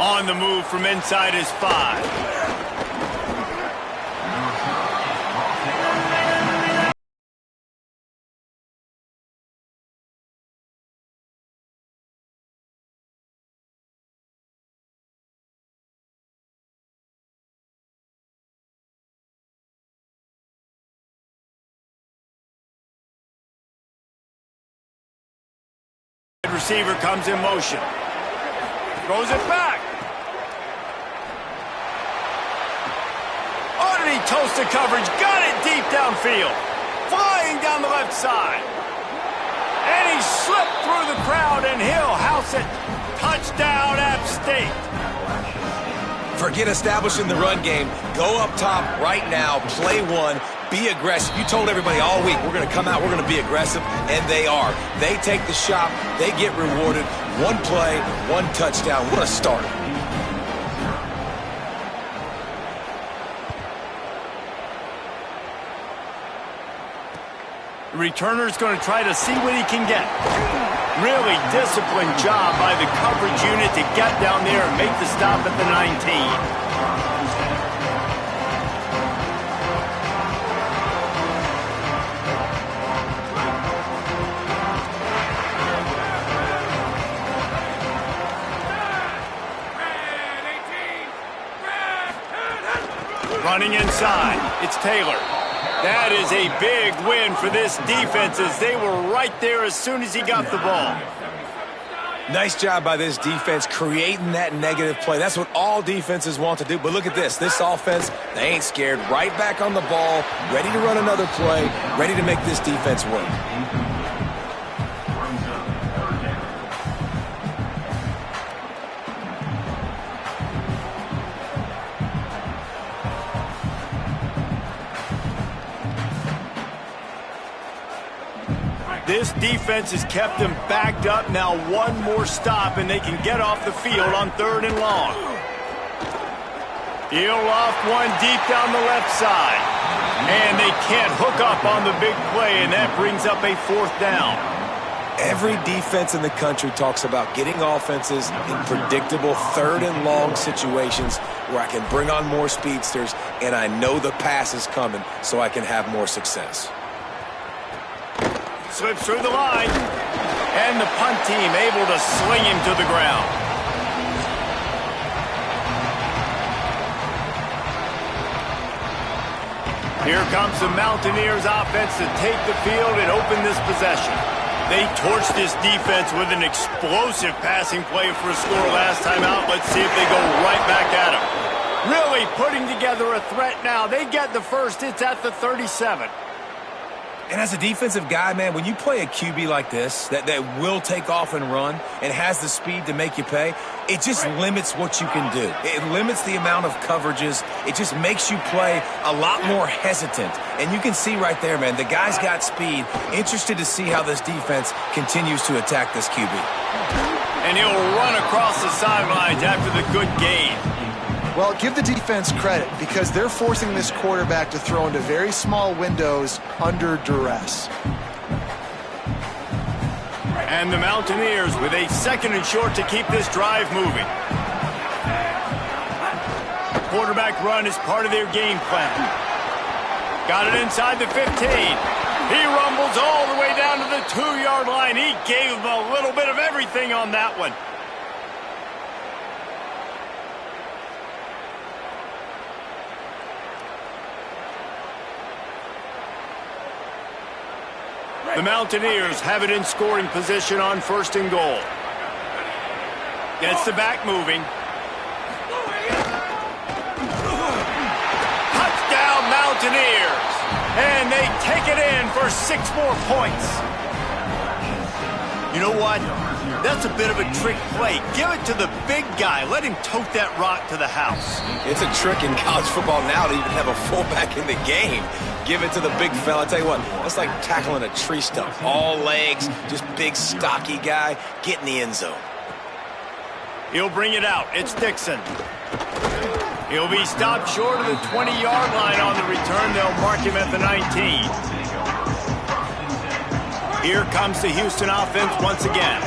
On the move from inside his 5. Receiver comes in motion. Throws it back. Underneath toasted coverage. Got it deep downfield. Flying down the left side. And he slipped through the crowd, and he'll house it. Touchdown, App State. Forget establishing the run game. Go up top right now. Play one. Be aggressive. You told everybody all week, we're going to come out, we're going to be aggressive, and they are. They take the shot. They get rewarded. One play, one touchdown. What a start. The returner's going to try to see what he can get. Really disciplined job by the coverage unit to get down there and make the stop at the 19. Running inside, it's Taylor. That is a big win for this defense as they were right there as soon as he got the ball. Nice job by this defense creating that negative play. That's what all defenses want to do. But look at this. This offense, they ain't scared. Right back on the ball, ready to run another play, ready to make this defense work. This defense has kept them backed up. Now one more stop, and they can get off the field on 3rd and long. He'll loft one deep down the left side. And they can't hook up on the big play, and that brings up a 4th down. Every defense in the country talks about getting offenses in predictable 3rd and long situations where I can bring on more speedsters, and I know the pass is coming so I can have more success. Slips through the line, and the punt team able to sling him to the ground. Here comes the Mountaineers offense to take the field and open this possession. They torched this defense with an explosive passing play for a score last time out. Let's see if they go right back at him. Really putting together a threat now. They get the first. It's at the 37. And as a defensive guy, man, when you play a QB like this that will take off and run and has the speed to make you pay, it just limits what you can do. It limits the amount of coverages. It just makes you play a lot more hesitant. And you can see right there, man, the guy's got speed. Interested to see how this defense continues to attack this QB. And he'll run across the sidelines after the good gain. Well, give the defense credit because they're forcing this quarterback to throw into very small windows under duress. And the Mountaineers with a 2nd and short to keep this drive moving. Quarterback run is part of their game plan. Got it inside the 15. He rumbles all the way down to the 2-yard line. He gave them a little bit of everything on that one. The Mountaineers have it in scoring position on 1st and goal. Gets the back moving. Touchdown Mountaineers! And they take it in for 6 more points. You know what? That's a bit of a trick play. Give it to the big guy. Let him tote that rock to the house. It's a trick in college football now to even have a fullback in the game. Give it to the big fella. I tell you what, that's like tackling a tree stump. All legs, just big, stocky guy. Get in the end zone. He'll bring it out. It's Dixon. He'll be stopped short of the 20-yard line on the return. They'll mark him at the 19. Here comes the Houston offense once again.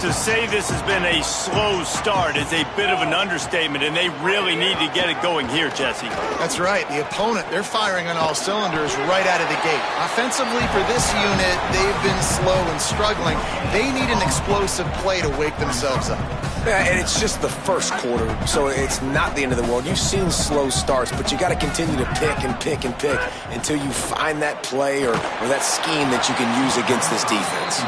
To say this has been a slow start is a bit of an understatement, and they really need to get it going here, Jesse. That's right. The opponent, they're firing on all cylinders right out of the gate. Offensively, for this unit, they've been slow and struggling. They need an explosive play to wake themselves up. Yeah, and it's just the first quarter, so it's not the end of the world. You've seen slow starts, but you got to continue to pick and pick and pick until you find that play or that scheme that you can use against this defense.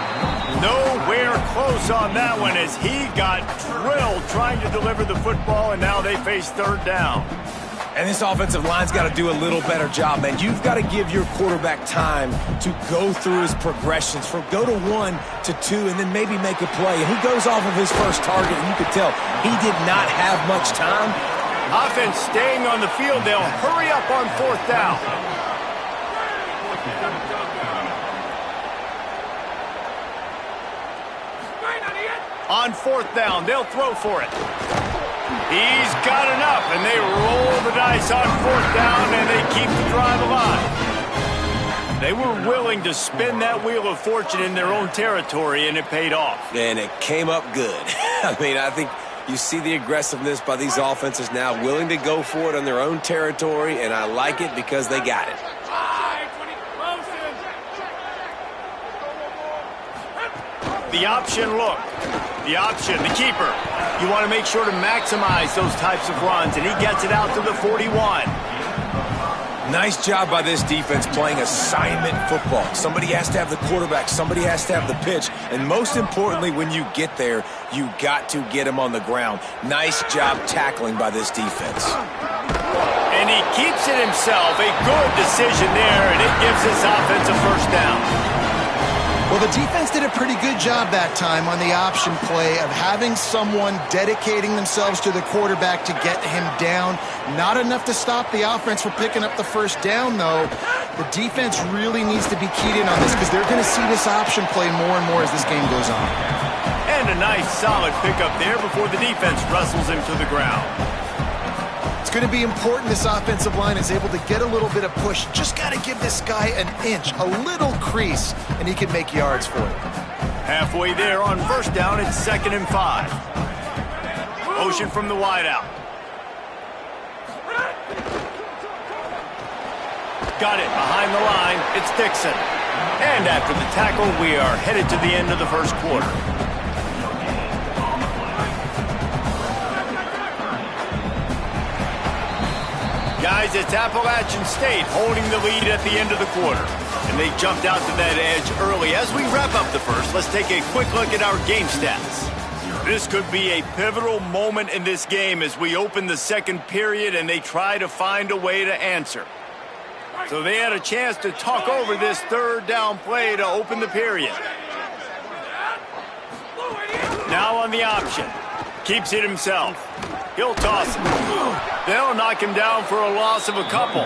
Nowhere close on that one as he got drilled trying to deliver the football, and now they face third down. And this offensive line's got to do a little better job, man. You've got to give your quarterback time to go through his progressions, from go to 1 to 2, and then maybe make a play. And he goes off of his first target, and you could tell he did not have much time. Offense staying on the field. They'll hurry up on fourth down. On fourth down, they'll throw for it. He's got enough, and they roll the dice on fourth down, and they keep the drive alive. They were willing to spin that wheel of fortune in their own territory, and it paid off. And it came up good. I mean, I think you see the aggressiveness by these offenses now, willing to go for it on their own territory, and I like it because they got it. The option look. The option, the keeper. You want to make sure to maximize those types of runs, and he gets it out to the 41. Nice job by this defense playing assignment football. Somebody has to have the quarterback. Somebody has to have the pitch. And most importantly, when you get there, you got to get him on the ground. Nice job tackling by this defense. And he keeps it himself. A good decision there, and it gives this offense a first down. Well, the defense did a pretty good job that time on the option play of having someone dedicating themselves to the quarterback to get him down. Not enough to stop the offense from picking up the first down, though. The defense really needs to be keyed in on this because they're going to see this option play more and more as this game goes on. And a nice solid pickup there before the defense wrestles him to the ground. It's going to be important this offensive line is able to get a little bit of push. Just got to give this guy an inch, a little crease, and he can make yards for it. Halfway there on first down, it's 2nd and 5. Motion from the wideout. Got it behind the line. It's Dixon. And after the tackle, we are headed to the end of the first quarter. Guys, it's Appalachian State holding the lead at the end of the quarter. And they jumped out to that edge early. As we wrap up the first, let's take a quick look at our game stats. This could be a pivotal moment in this game as we open the second period and they try to find a way to answer. So they had a chance to talk over this third down play to open the period. Now on the option. Keeps it himself. He'll toss it. They'll knock him down for a loss of a couple.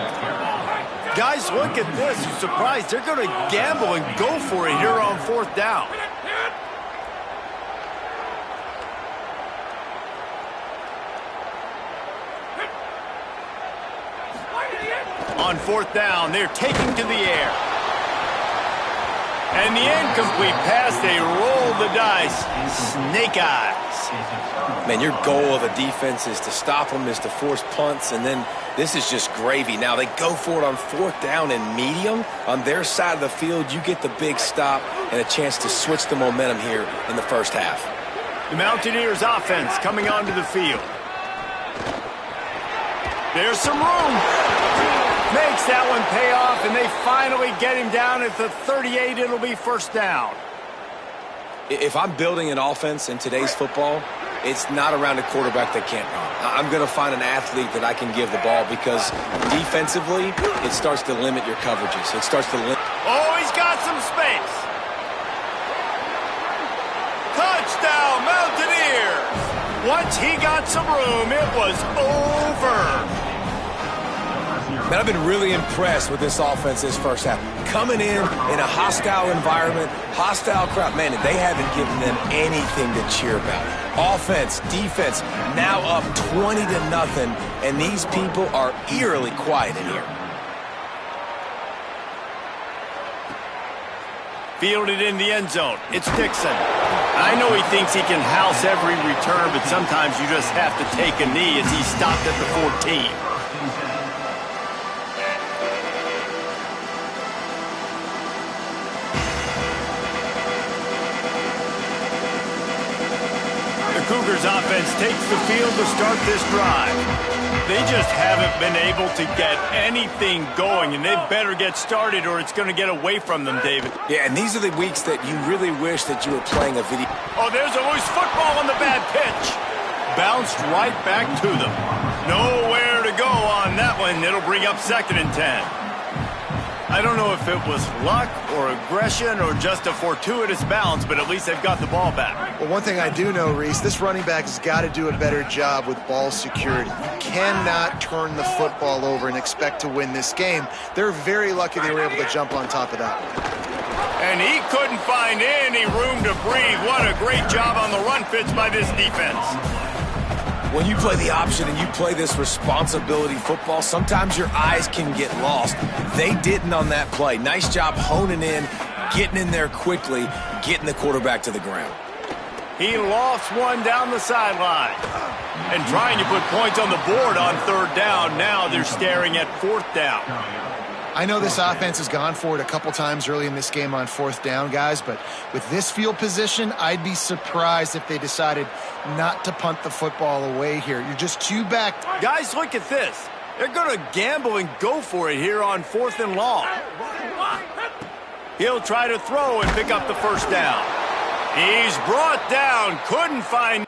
Guys, look at this. You're surprised. They're going to gamble and go for it here on fourth down. On fourth down, they're taking to the air. And the incomplete pass, they roll the dice. Snake eyes. Man, your goal of a defense is to stop them, is to force punts, and then this is just gravy. Now they go for it on fourth down and medium. On their side of the field, you get the big stop and a chance to switch the momentum here in the first half. The Mountaineers offense coming onto the field. There's some room. Makes that one pay off, and they finally get him down at the 38. It'll be first down. If I'm building an offense in today's football, it's not around a quarterback that can't run. I'm going to find an athlete that I can give the ball because defensively, it starts to limit your coverages. It starts to limit. Oh, he's got some space. Touchdown, Mountaineers. Once he got some room, it was over. Man, I've been really impressed with this offense this first half. Coming in a hostile environment, hostile crowd, man, they haven't given them anything to cheer about. Offense, defense, now up 20-0, and these people are eerily quiet in here. Fielded in the end zone. It's Dixon. I know he thinks he can house every return, but sometimes you just have to take a knee as he stopped at the 14. The Cougars offense takes the field to start this drive. They just haven't been able to get anything going, and they better get started or it's going to get away from them, David. Yeah, and these are the weeks that you really wish that you were playing a video. Oh, there's a loose football on the bad pitch. Bounced right back to them. Nowhere to go on that one. It'll bring up 2nd and 10. I don't know if it was luck or aggression or just a fortuitous bounce, but at least they've got the ball back. Well, one thing I do know, Reese, this running back has got to do a better job with ball security. You cannot turn the football over and expect to win this game. They're very lucky they were able to jump on top of that one. And he couldn't find any room to breathe. What a great job on the run fits by this defense. When you play the option and you play this responsibility football, sometimes your eyes can get lost. They didn't on that play. Nice job honing in, getting in there quickly, getting the quarterback to the ground. He lost one down the sideline. And trying to put points on the board on 3rd down. Now they're staring at 4th down. I know this offense has gone for it a couple times early in this game on 4th down, guys, but with this field position, I'd be surprised if they decided not to punt the football away here. You're just too back. Guys, look at this. They're going to gamble and go for it here on 4th and long. He'll try to throw and pick up the 1st down. He's brought down. Couldn't find...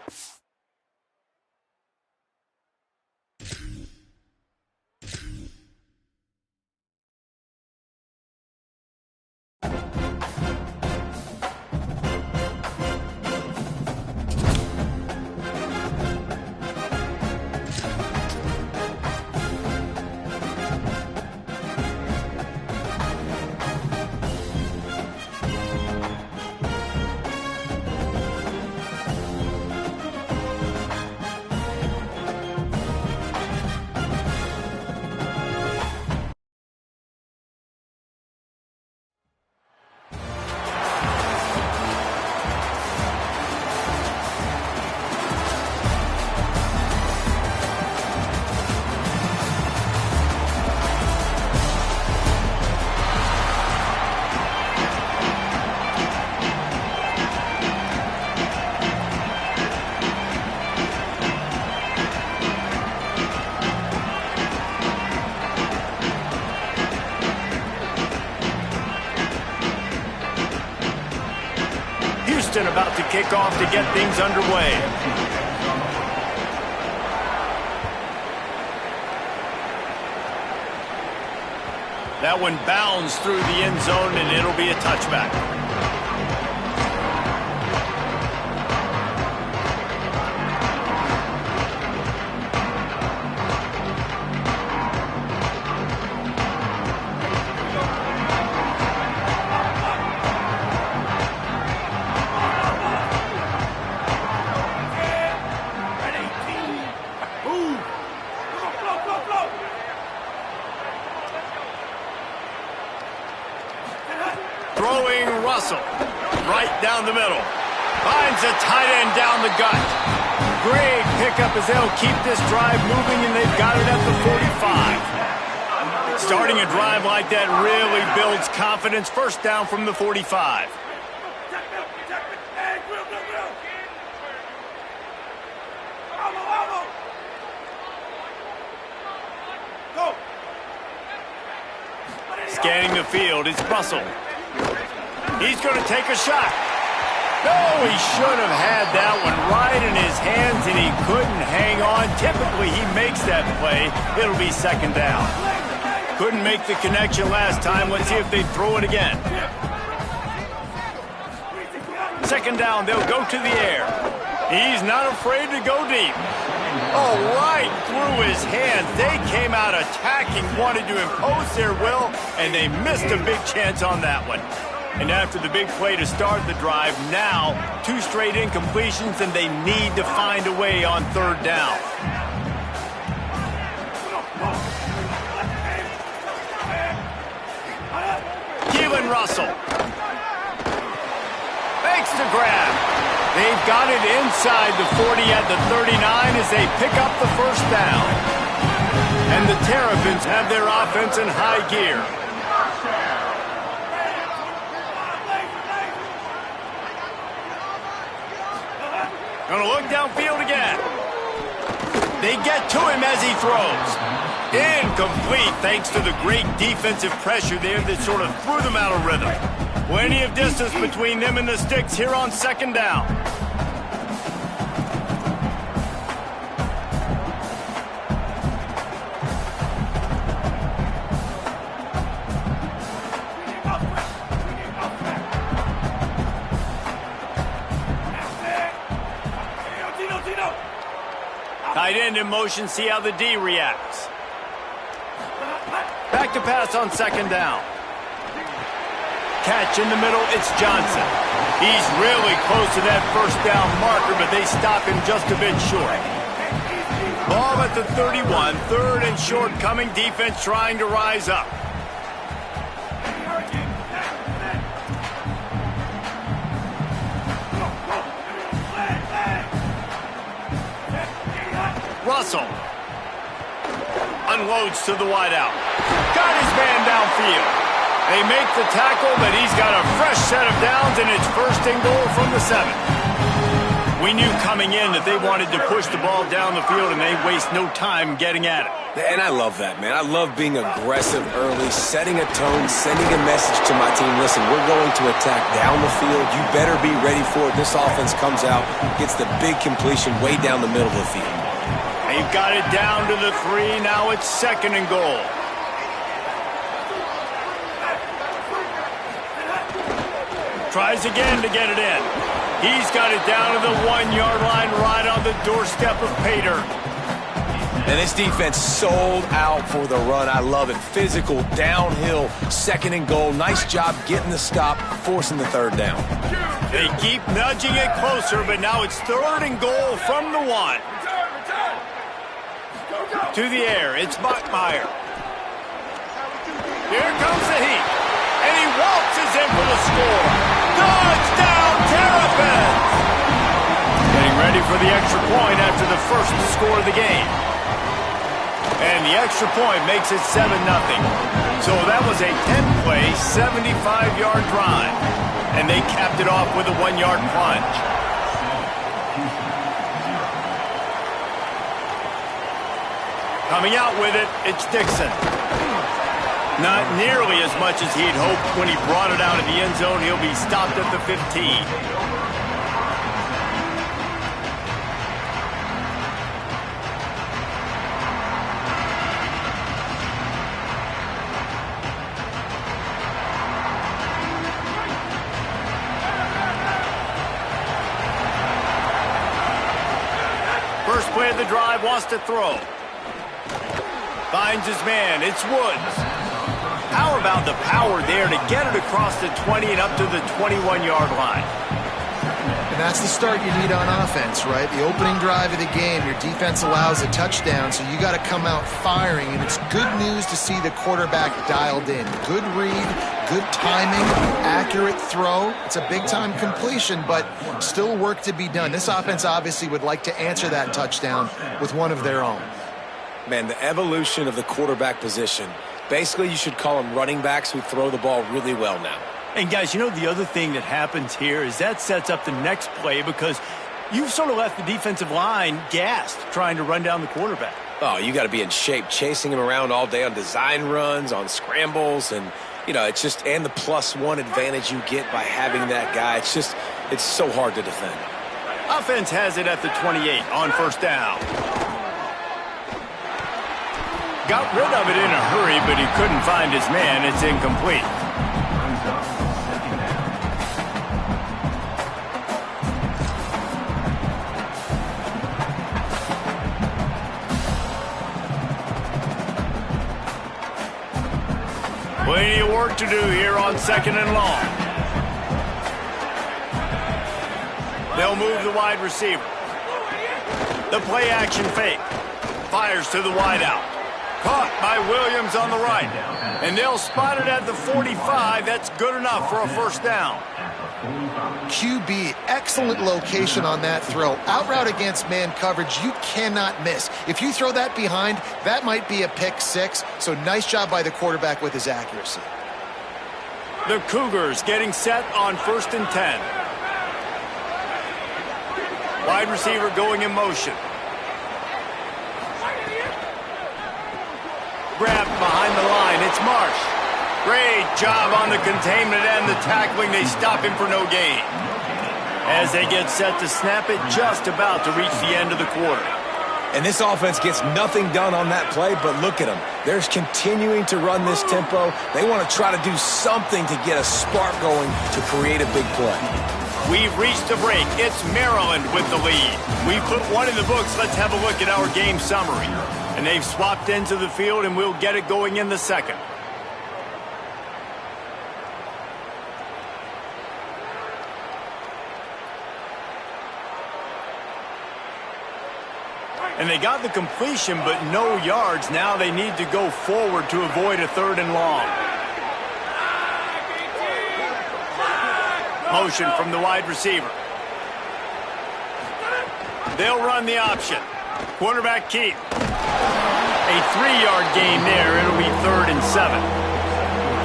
About to kick off to get things underway. That one bounds through the end zone, and it'll be a touchback. Throwing Russell right down the middle. Finds a tight end down the gut. Great pickup as they'll keep this drive moving, and they've got it at the 45. Starting a drive like that really builds confidence. 1st down from the 45. Scanning the field, it's Russell. He's going to take a shot. No, he should have had that one right in his hands, and he couldn't hang on. Typically, he makes that play. It'll be 2nd down. Couldn't make the connection last time. Let's see if they throw it again. 2nd down, they'll go to the air. He's not afraid to go deep. Oh, right through his hands. They came out attacking, wanted to impose their will, and they missed a big chance on that one. And after the big play to start the drive, now 2 straight incompletions, and they need to find a way on 3rd down. Keelan Russell makes the grab. They've got it inside the 40 at the 39 as they pick up the first down. And the Terrapins have their offense in high gear. Gonna look downfield again. They get to him as he throws. Incomplete thanks to the great defensive pressure there that sort of threw them out of rhythm. Plenty of distance between them and the sticks here on second down. Tight end in motion, see how the D reacts. Back to pass on second down. Catch in the middle, it's Johnson. He's really close to that first down marker, but they stop him just a bit short. Ball at the 31, third and short coming, defense trying to rise up. Russell unloads to the wideout. Got his man downfield. They make the tackle, but he's got a fresh set of downs, and it's first and goal from the 7. We knew coming in that they wanted to push the ball down the field, and they waste no time getting at it. And I love that, man. I love being aggressive early, setting a tone, sending a message to my team. Listen, we're going to attack down the field. You better be ready for it. This offense comes out, gets the big completion way down the middle of the field. They've got it down to the 3. Now it's second and goal. Tries again to get it in. He's got it down to the 1-yard line right on the doorstep of Pater. And this defense sold out for the run. I love it. Physical, downhill, second and goal. Nice job getting the stop, forcing the third down. They keep nudging it closer, but now it's third and goal from the 1. To the air, it's Bachmeier. Here comes the heat. And he waltzes in for the score. Touchdown, Terrapins! Getting ready for the extra point after the first score of the game. And the extra point makes it 7-0. So that was a 10-play, 75-yard drive. And they capped it off with a 1-yard plunge. Coming out with it, it's Dixon. Not nearly as much as he'd hoped when he brought it out of the end zone. He'll be stopped at the 15. First play of the drive, wants to throw. Finds his man, it's Woods. How about the power there to get it across the 20 and up to the 21-yard line? And that's the start you need on offense, right? The opening drive of the game, your defense allows a touchdown, so you got to come out firing, and it's good news to see the quarterback dialed in. Good read, good timing, accurate throw. It's a big-time completion, but still work to be done. This offense obviously would like to answer that touchdown with one of their own. Man, the evolution of the quarterback position. Basically, you should call them running backs who throw the ball really well now. And guys, you know the other thing that happens here is that sets up the next play because you've sort of left the defensive line gassed trying to run down the quarterback. Oh, you got to be in shape, chasing him around all day on design runs, on scrambles, and, you know, it's just, and the +1 advantage you get by having that guy. It's just, it's so hard to defend. Offense has it at the 28 on first down. Got rid of it in a hurry, but he couldn't find his man. It's incomplete. Plenty of work to do here on second and long. They'll move the wide receiver. The play action fake. Fires to the wideout. Caught by Williams on the right. And they'll spot it at the 45. That's good enough for a first down. QB, excellent location on that throw. Out route against man coverage, you cannot miss. If you throw that behind, that might be a pick six. So nice job by the quarterback with his accuracy. The Cougars getting set on 1st and 10. Wide receiver going in motion. Grab behind the line. It's Marsh. Great job on the containment and the tackling. They stop him for no gain. As they get set to snap it, just about to reach the end of the quarter. And this offense gets nothing done on that play, but look at them. They're continuing to run this tempo. They want to try to do something to get a spark going to create a big play. We've reached the break. It's Maryland with the lead. We put one in the books. Let's have a look at our game summary. And they've swapped into the field, and we'll get it going in the second. And they got the completion, but no yards. Now they need to go forward to avoid a 3rd and long. Motion from the wide receiver. They'll run the option. Quarterback keep. A 3-yard gain there. It'll be 3rd and 7.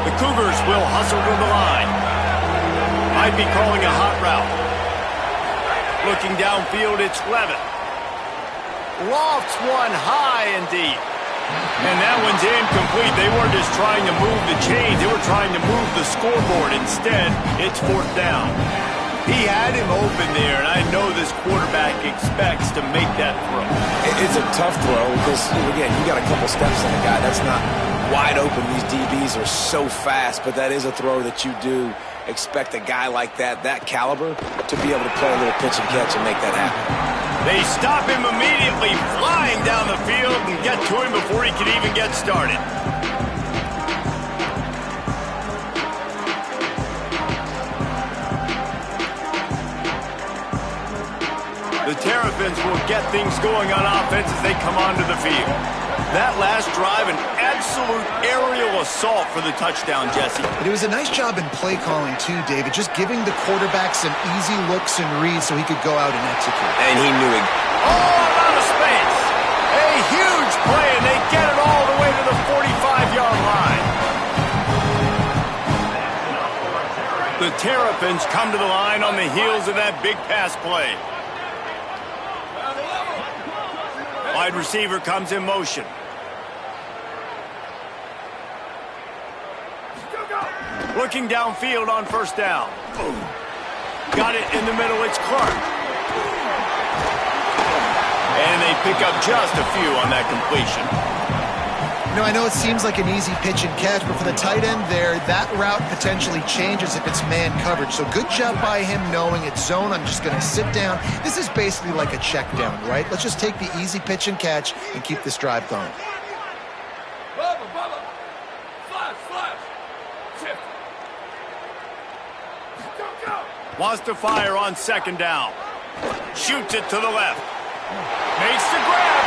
The Cougars will hustle to the line. Might be calling a hot route. Looking downfield, it's Levin. Lofts one high and deep. And that one's incomplete. They weren't just trying to move the chains. They were trying to move the scoreboard. Instead, it's 4th down. He had him open there, and I know this quarterback expects to make that throw. It's a tough throw because, again, you got a couple steps on the guy. That's not wide open. These DBs are so fast, but that is a throw that you do expect a guy like that caliber, to be able to play a little pitch and catch and make that happen. They stop him immediately, flying down the field, and get to him before he can even get started. The Terrapins will get things going on offense as they come onto the field. That last drive, an absolute aerial assault for the touchdown, Jesse. But it was a nice job in play calling, too, David. Just giving the quarterback some easy looks and reads so he could go out and execute. And he knew it. All out of space. A huge play, and they get it all the way to the 45-yard line. The Terrapins come to the line on the heels of that big pass play. Wide receiver comes in motion. Looking downfield on 1st down. Got it in the middle. It's Clark. And they pick up just a few on that completion. You know, I know it seems like an easy pitch and catch, but for the tight end there, that route potentially changes if it's man coverage. So good job by him knowing it's zone. I'm just going to sit down. This is basically like a check down, right? Let's just take the easy pitch and catch and keep this drive going. Wants to fire on 2nd down. Shoots it to the left. Makes the grab.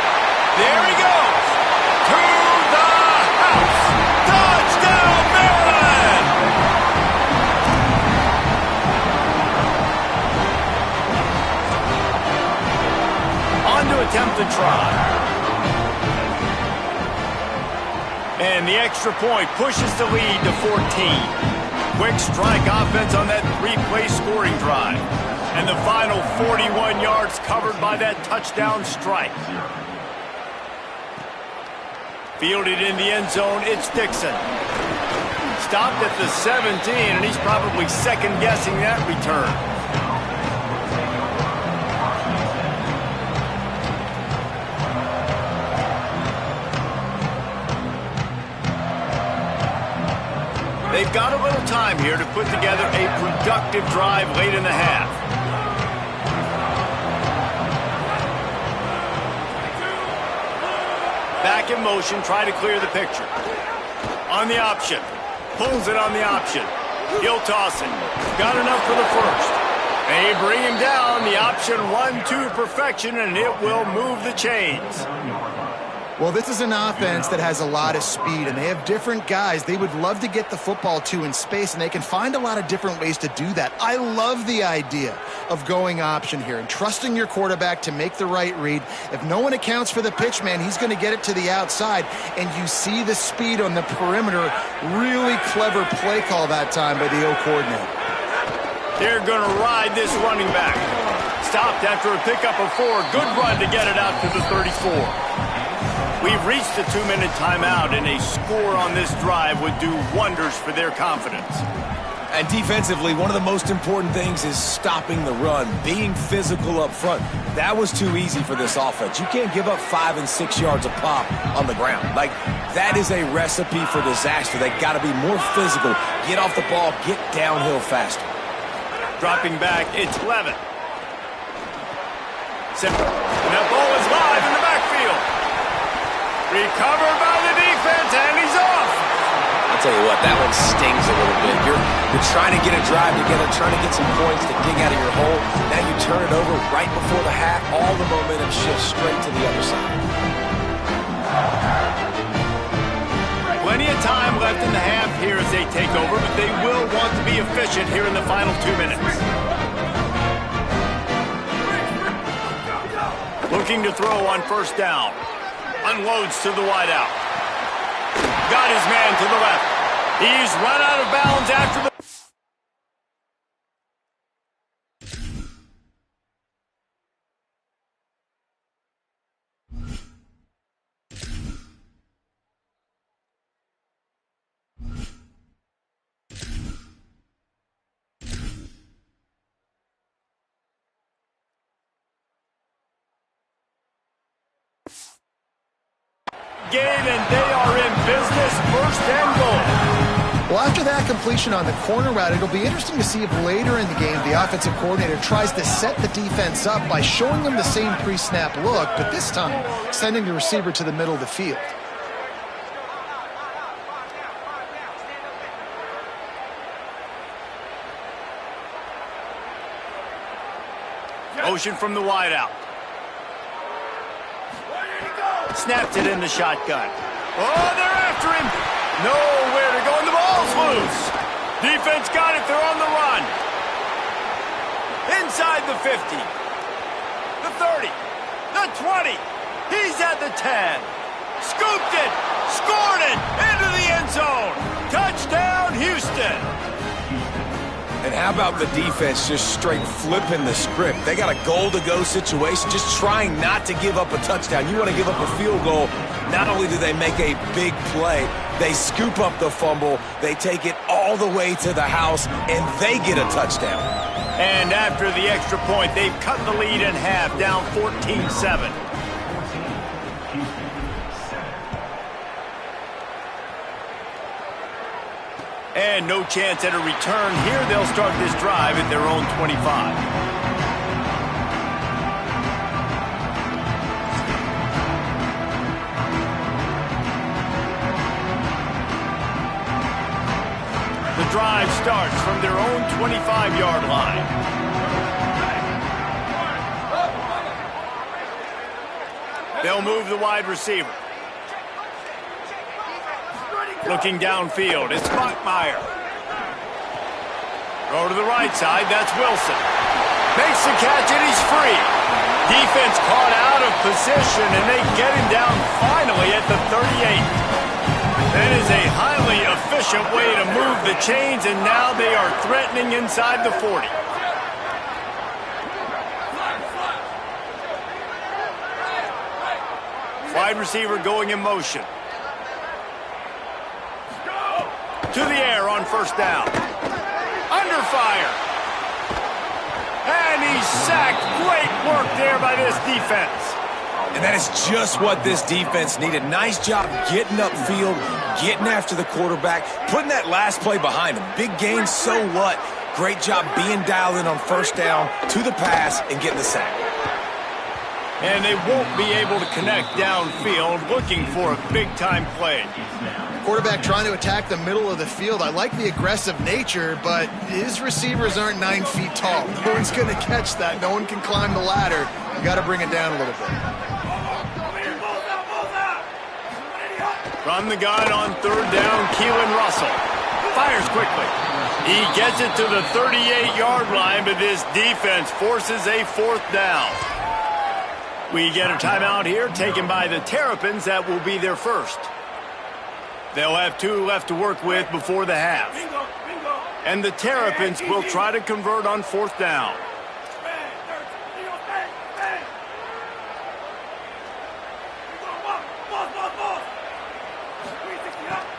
There he goes. To the house. Touchdown, Maryland! On to attempt the try. And the extra point pushes the lead to 14. Quick strike offense on that 3-play scoring drive. And the final 41 yards covered by that touchdown strike. Fielded in the end zone, it's Dixon. Stopped at the 17, and he's probably second-guessing that return. They've got a little time here to put together a productive drive late in the half. Back in motion, try to clear the picture. On the option. Pulls it on the option. He'll toss it. Got enough for the first. They bring him down. The option 1-2 perfection, and it will move the chains. Well, this is an offense that has a lot of speed, and they have different guys they would love to get the football to in space, and they can find a lot of different ways to do that. I love the idea of going option here and trusting your quarterback to make the right read. If no one accounts for the pitch, man, he's going to get it to the outside, and you see the speed on the perimeter. Really clever play call that time by the O coordinator. They're going to ride this running back. Stopped after a pickup of 4. Good run to get it out to the 34. We've reached a 2-minute timeout, and a score on this drive would do wonders for their confidence. And defensively, one of the most important things is stopping the run, being physical up front. That was too easy for this offense. You can't give up 5 and 6 yards a pop on the ground. Like, that is a recipe for disaster. They got to be more physical, get off the ball, get downhill faster. Dropping back, it's Levin. Simple. And that ball is live in the backfield. Recovered by the defense, and he's off. I'll tell you what, that one stings a little bit. You're trying to get a drive together, trying to get some points to dig out of your hole. Now you turn it over right before the half. All the momentum shifts straight to the other side. Plenty of time left in the half here as they take over, but they will want to be efficient here in the final 2 minutes. Looking to throw on first down. Unloads to the wideout. Got his man to the left. He's run out of bounds after the... game, and they are in business. First and goal. Well, after that completion on the corner route, it'll be interesting to see if later in the game the offensive coordinator tries to set the defense up by showing them the same pre-snap look, but this time sending the receiver to the middle of the field. Motion from the wideout. Snapped it in the shotgun. Oh, they're after him. Nowhere to go, and the ball's loose. Defense got it. They're on the run. Inside the 50. The 30. The 20. He's at the 10. Scooped it. Scored it. Into the end zone. Touchdown, Houston. And how about the defense just straight flipping the script? They got a goal-to-go situation, just trying not to give up a touchdown. You want to give up a field goal, not only do they make a big play, they scoop up the fumble, they take it all the way to the house, and they get a touchdown. And after the extra point, they've cut the lead in half, down 14-7. And no chance at a return here. They'll start this drive at their own 25. The drive starts from their own 25-yard line. They'll move the wide receiver. Looking downfield, it's Bachmeier. Throw to the right side, that's Wilson. Makes the catch and he's free. Defense caught out of position and they get him down finally at the 38. That is a highly efficient way to move the chains, and now they are threatening inside the 40. Wide receiver going in motion. To the air on first down. Under fire. And he's sacked. Great work there by this defense. And that is just what this defense needed. Nice job getting upfield, getting after the quarterback, putting that last play behind him. Big gain, so what? Great job being dialed in on first down to the pass and getting the sack. And they won't be able to connect downfield, looking for a big-time play. Quarterback trying to attack the middle of the field. I like the aggressive nature, but his receivers aren't 9 feet tall. No one's going to catch that. No one can climb the ladder. You got to bring it down a little bit. From the gun on third down, Keelan Russell fires quickly. He gets it to the 38-yard line, but this defense forces a fourth down. We get a timeout here taken by the Terrapins. That will be their first. They'll have 2 left to work with before the half. And the Terrapins will try to convert on fourth down.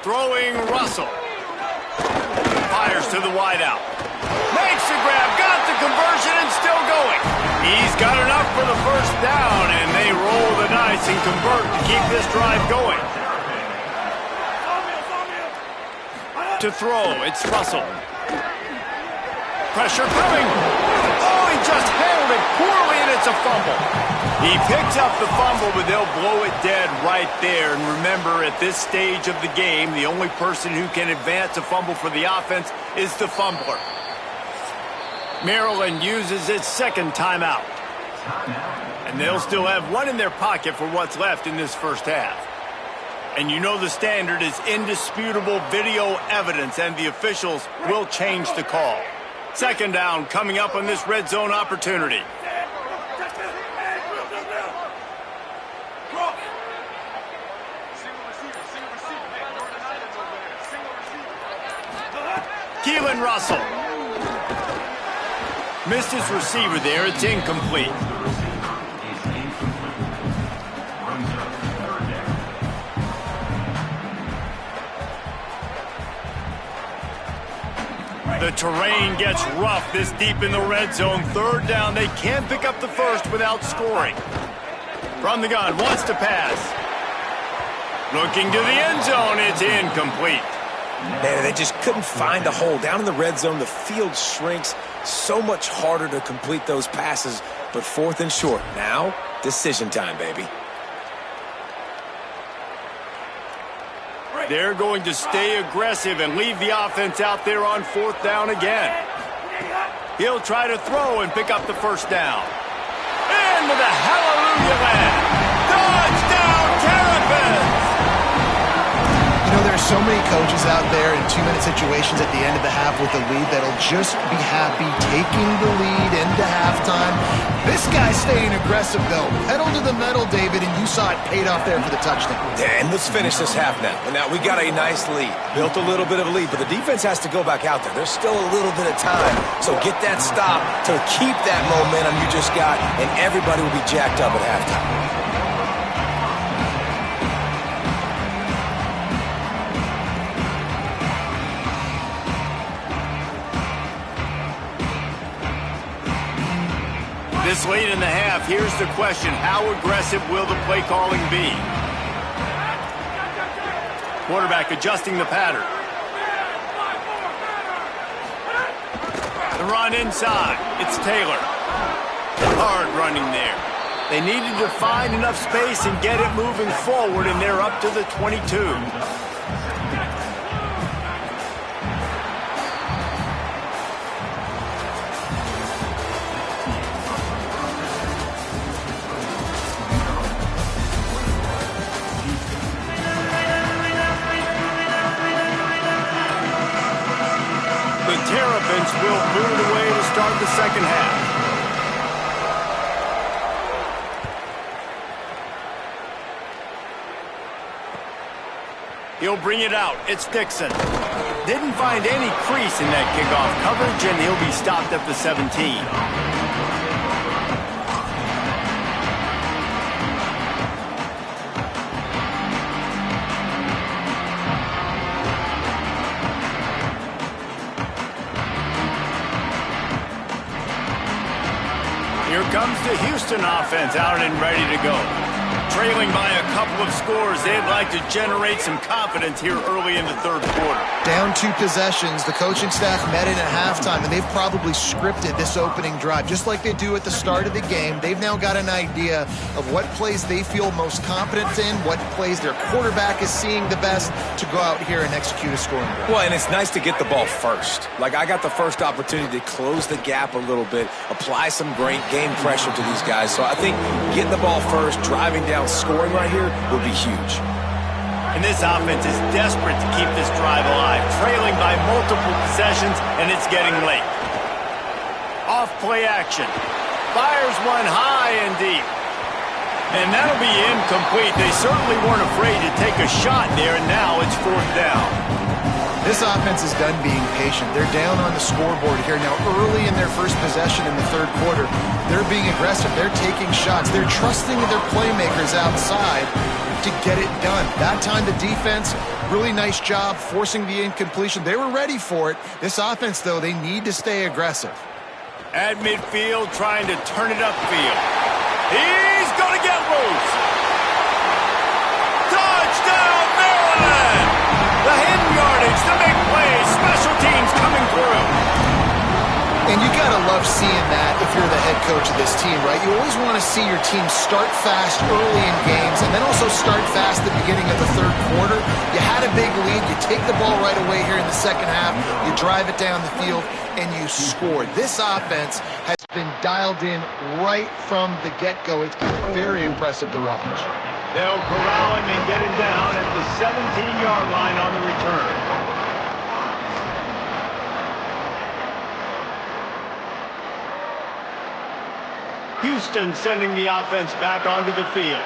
Throwing Russell. Fires to the wideout. Makes the grab, got the conversion, and still going. He's got enough for the first down, and they roll the dice and convert to keep this drive going. To throw, it's Russell. Pressure coming. Oh, he just handled it poorly, and it's a fumble. He picks up the fumble, but they'll blow it dead right there. And remember, at this stage of the game, the only person who can advance a fumble for the offense is the fumbler. Maryland uses its second timeout. And they'll still have one in their pocket for what's left in this first half. And you know the standard is indisputable video evidence, and the officials will change the call. Second down coming up on this red zone opportunity. Keelan Russell. Missed his receiver there. It's incomplete. The terrain gets rough this deep in the red zone. Third down. They can't pick up the first without scoring. From the gun, wants to pass. Looking to the end zone. It's incomplete. Man, they just couldn't find a hole. Down in the red zone, the field shrinks. So much harder to complete those passes. But fourth and short. Now, decision time, baby. They're going to stay aggressive and leave the offense out there on fourth down again. He'll try to throw and pick up the first down. Into the hallelujah land. Touchdown, Terrapins! You know, there are so many coaches out there in 2-minute situations at the end of the half with the lead that'll just be happy taking the lead into halftime. This guy's staying aggressive, though. Pedal to the metal, David, and you saw it paid off there for the touchdown. And let's finish this half now. Now, we got a nice lead. Built a little bit of a lead, but the defense has to go back out there. There's still a little bit of time. So get that stop to keep that momentum you just got, and everybody will be jacked up at halftime. This late in the half, here's the question. How aggressive will the play calling be? Quarterback adjusting the pattern. The run inside. It's Taylor. Hard running there. They needed to find enough space and get it moving forward, and they're up to the 22. Terrapins will boot it away to start the second half. He'll bring it out. It's Dixon. Didn't find any crease in that kickoff coverage, and he'll be stopped at the 17. Here comes the Houston offense out and ready to go. Trailing by a couple of scores, they'd like to generate some confidence here early in the third quarter. Down 2 possessions, the coaching staff met in at halftime, and they've probably scripted this opening drive. Just like they do at the start of the game, they've now got an idea of what plays they feel most confident in, what plays their quarterback is seeing the best to go out here and execute a scoring drive. Well, and it's nice to get the ball first. Like, I got the first opportunity to close the gap a little bit, apply some great game pressure to these guys. So I think getting the ball first, driving down, scoring right here would be huge. And this offense is desperate to keep this drive alive, trailing by multiple possessions, and it's getting late. Off play action. Fires one high and deep. And that'll be incomplete. They certainly weren't afraid to take a shot there, and now it's 4th down. This offense is done being patient. They're down on the scoreboard here. Now, early in their first possession in the 3rd quarter, they're being aggressive. They're taking shots. They're trusting their playmakers outside to get it done. That time, the defense, really nice job forcing the incompletion. They were ready for it. This offense, though, they need to stay aggressive. At midfield, trying to turn it upfield. He's going to get loose. Touchdown, Maryland! The hidden yardage, the big plays, special teams coming through. And you got to love seeing that if you're the head coach of this team, right? You always want to see your team start fast early in games and then also start fast at the beginning of the 3rd quarter. You had a big lead. You take the ball right away here in the 2nd half. You drive it down the field, and you scored. This offense has been dialed in right from the get-go. It's been very impressive to watch. They'll corral him and get him down at the 17-yard line on the return. Houston sending the offense back onto the field.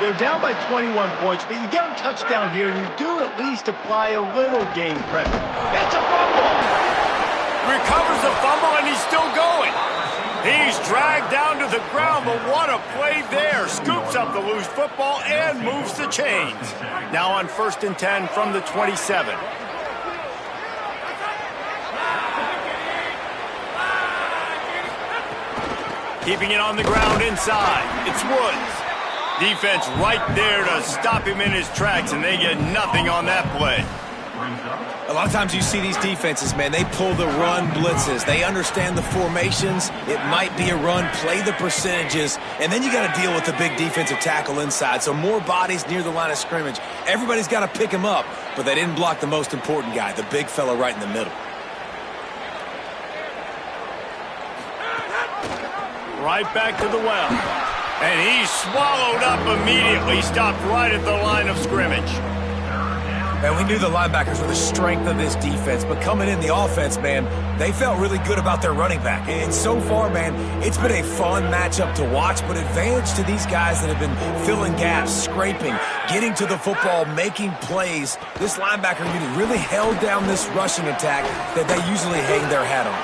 They're down by 21 points, but you get a touchdown here, and you do at least apply a little game pressure. It's a fumble. Recovers the fumble, and he's still going. He's dragged down to the ground, but what a play there. Scoops up the loose football and moves the chains. Now on 1st and 10 from the 27. Keeping it on the ground inside. It's Woods. Defense right there to stop him in his tracks, and they get nothing on that play. A lot of times you see these defenses, man, they pull the run blitzes. They understand the formations. It might be a run, play the percentages, and then you got to deal with the big defensive tackle inside. So more bodies near the line of scrimmage. Everybody's got to pick him up, but they didn't block the most important guy, the big fella right in the middle. Right back to the well. And he's swallowed up immediately, stopped right at the line of scrimmage. And we knew the linebackers were the strength of this defense, but coming in the offense, man, they felt really good about their running back. And so far, man, it's been a fun matchup to watch, but advantage to these guys that have been filling gaps, scraping, getting to the football, making plays. This linebacker unit really held down this rushing attack that they usually hang their hat on.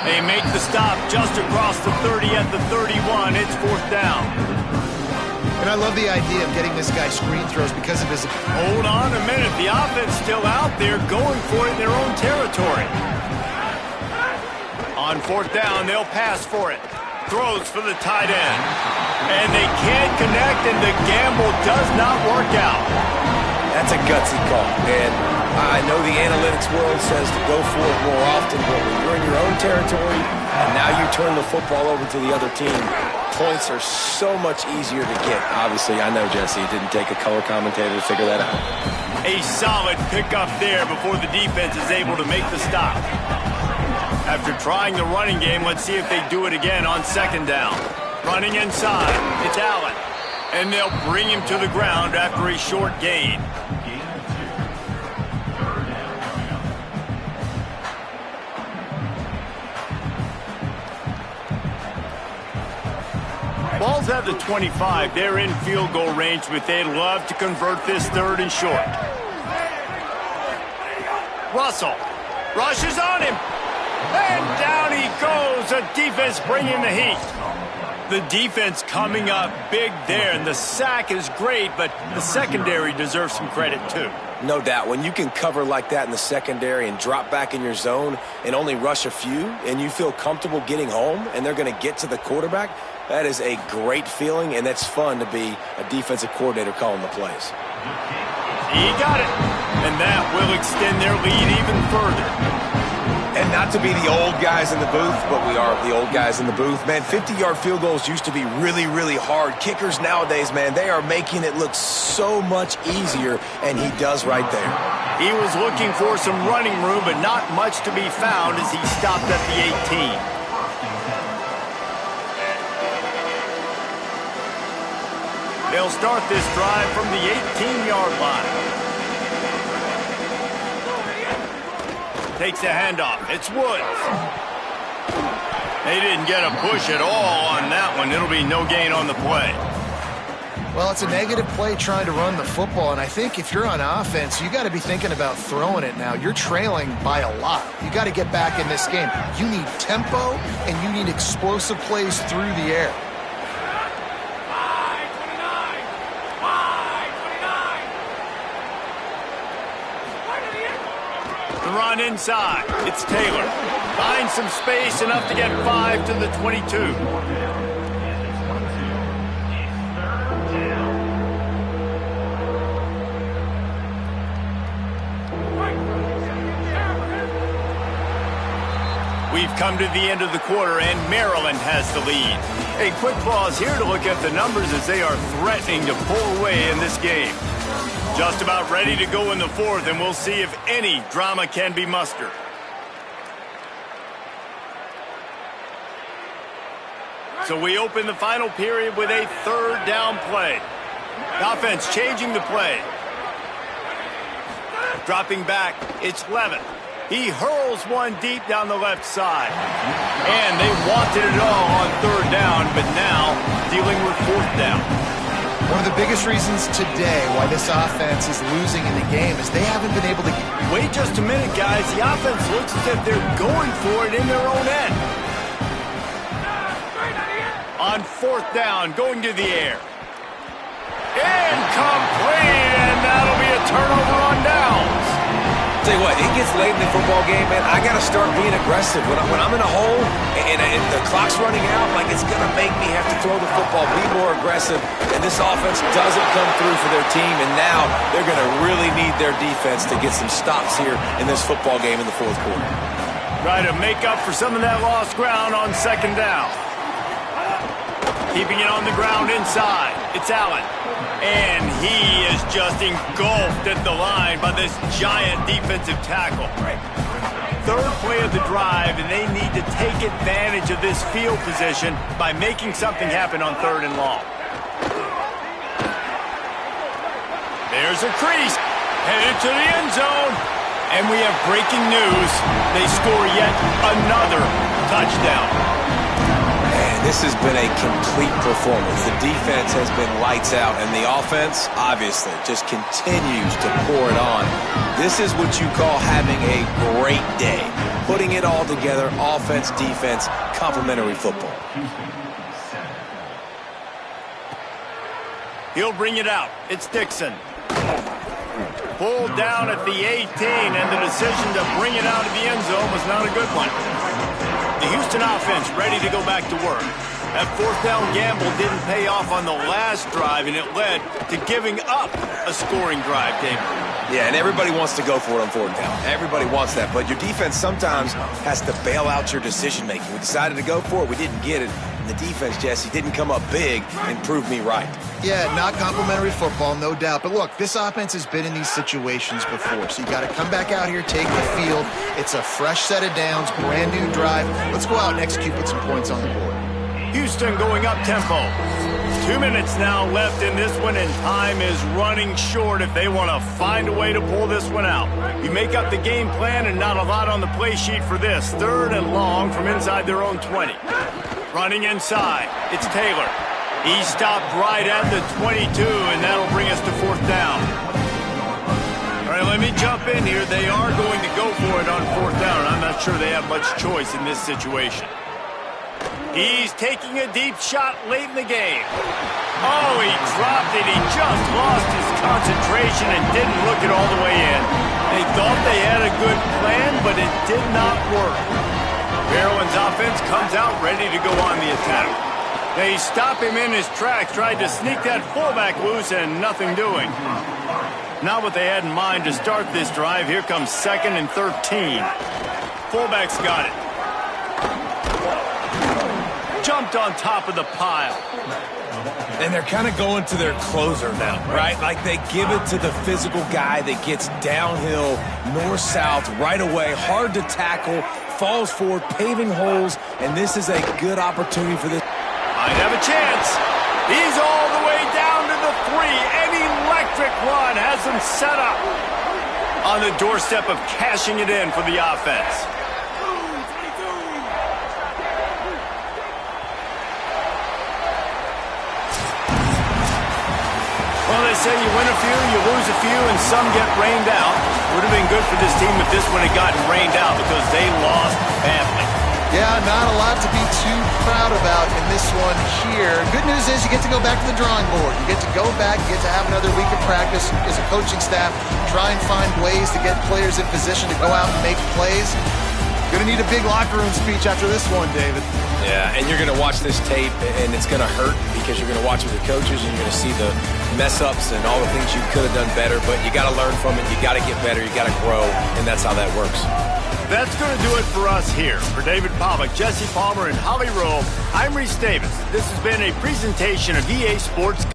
They make the stop just across the 30 at the 31. It's 4th down. And I love the idea of getting this guy screen throws because of his... Hold on a minute. The offense still out there going for it in their own territory. On 4th down, they'll pass for it. Throws for the tight end. And they can't connect, and the gamble does not work out. That's a gutsy call, and I know the analytics world says to go for it more often, but when you're in your own territory and now you turn the football over to the other team, points are so much easier to get. Obviously, I know, Jesse, it didn't take a color commentator to figure that out. A solid pickup there before the defense is able to make the stop. After trying the running game, let's see if they do it again on 2nd down. Running inside, it's Allen. And they'll bring him to the ground after a short gain. Ball's at the 25. They're in field goal range, but they'd love to convert this 3rd and short. Russell rushes on him. And down he goes. The defense bringing the heat. The defense coming up big there, and the sack is great, but the secondary deserves some credit too. No doubt. When you can cover like that in the secondary and drop back in your zone and only rush a few, and you feel comfortable getting home and they're going to get to the quarterback, that is a great feeling, and that's fun to be a defensive coordinator calling the plays. He got it, and that will extend their lead even further. And not to be the old guys in the booth, but we are the old guys in the booth. Man, 50-yard field goals used to be really, really hard. Kickers nowadays, man, they are making it look so much easier, and he does right there. He was looking for some running room, but not much to be found as he stopped at the 18. They'll They'll start this drive from the 18-yard line. Takes the handoff. It's Woods. They didn't get a push at all on that one. It'll be no gain on the play. Well, it's a negative play trying to run the football, and I think if you're on offense, you got to be thinking about throwing it now. You're trailing by a lot. You got to get back in this game. You need tempo, and you need explosive plays through the air. The run inside. It's Taylor. Finds some space, enough to get 5 to the 22. We've come to the end of the quarter, and Maryland has the lead. A quick pause here to look at the numbers as they are threatening to pull away in this game. Just about ready to go in the fourth, and we'll see if any drama can be mustered. So we open the final period with a third down play. The offense changing the play. Dropping back, it's Levitt. He hurls one deep down the left side. And they wanted it all on third down, but now dealing with fourth down. One of the biggest reasons today why this offense is losing in the game is they haven't been able to... Wait just a minute, guys. The offense looks as if they're going for it in their own end. On fourth down, going to the air. Incomplete, and that'll be a turnover on downs. Tell you what, it gets late in the football game, man. I got to start being aggressive. When I'm in a hole and the clock's running out, like, it's going to make me have to throw the football, be more aggressive. And this offense doesn't come through for their team, and now they're going to really need their defense to get some stops here in this football game in the fourth quarter. Try to make up for some of that lost ground on second down. Keeping it on the ground inside. It's Allen. And he is just engulfed at the line by this giant defensive tackle. Third play of the drive, and they need to take advantage of this field position by making something happen on third and long. There's a crease. Headed to the end zone. And we have breaking news. They score yet another touchdown. This has been a complete performance. The defense has been lights out, and the offense, obviously, just continues to pour it on. This is what you call having a great day. Putting it all together, offense, defense, complementary football. He'll bring it out. It's Dixon. Pulled down at the 18, and the decision to bring it out of the end zone was not a good one. The Houston offense ready to go back to work. That fourth down gamble didn't pay off on the last drive, and it led to giving up a scoring drive, David. Yeah, and everybody wants to go for it on fourth down. Everybody wants that, but your defense sometimes has to bail out your decision-making. We decided to go for it. We didn't get it. And the defense, Jesse, didn't come up big and prove me right. Yeah, not complimentary football, no doubt. But look, this offense has been in these situations before, so you got to come back out here, take the field. It's a fresh set of downs, brand new drive. Let's go out and execute, put some points on the board. Houston going up tempo. 2 minutes now left in this one, and time is running short if they want to find a way to pull this one out. You make up the game plan, and not a lot on the play sheet for this. Third and long from inside their own 20. Running inside, it's Taylor. He stopped right at the 22, and that'll bring us to fourth down. All right, let me jump in here. They are going to go for it on fourth down. I'm not sure they have much choice in this situation. He's taking a deep shot late in the game. Oh, he dropped it. He just lost his concentration and didn't look it all the way in. They thought they had a good plan, but it did not work. Maryland's offense comes out ready to go on the attack. They stop him in his tracks, tried to sneak that fullback loose, and nothing doing. Not what they had in mind to start this drive. Here comes 2nd and 13. Fullback's got it. Jumped on top of the pile. And they're kind of going to their closer now, right? Like they give it to the physical guy that gets downhill, north-south, right away, hard to tackle, falls forward, paving holes, and this is a good opportunity for this. Might have a chance. He's all the way down to with the three. An electric run has them set up on the doorstep of cashing it in for the offense. Well, they say you win a few, you lose a few, and some get rained out. Would have been good for this team if this one had gotten rained out because they lost badly. Yeah, not a lot to be too proud about in this one here. Good news is you get to go back to the drawing board. You get to go back, you get to have another week of practice as a coaching staff, try and find ways to get players in position to go out and make plays. Going to need a big locker room speech after this one, David. Yeah, and you're going to watch this tape, and it's going to hurt because you're going to watch it with the coaches, and you're going to see the mess-ups and all the things you could have done better, but you got to learn from it. You got to get better. You got to grow, and that's how that works. That's going to do it for us here. For David Pollack, Jesse Palmer, and Holly Rowe, I'm Reese Davis. This has been a presentation of EA Sports.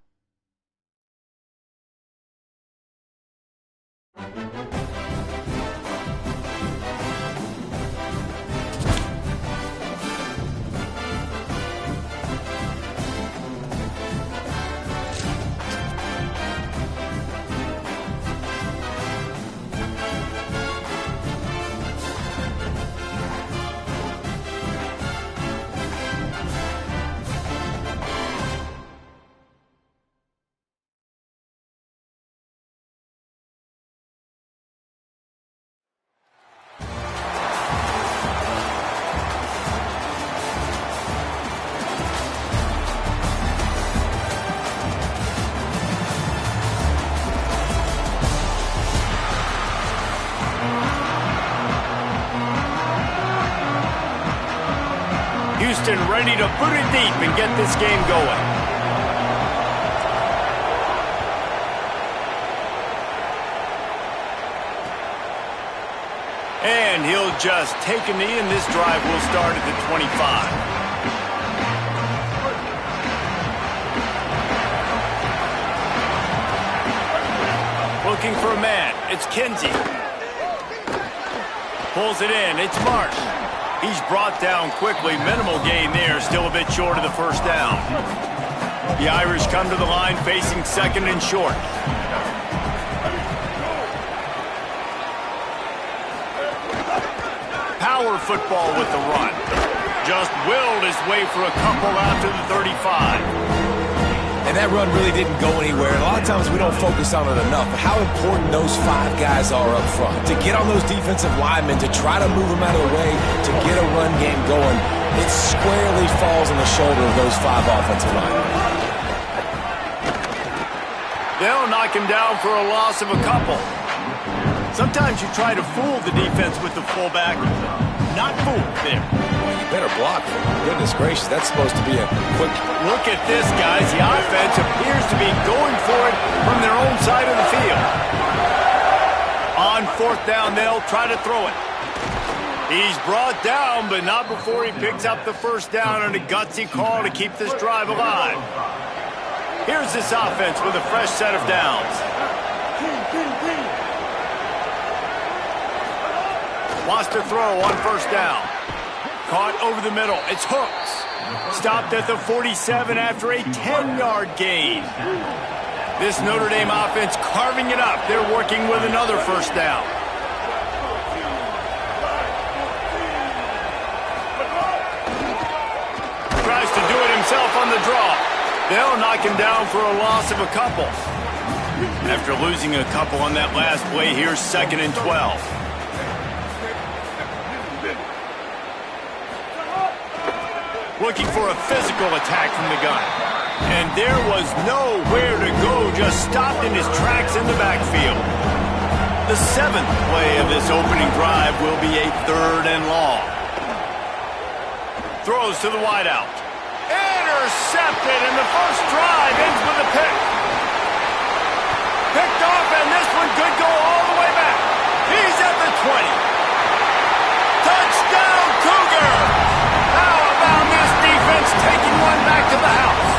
Houston ready to put it deep and get this game going. And he'll just take a knee, and this drive will start at the 25. Looking for a man. It's Kinsey. Pulls it in. It's Marsh. He's brought down quickly. Minimal gain there. Still a bit short of the first down. The Irish come to the line facing second and short. Power football with the run. Just willed his way for a couple after the 35. And that run really didn't go anywhere. A lot of times we don't focus on it enough, but how important those five guys are up front. To get on those defensive linemen, to try to move them out of the way, to get a run game going, it squarely falls on the shoulder of those five offensive linemen. They'll knock him down for a loss of a couple. Sometimes you try to fool the defense with the fullback. Not fooled there. Better block. Goodness gracious, that's supposed to be a quick... Look at this, guys. The offense appears to be going for it from their own side of the field. On fourth down, they'll try to throw it. He's brought down, but not before he picks up the first down on a gutsy call to keep this drive alive. Here's this offense with a fresh set of downs. Wants to throw on first down. Caught over the middle. It's Hooks. Stopped at the 47 after a 10-yard gain. This Notre Dame offense carving it up. They're working with another first down. Tries to do it himself on the draw. They'll knock him down for a loss of a couple. After losing a couple on that last play, here's second and 12. Looking for a physical attack from the gun. And there was nowhere to go, just stopped in his tracks in the backfield. The seventh play of this opening drive will be a third and long. Throws to the wideout. Intercepted, and the first drive ends with a pick. Picked off, and this one could go all the way back. He's at the 20. Touchdown, Cougar! How about this defense taking one back to the house?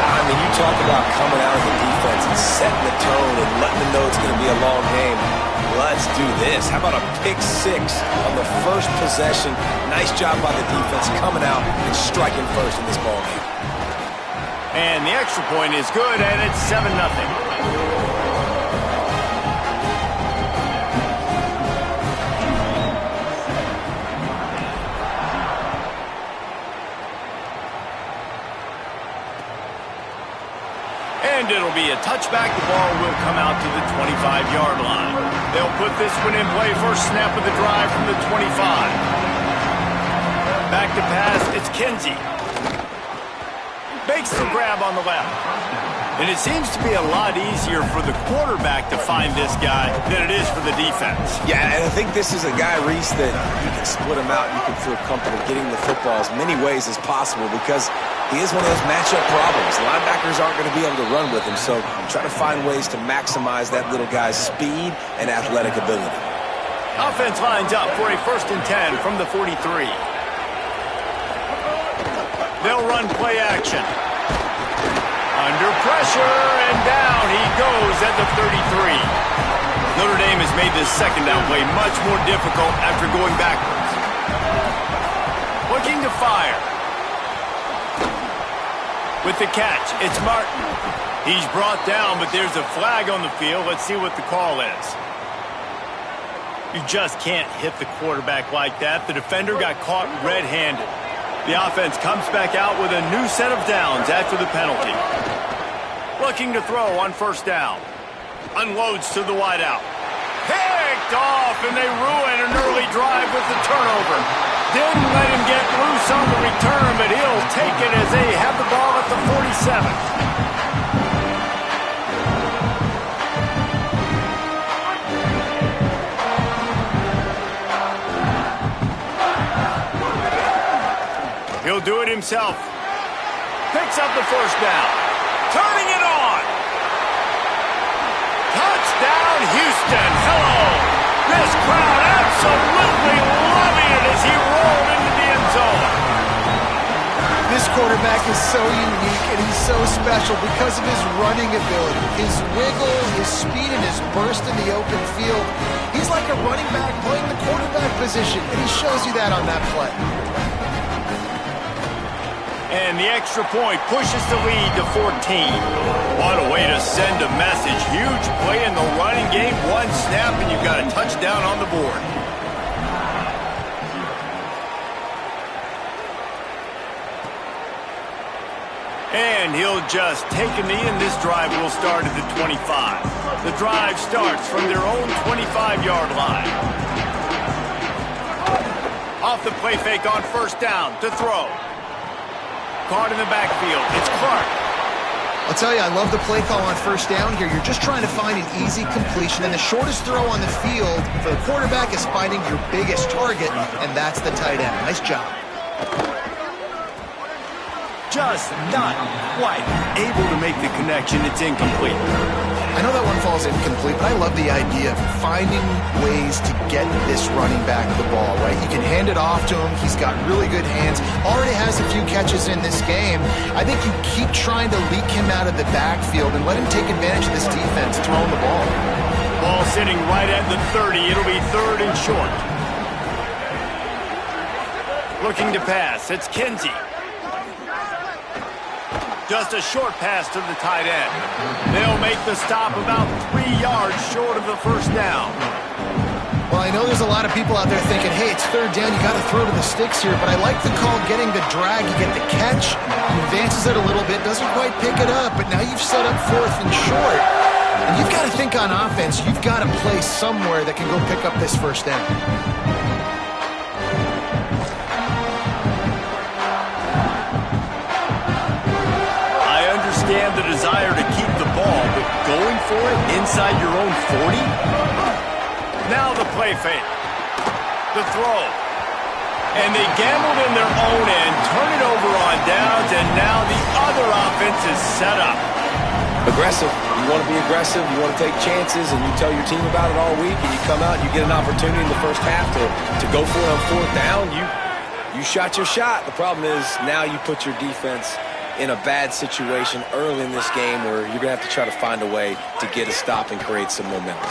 I mean, you talk about coming out of the defense and setting the tone and letting them know it's going to be a long game. Let's do this. How about a pick six on the first possession? Nice job by the defense coming out and striking first in this ballgame. And the extra point is good, and it's 7-0. And it'll be a touchback. The ball will come out to the 25-yard line. They'll put this one in play. First snap of the drive from the 25. Back to pass. It's Kinsey. Makes the grab on the left. And it seems to be a lot easier for the quarterback to find this guy than it is for the defense. Yeah, and I think this is a guy, Reese, that you can split him out. You can feel comfortable getting the football as many ways as possible because he is one of those matchup problems. Linebackers aren't going to be able to run with him, so try to find ways to maximize that little guy's speed and athletic ability. Offense lines up for a 1st and 10 from the 43. They'll run play action. Under pressure, and down he goes at the 33. Notre Dame has made this second down play much more difficult after going backwards. Looking to fire. With the catch, it's Martin. He's brought down, but there's a flag on the field. Let's see what the call is. You just can't hit the quarterback like that. The defender got caught red-handed. The offense comes back out with a new set of downs after the penalty. Looking to throw on 1st down. Unloads to the wideout. Picked off, and they ruin an early drive with the turnover. Didn't let him get loose on the return, but he'll take it as they have the ball at the 47. He'll do it himself. Picks up the 1st down. Turning it on. Touchdown, Houston. Hello. This crowd absolutely loving it as he rolled into the end zone. This quarterback is so unique and he's so special because of his running ability, his wiggle, his speed, and his burst in the open field. He's like a running back playing the quarterback position, and he shows you that on that play. And the extra point pushes the lead to 14. What a way to send a message. Huge play in the running game. One snap, and you've got a touchdown on the board. And he'll just take a knee, and this drive will start at the 25. The drive starts from their own 25-yard line. Off the play fake on 1st down to throw. Caught in the backfield. It's Clark. I'll tell you, I love the play call on 1st down here. You're just trying to find an easy completion, and the shortest throw on the field for the quarterback is finding your biggest target, and that's the tight end. Nice job. Just not quite able to make the connection. It's incomplete. I know that one falls incomplete, but I love the idea of finding ways to get this running back the ball, right? You can hand it off to him. He's got really good hands. Already has a few catches in this game. I think you keep trying to leak him out of the backfield and let him take advantage of this defense throwing the ball. Ball sitting right at the 30. It'll be 3rd and short. Looking to pass. It's Kinsey. Just a short pass to the tight end. They'll make the stop about 3 yards short of the 1st down. Well, I know there's a lot of people out there thinking, hey, it's 3rd down, you got to throw to the sticks here, but I like the call getting the drag. You get the catch, he advances it a little bit, doesn't quite pick it up, but now you've set up 4th and short. And you've got to think on offense, you've got to play somewhere that can go pick up this 1st down. The desire to keep the ball, but going for it inside your own 40? Now the play fake. The throw. And they gambled in their own end, turn it over on downs, and now the other offense is set up. Aggressive. You want to be aggressive. You want to take chances, and you tell your team about it all week, and you come out and you get an opportunity in the 1st half to go for it on 4th down. You shot your shot. The problem is now you put your defense in a bad situation early in this game where you're going to have to try to find a way to get a stop and create some momentum.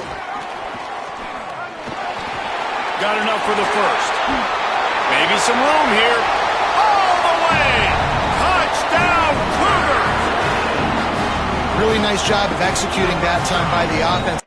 Got enough for the 1st. Maybe some room here. All the way! Touchdown, Cougars! nice job of executing that time by the offense.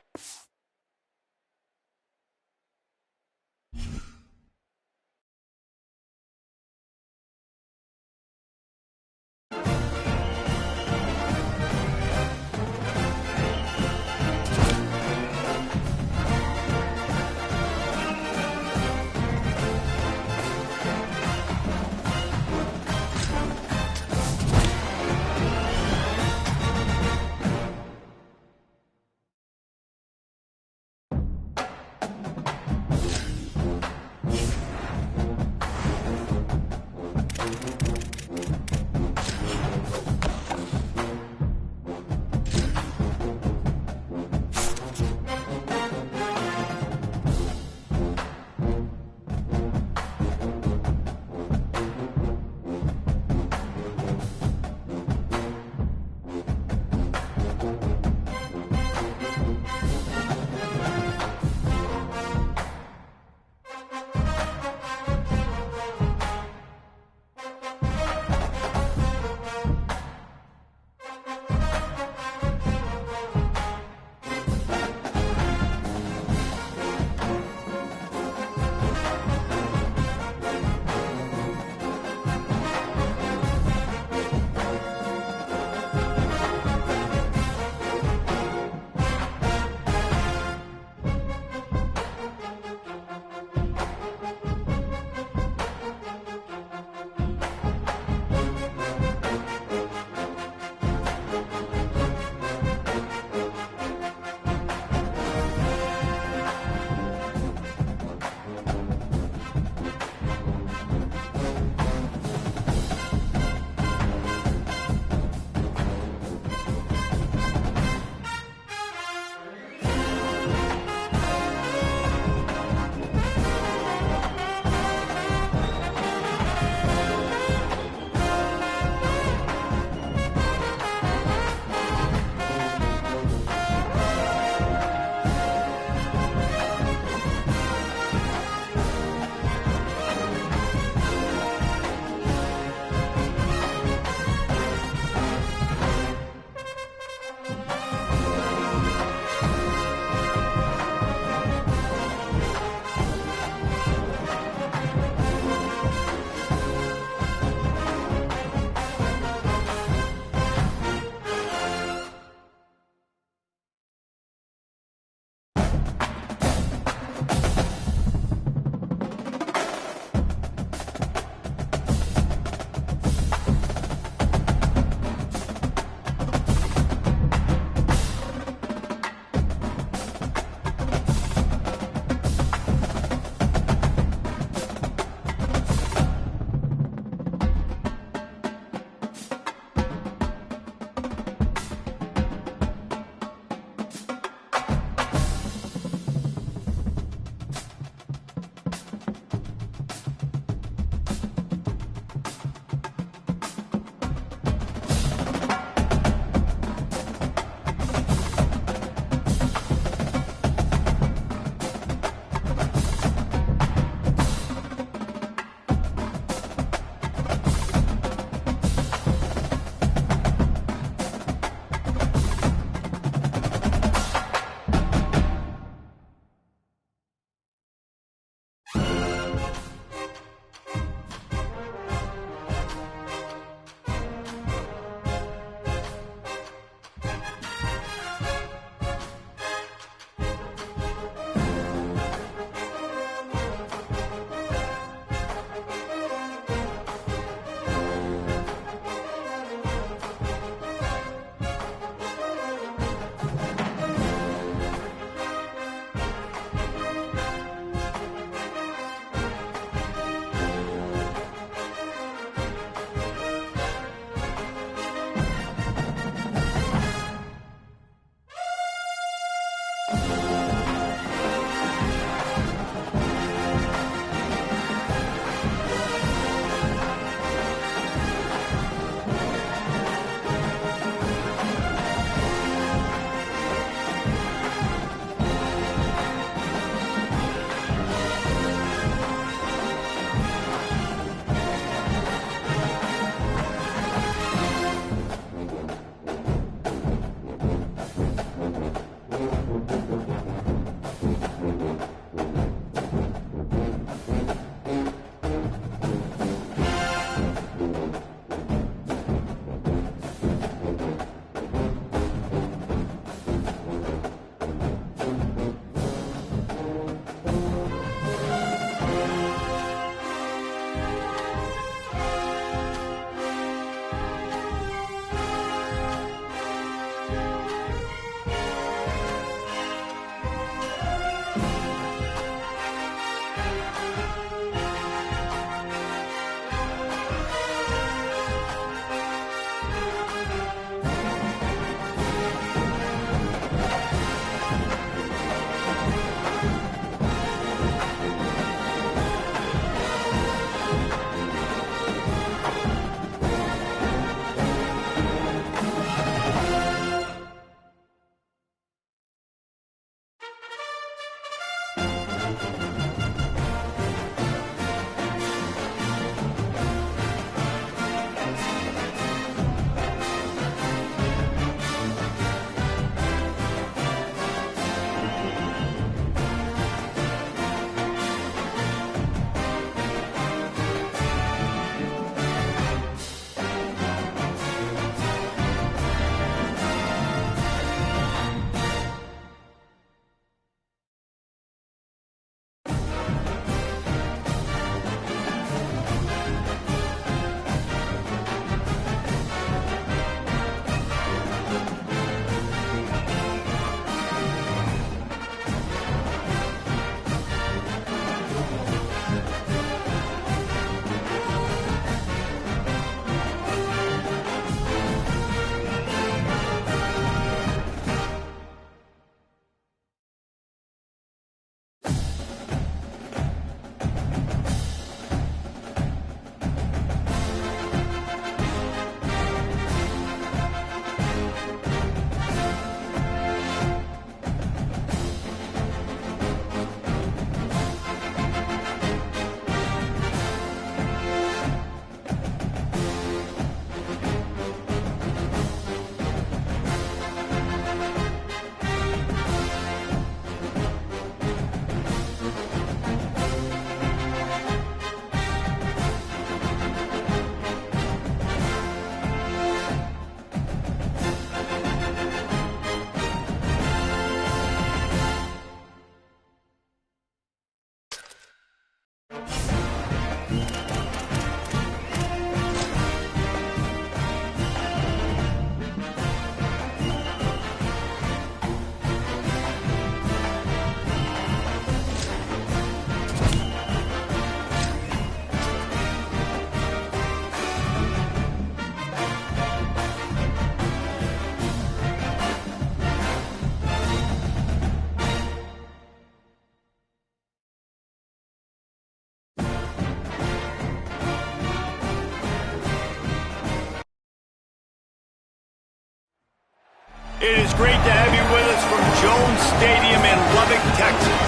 great to have you with us from Jones Stadium in Lubbock, Texas.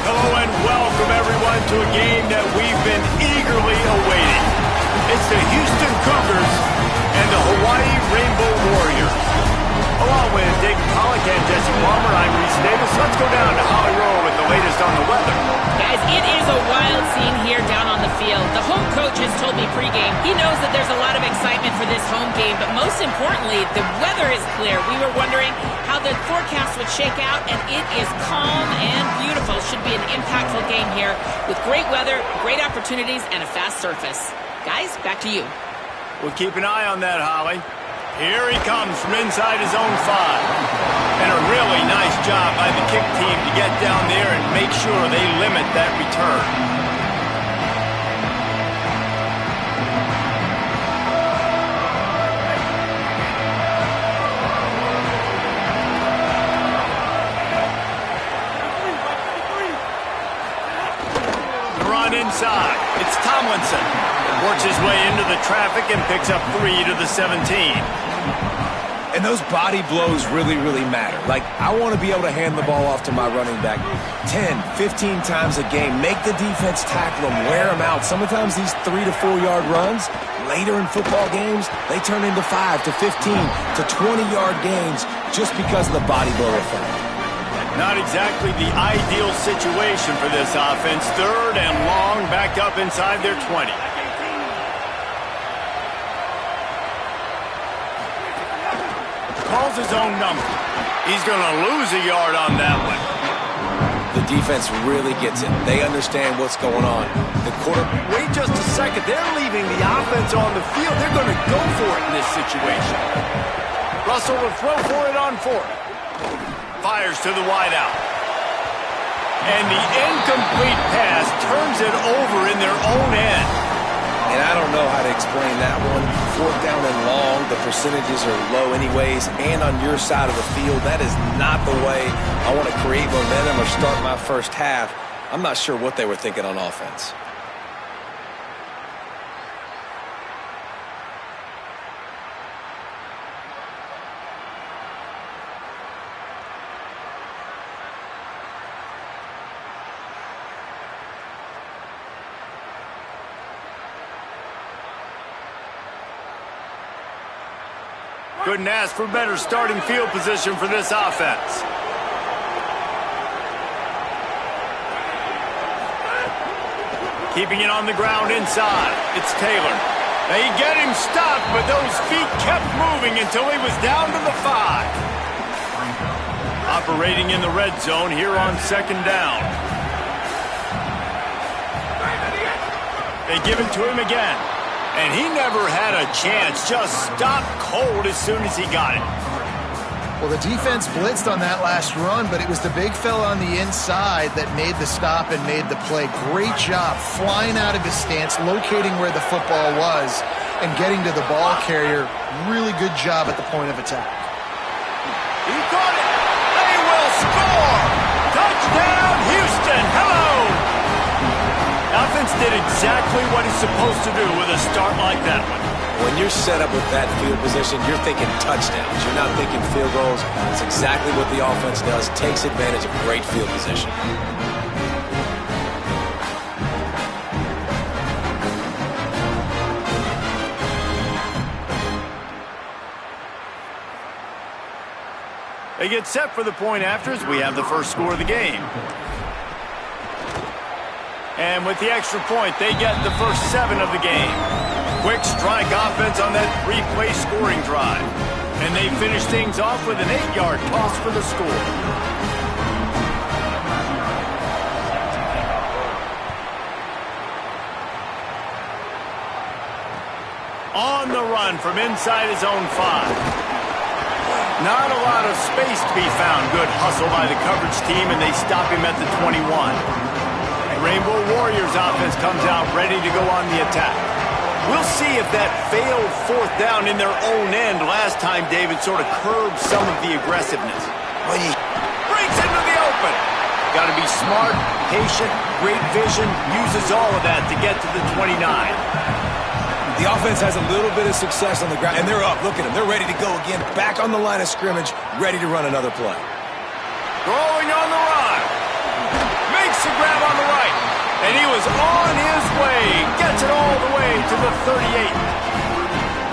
Hello and welcome everyone to a game that we've been eagerly awaiting. It's the Houston Cougars and the Hawaii Rainbow Warriors. Along with David Pollack and Jesse Palmer, I'm Reese Davis. Let's go down to Holly Rowe with the latest on the weather. Guys, it is a wild scene here down on the field. The home coach has told me pregame he knows that there's a lot of excitement for this home game, but most importantly, the weather is clear. We were wondering how the forecast would shake out, and it is calm and beautiful. Should be an impactful game here with great weather, great opportunities, and a fast surface. Guys, back to you. We'll keep an eye on that, Holly. Here he comes from inside his own 5. And a really nice job by the kick team to get down there and make sure they limit that return. The run inside. It's Tomlinson. Works his way into the traffic and picks up 3 to the 17. And those body blows really, really matter. Like, I want to be able to hand the ball off to my running back 10, 15 times a game. Make the defense tackle them, wear them out. Sometimes these 3 to 4 yard runs, later in football games, they turn into 5 to 15 to 20-yard gains just because of the body blow effect. Not exactly the ideal situation for this offense. 3rd and long, back up inside their 20. Calls his own number. He's going to lose a yard on that one. The defense really gets it. They understand what's going on. The quarter. Wait just a second. They're leaving the offense on the field. They're going to go for it in this situation. Russell will throw for it on 4th. Fires to the wideout. And the incomplete pass turns it over in their own end. And I don't know how to explain that one. 4th down and long, the percentages are low anyways, and on your side of the field, that is not the way I want to create momentum or start my first half. I'm not sure what they were thinking on offense. Couldn't ask for better starting field position for this offense. Keeping it on the ground inside. It's Taylor. They get him stopped, but those feet kept moving until he was down to the 5. Operating in the red zone here on 2nd down. They give it to him again. And he never had a chance, just stopped cold as soon as he got it. Well, the defense blitzed on that last run, but it was the big fella on the inside that made the stop and made the play. Great job flying out of his stance, locating where the football was, and getting to the ball carrier. Really good job at the point of attack. He got it. They will score. Touchdown, Houston. Hello. Offense did exactly what he's supposed to do with a start like that one. When you're set up with that field position, you're thinking touchdowns. You're not thinking field goals. It's exactly what the offense does. Takes advantage of great field position. They get set for the point afters. We have the first score of the game. And with the extra point, they get the first 7 of the game. Quick strike offense on that 3-play scoring drive. And they finish things off with an 8-yard toss for the score. On the run from inside his own 5. Not a lot of space to be found. Good hustle by the coverage team, and they stop him at the 21. Rainbow Warriors offense comes out ready to go on the attack. We'll see if that failed 4th down in their own end last time, David, sort of curbed some of the aggressiveness. When he breaks into the open. Got to be smart, patient, great vision, uses all of that to get to the 29. The offense has a little bit of success on the ground, and they're up. Look at them. They're ready to go again. Back on the line of scrimmage, ready to run another play. Throwing on the run. Makes the grab on the right. And he was on his way. Gets it all the way to the 38.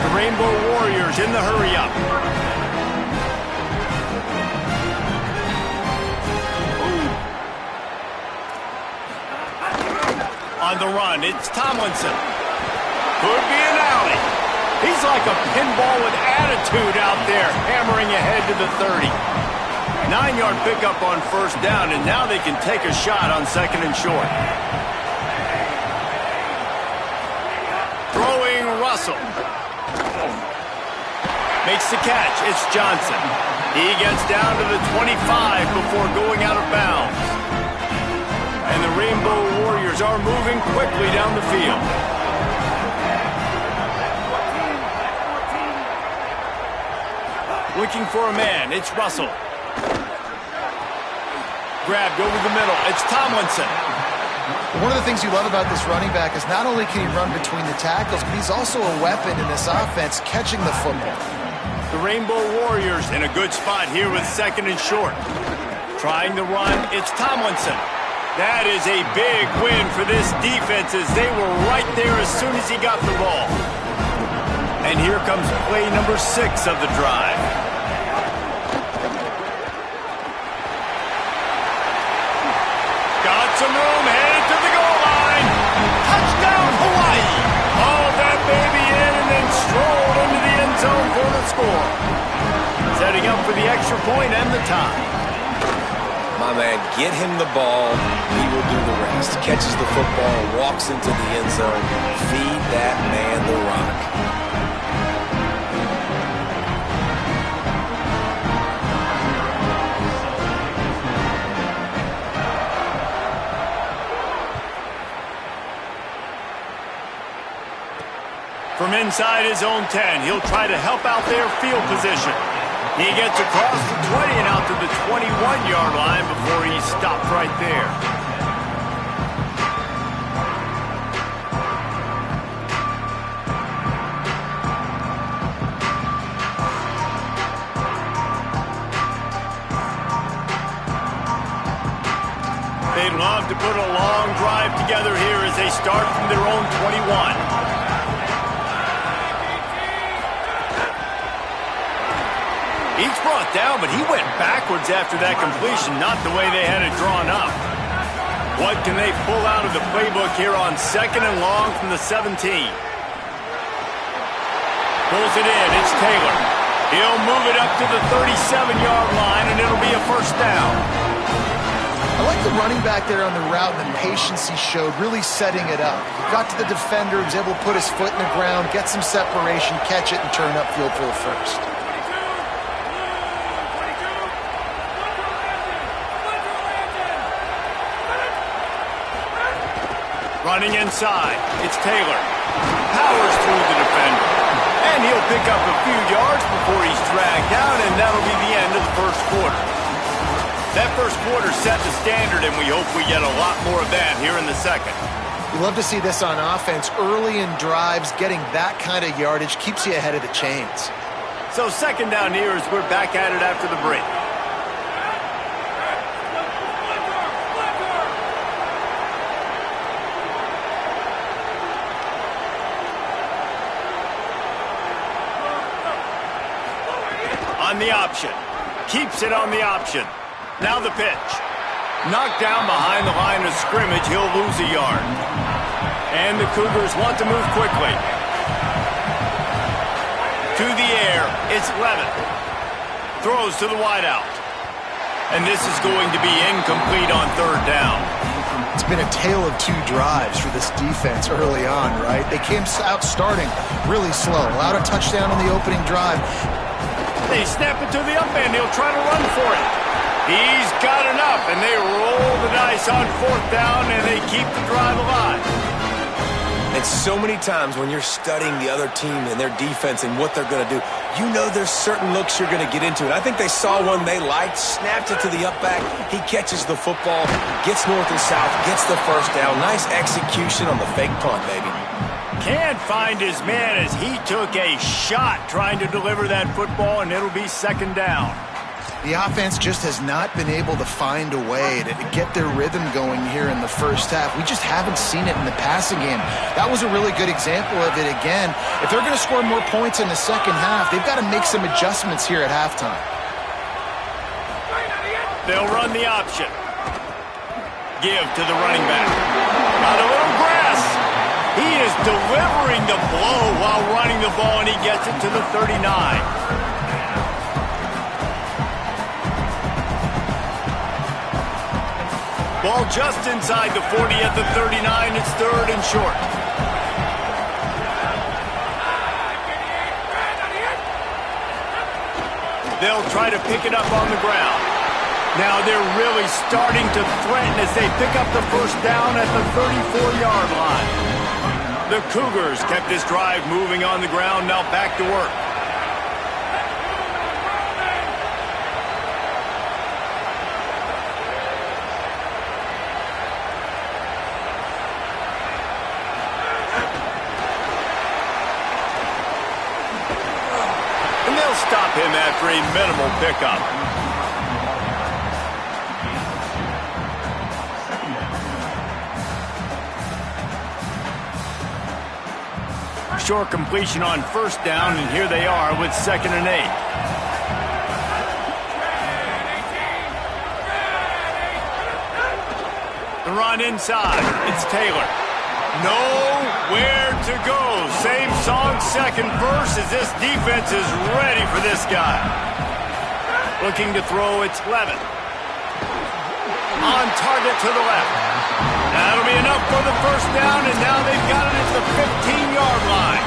The Rainbow Warriors in the hurry-up. On the run, it's Tomlinson. Could be an alley. He's like a pinball with attitude out there, hammering ahead to the 30. 9-yard pickup on first down, and now they can take a shot on second and short. Throwing Russell. Makes the catch. It's Johnson. He gets down to the 25 before going out of bounds. And the Rainbow Warriors are moving quickly down the field. Looking for a man. It's Russell. Grabbed over the middle. It's Tomlinson. One of the things you love about this running back is not only can he run between the tackles, but he's also a weapon in this offense catching the football. The Rainbow Warriors in a good spot here with second and short. Trying to run. It's Tomlinson. That is a big win for this defense as they were right there as soon as he got the ball. And here comes play number 6 of the drive. Got some room, headed to the goal line. Touchdown, Hawaii. Hauled that baby in and then strolled into the end zone for the score. Setting up for the extra point and the tie. My man, get him the ball, he will do the rest. Catches the football, walks into the end zone. Feed that man the rock. From inside his own 10, he'll try to help out their field position. He gets across the 20 and out to the 21-yard line before he's stopped right there. They'd love to put a long drive together here as they start from their own 21. He's brought down, but he went backwards after that completion, not the way they had it drawn up. What can they pull out of the playbook here on second and long from the 17? Pulls it in. It's Taylor. He'll move it up to the 37-yard line, and it'll be a first down. I like the running back there on the route and the patience he showed, really setting it up. Got to the defender, was able to put his foot in the ground, get some separation, catch it, and turn upfield for the first. Running inside, it's Taylor. Powers through the defender. And he'll pick up a few yards before he's dragged down, and that'll be the end of the first quarter. That first quarter set the standard, and we hope we get a lot more of that here in the second. You love to see this on offense. Early in drives, getting that kind of yardage keeps you ahead of the chains. So second down here as we're back at it after the break. On the option. Keeps it on the option. Now the pitch. Knocked down behind the line of scrimmage. He'll lose a yard. And the Cougars want to move quickly. To the air. It's Levin. Throws to the wideout. And this is going to be incomplete on third down. It's been a tale of two drives for this defense early on, right? They came out starting really slow. Allowed a touchdown on the opening drive. They snap it to the up end. He'll try to run for it. He's got enough, and they roll the dice on fourth down, and they keep the drive alive. And so many times when you're studying the other team and their defense and what they're going to do, you know there's certain looks you're going to get into. And I think they saw one they liked, snapped it to the up back. He catches the football, gets north and south, gets the first down. Nice execution on the fake punt, baby. Can't find his man as he took a shot trying to deliver that football, and it'll be second down. The offense just has not been able to find a way to get their rhythm going here in the first half. We just haven't seen it in the passing game. That was a really good example of it again. If they're going to score more points in the second half, they've got to make some adjustments here at halftime. They'll run the option. Give to the running back. Got a little grass. He is delivering the blow while running the ball, and he gets it to the 39. Ball just inside the 40 at the 39. It's third and short. They'll try to pick it up on the ground. Now they're really starting to threaten as they pick up the first down at the 34-yard line. The Cougars kept this drive moving on the ground, now back to work. And they'll stop him after a minimal pickup. Short completion on first down, and here they are with 2nd and 8. The run inside. It's Taylor. Nowhere to go. Same song, second verse, as this defense is ready for this guy. Looking to throw, it's Levin. On target to the left. That'll be enough for the first down, and now they've got it at the 15-yard line.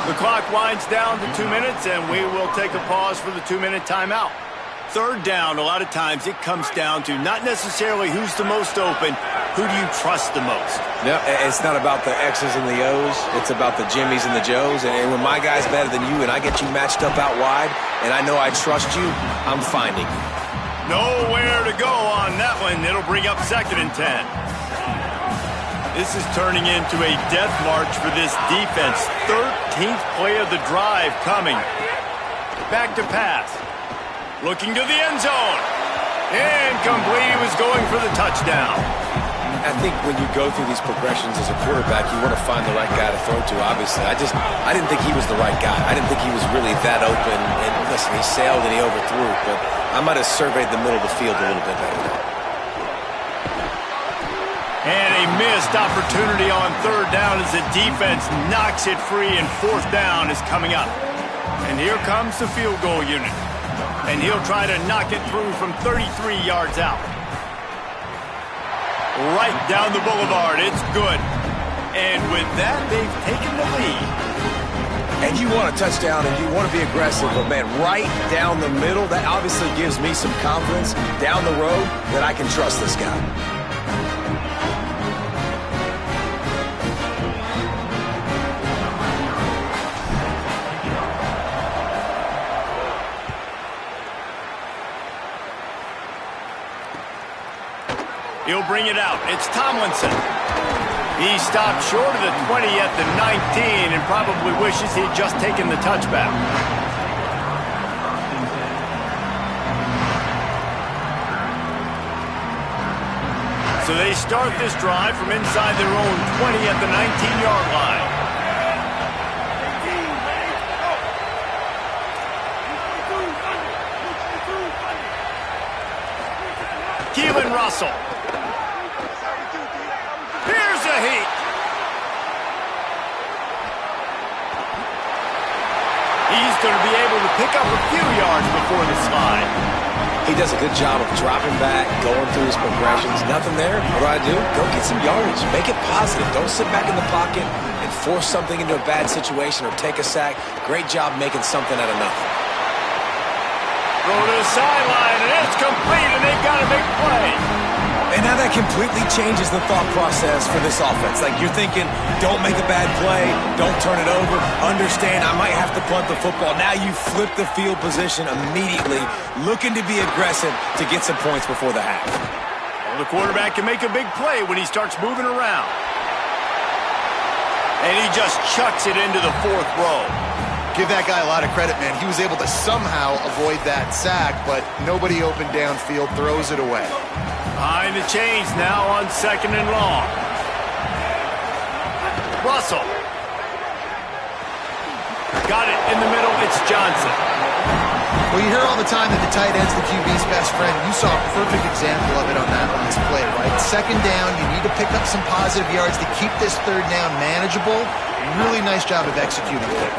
The clock winds down to 2 minutes, and we will take a pause for the 2-minute timeout. Third down, a lot of times it comes down to not necessarily who's the most open, who do you trust the most? No, it's not about the X's and the O's. It's about the Jimmies and the Joes. And when my guy's better than you and I get you matched up out wide, and I know I trust you, I'm finding you. Nowhere to go on that one. It'll bring up 2nd and 10. This is turning into a death march for this defense. 13th play of the drive coming. Back to pass. Looking to the end zone. Incomplete. He was going for the touchdown. I think when you go through these progressions as a quarterback, you want to find the right guy to throw to, obviously. I didn't think he was the right guy. I didn't think he was really that open. And listen, he sailed and he overthrew, but I might have surveyed the middle of the field a little bit better. And a missed opportunity on third down as the defense knocks it free, and fourth down is coming up. And here comes the field goal unit. And he'll try to knock it through from 33 yards out. Right down the boulevard. It's good. And with that, they've taken the lead. And you want a touchdown and you want to be aggressive, but man, right down the middle, that obviously gives me some confidence down the road that I can trust this guy. He'll bring it out. It's Tomlinson. He stopped short of the 20 at the 19 and probably wishes he'd just taken the touchback. So they start this drive from inside their own 20 at the 19-yard line. Keelan Russell. Here's a heat. He's going to be able to pick up a few yards before the slide. He does a good job of dropping back, going through his progressions. Nothing there. What do? Go get some yardage. Make it positive. Don't sit back in the pocket and force something into a bad situation or take a sack. Great job making something out of nothing. Throw to the sideline, and it's complete, and they've got to make a play. And now that completely changes the thought process for this offense. Like, you're thinking, don't make a bad play, don't turn it over, understand I might have to punt the football. Now you flip the field position immediately, looking to be aggressive to get some points before the half. Well, the quarterback can make a big play when he starts moving around. And he just chucks it into the fourth row. Give that guy a lot of credit, man. He was able to somehow avoid that sack, but nobody open downfield, throws it away. Behind the chains now on 2nd and long. Russell. Got it in the middle. It's Johnson. Well, you hear all the time that the tight end's the QB's best friend. You saw a perfect example of it on that last play, right? 2nd down, you need to pick up some positive yards to keep this 3rd down manageable. Really nice job of executing it.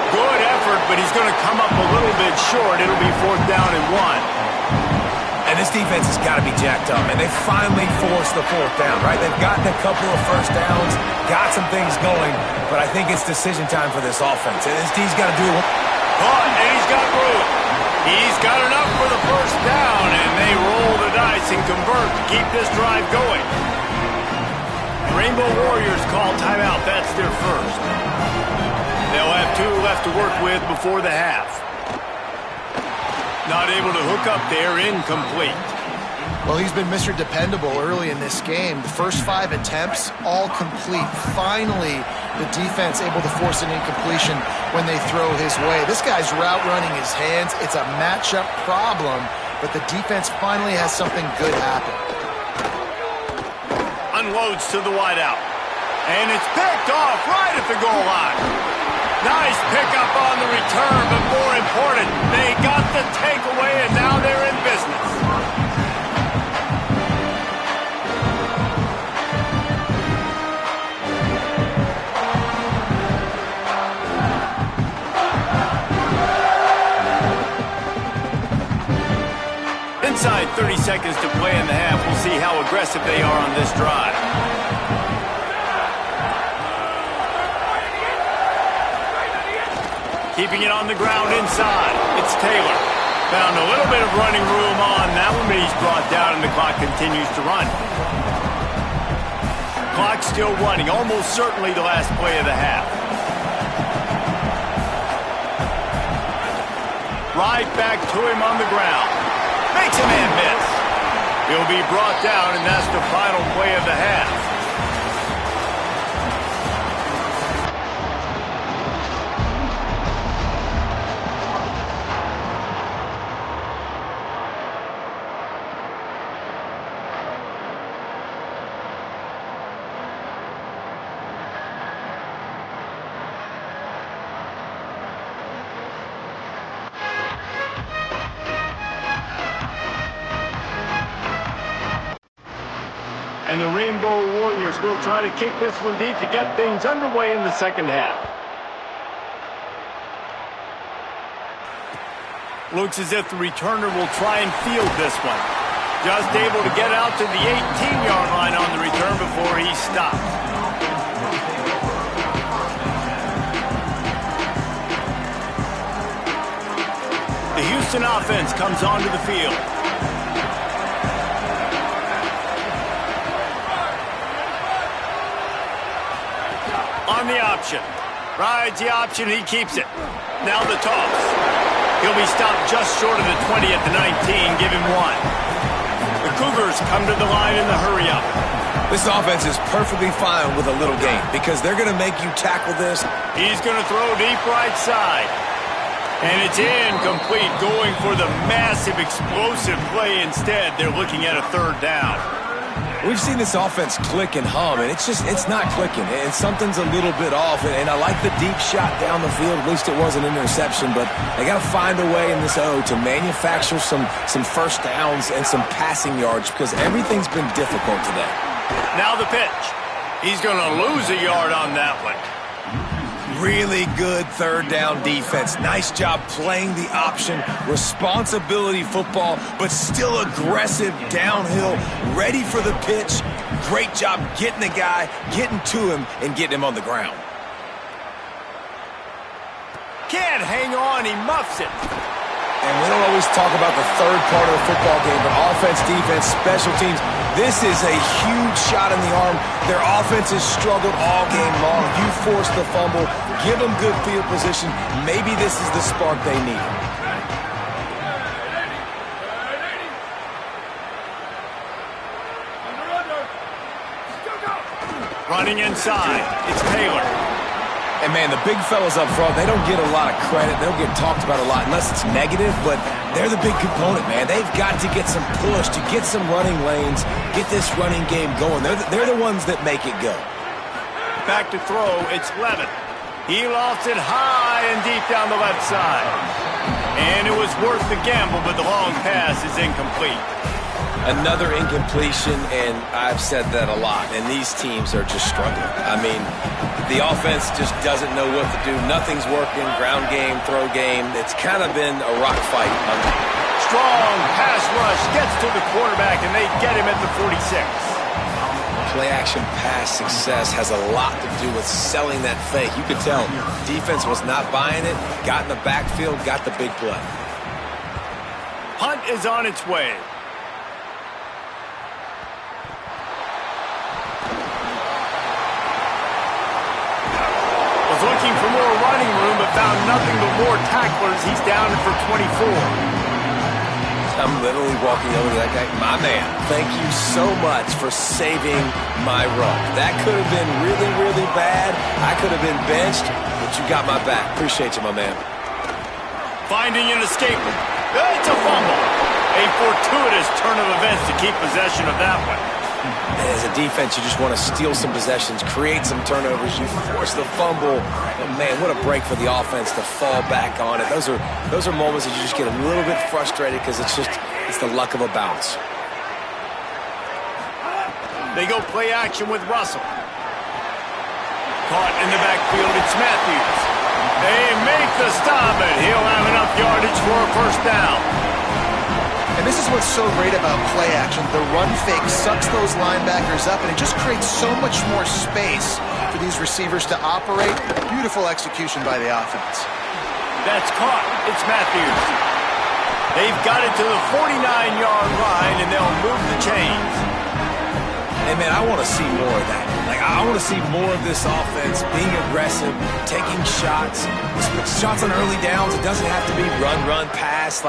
Good effort, but he's going to come up a little bit short. It'll be 4th down and 1. And this defense has got to be jacked up, and they finally forced the 4th down, right? They've gotten a couple of first downs, got some things going, but I think it's decision time for this offense. And this D's got to do it. And he's got room. He's got enough for the 1st down, and they roll the dice and convert to keep this drive going. The Rainbow Warriors call timeout. That's their first. They'll have 2 left to work with before the half. Not able to hook up there, incomplete. Well, he's been Mr. Dependable early in this game. The first 5 attempts, all complete. Finally, the defense able to force an incompletion when they throw his way. This guy's route running his hands. It's a matchup problem, but the defense finally has something good happen. Unloads to the wideout. And it's picked off right at the goal line. Nice pickup on the return, but more important, they got the takeaway, and now they're in business. Inside 30 seconds to play in the half. We'll see how aggressive they are on this drive. Keeping it on the ground inside. It's Taylor. Found a little bit of running room on that one, but he's brought down and the clock continues to run. Clock still running. Almost certainly the last play of the half. Right back to him on the ground. Makes a man miss. He'll be brought down, and that's the final play of the half. And the Rainbow Warriors will try to kick this one deep to get things underway in the second half. Looks as if the returner will try and field this one. Just able to get out to the 18-yard line on the return before he stopped. The Houston offense comes onto the field. On the option. Rides the option, he keeps it. Now the toss. He'll be stopped just short of the 20 at the 19. Give him 1. The Cougars come to the line in the hurry-up. This offense is perfectly fine with a little game because they're going to make you tackle this. He's going to throw deep right side. And it's incomplete, going for the massive explosive play instead. They're looking at a 3rd down. We've seen this offense click and hum, and it's not clicking, and something's a little bit off. And I like the deep shot down the field. At least it was an interception, but they got to find a way in this O to manufacture some first downs and some passing yards because everything's been difficult today. Now the pitch. He's going to lose a yard on that one. Really good 3rd down defense. Nice job playing the option. Responsibility football, but still aggressive downhill, ready for the pitch. Great job getting the guy, getting to him, and getting him on the ground. Can't hang on, he muffs it. And we don't always talk about the 3rd part of the football game, but offense, defense, special teams. This is a huge shot in the arm. Their offense has struggled all game long. You force the fumble, give them good field position. Maybe this is the spark they need. Running inside, it's Taylor. And, man, the big fellas up front, they don't get a lot of credit. They don't get talked about a lot unless it's negative, but they're the big component, man. They've got to get some push, to get some running lanes, get this running game going. They're the ones that make it go. Back to throw, it's Levin. He lofts it high and deep down the left side. And it was worth the gamble, but the long pass is incomplete. Another incompletion, and I've said that a lot, and these teams are just struggling. I mean, the offense just doesn't know what to do. Nothing's working, ground game, throw game. It's kind of been a rock fight. Strong pass rush gets to the quarterback, and they get him at the 46. Play-action pass success has a lot to do with selling that fake. You could tell defense was not buying it, got in the backfield, got the big play. Punt is on its way. Was looking for more running room, but found nothing but more tacklers. He's down for 24. I'm literally walking over to that guy. My man, thank you so much for saving my run. That could have been really, really bad. I could have been benched, but you got my back. Appreciate you, my man. Finding an escape. It's a fumble. A fortuitous turn of events to keep possession of that one. As a defense, you just want to steal some possessions, create some turnovers. You force the fumble. And man, what a break for the offense to fall back on it. Those are moments that you just get a little bit frustrated because it's the luck of a bounce. They go play action with Russell. Caught in the backfield, it's Matthews. They make the stop, and he'll have enough yardage for a first down. And this is what's so great about play action. The run fake sucks those linebackers up, and it just creates so much more space for these receivers to operate. Beautiful execution by the offense. That's caught. It's Matthews. They've got it to the 49-yard line, and they'll move the chains. Hey, man, I want to see more of that. I want to see more of this offense being aggressive, taking shots. Shots on early downs. It doesn't have to be run, pass.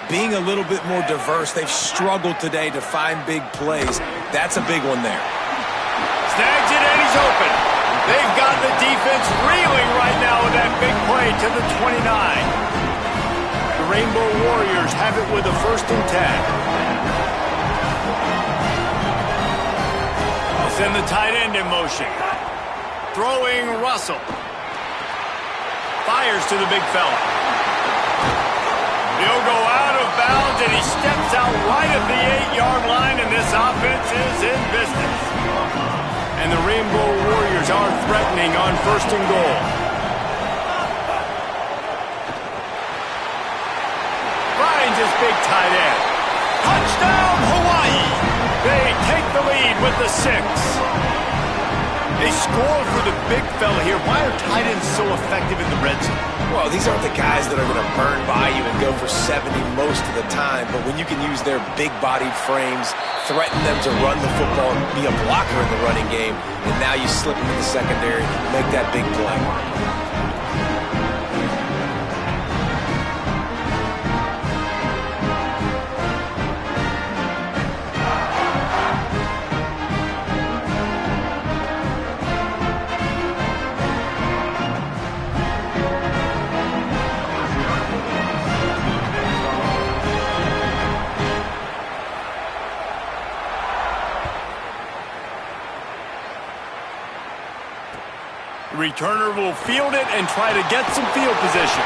Being a little bit more diverse. They've struggled today to find big plays. That's a big one there. Snags it, and he's open. They've got the defense reeling right now with that big play to the 29. The Rainbow Warriors have it with a 1st and 10. Send the tight end in motion. Throwing Russell. Fires to the big fella. He'll go out of bounds, and he steps out right at the 8-yard line, and this offense is in business. And the Rainbow Warriors are threatening on 1st and goal. Finds his big tight end. Touchdown, Hawaii! They take the lead with the 6. They score for the big fella here. Why are tight ends so effective in the red zone? Well, these aren't the guys that are going to burn by you and go for 70 most of the time, but when you can use their big-bodied frames, threaten them to run the football and be a blocker in the running game, and now you slip them in the secondary, make that big play. Returner will field it and try to get some field position.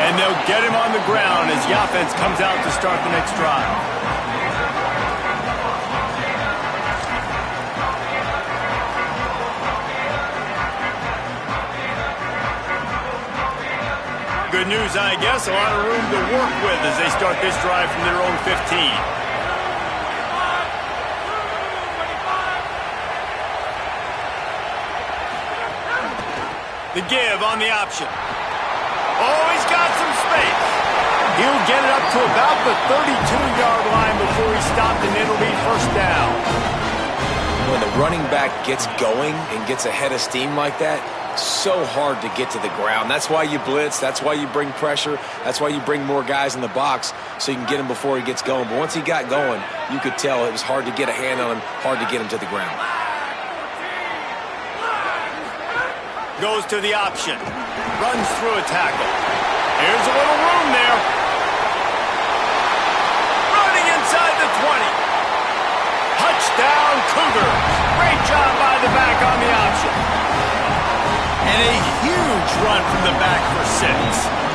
And they'll get him on the ground as the offense comes out to start the next drive. Good news, I guess. A lot of room to work with as they start this drive from their own 15. The give on the option. Oh, he's got some space. He'll get it up to about the 32-yard line before he's stopped, and it'll be 1st down. When the running back gets going and gets ahead of steam like that, so hard to get to the ground. That's why you blitz. That's why you bring pressure. That's why you bring more guys in the box so you can get him before he gets going. But once he got going, you could tell it was hard to get a hand on him, hard to get him to the ground. Goes to the option. Runs through a tackle. Here's a little room there. Running inside the 20. Touchdown, Cougars. Great job by the back on the option. And a huge run from the back for 6.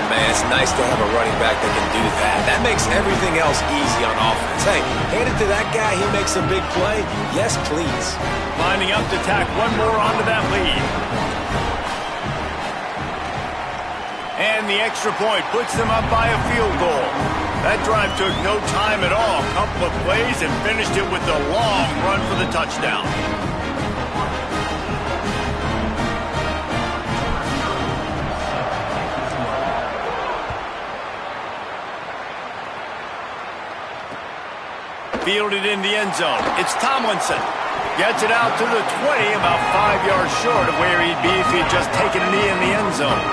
Man, it's nice to have a running back that can do that. That makes everything else easy on offense. Hey, hand it to that guy. He makes a big play. Yes, please. Lining up to tack one more onto that lead. And the extra point puts them up by a field goal. That drive took no time at all. A couple of plays and finished it with a long run for the touchdown. Fielded in the end zone. It's Tomlinson. Gets it out to the 20, about 5 yards short of where he'd be if he'd just taken a knee in the end zone.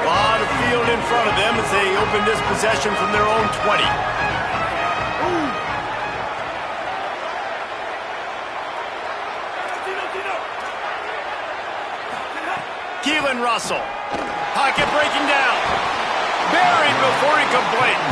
A lot of field in front of them as they open this possession from their own 20. Keelan Russell. Pocket breaking down. Buried before he could blink.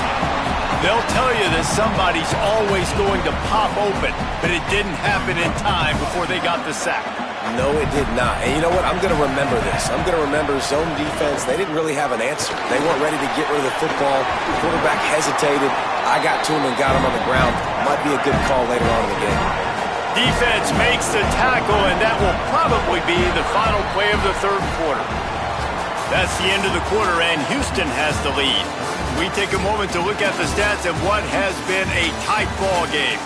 They'll tell you that somebody's always going to pop open, but it didn't happen in time before they got the sack. No, it did not. And you know what? I'm going to remember this. I'm going to remember zone defense. They didn't really have an answer. They weren't ready to get rid of the football. The quarterback hesitated. I got to him and got him on the ground. Might be a good call later on in the game. Defense makes the tackle, and that will probably be the final play of the third quarter. That's the end of the quarter, and Houston has the lead. We take a moment to look at the stats of what has been a tight ball game.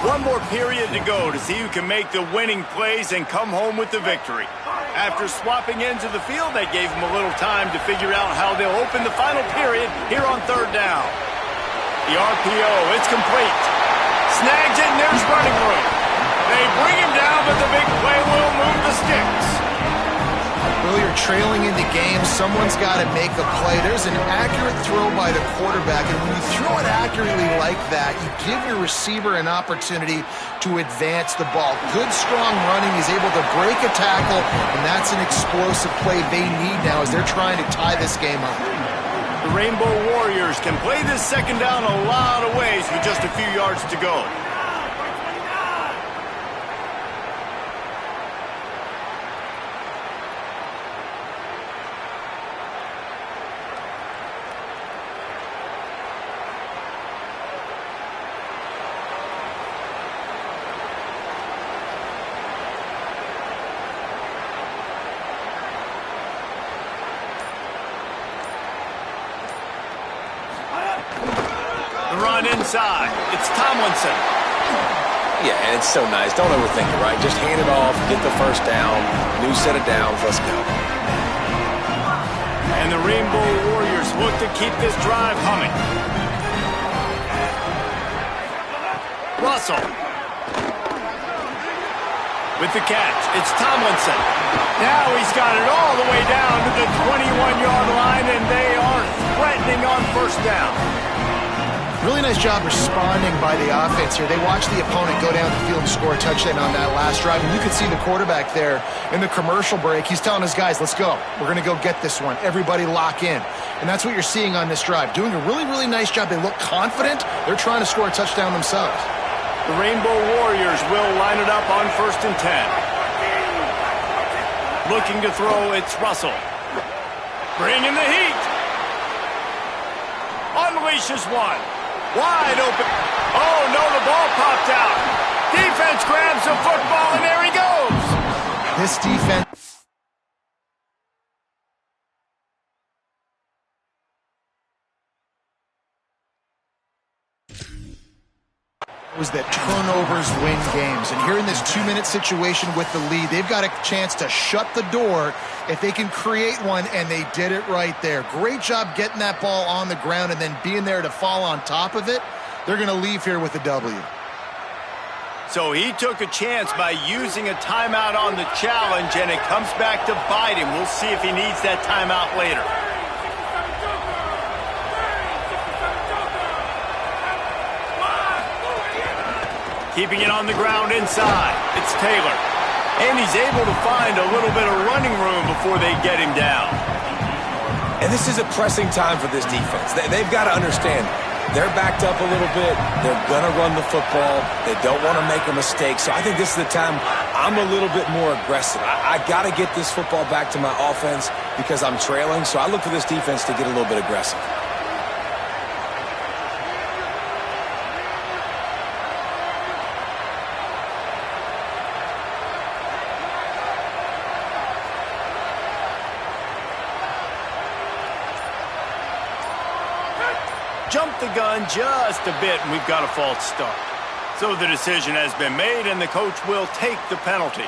One more period to go to see who can make the winning plays and come home with the victory. After swapping ends of the field, that gave them a little time to figure out how they'll open the final period here on third down. The RPO, it's complete. Snags it, and there's running room. They bring him down, but the big play will move the sticks. Well, you're trailing in the game. Someone's got to make a play. There's an accurate throw by the quarterback, and when you throw it accurately like that, you give your receiver an opportunity to advance the ball. Good, strong running. He's able to break a tackle, and that's an explosive play they need now as they're trying to tie this game up. The Rainbow Warriors can play this second down a lot of ways with just a few yards to go. Run inside. It's Tomlinson. Yeah, and it's so nice. Don't overthink it, right? Just hand it off, get the first down, new set of downs, let's go. And the Rainbow Warriors look to keep this drive humming. Russell. With the catch, it's Tomlinson. Now he's got it all the way down to the 21-yard line, and they are threatening on first down. Really nice job responding by the offense here. They watched the opponent go down the field and score a touchdown on that last drive. And you could see the quarterback there in the commercial break. He's telling his guys, let's go. We're going to go get this one. Everybody lock in. And that's what you're seeing on this drive. Doing a really, really nice job. They look confident. They're trying to score a touchdown themselves. The Rainbow Warriors will line it up on 1st and 10. Looking to throw, it's Russell. Bringing the heat. Unleashes one. Wide open. Oh, no, the ball popped out. Defense grabs the football, and there he goes. This defense was that turnovers win games. And here in this 2-minute situation with the lead, they've got a chance to shut the door if they can create one, and they did it right there. Great job getting that ball on the ground and then being there to fall on top of it. They're going to leave here with a W. So he took a chance by using a timeout on the challenge, and it comes back to bite him. We'll see if he needs that timeout later. Keeping it on the ground inside. It's Taylor. And he's able to find a little bit of running room before they get him down. And this is a pressing time for this defense. They've got to understand, they're backed up a little bit. They're going to run the football. They don't want to make a mistake. So I think this is the time I'm a little bit more aggressive. I got to get this football back to my offense because I'm trailing. So I look for this defense to get a little bit aggressive. Jumped the gun just a bit, and we've got a false start. So the decision has been made, and the coach will take the penalty.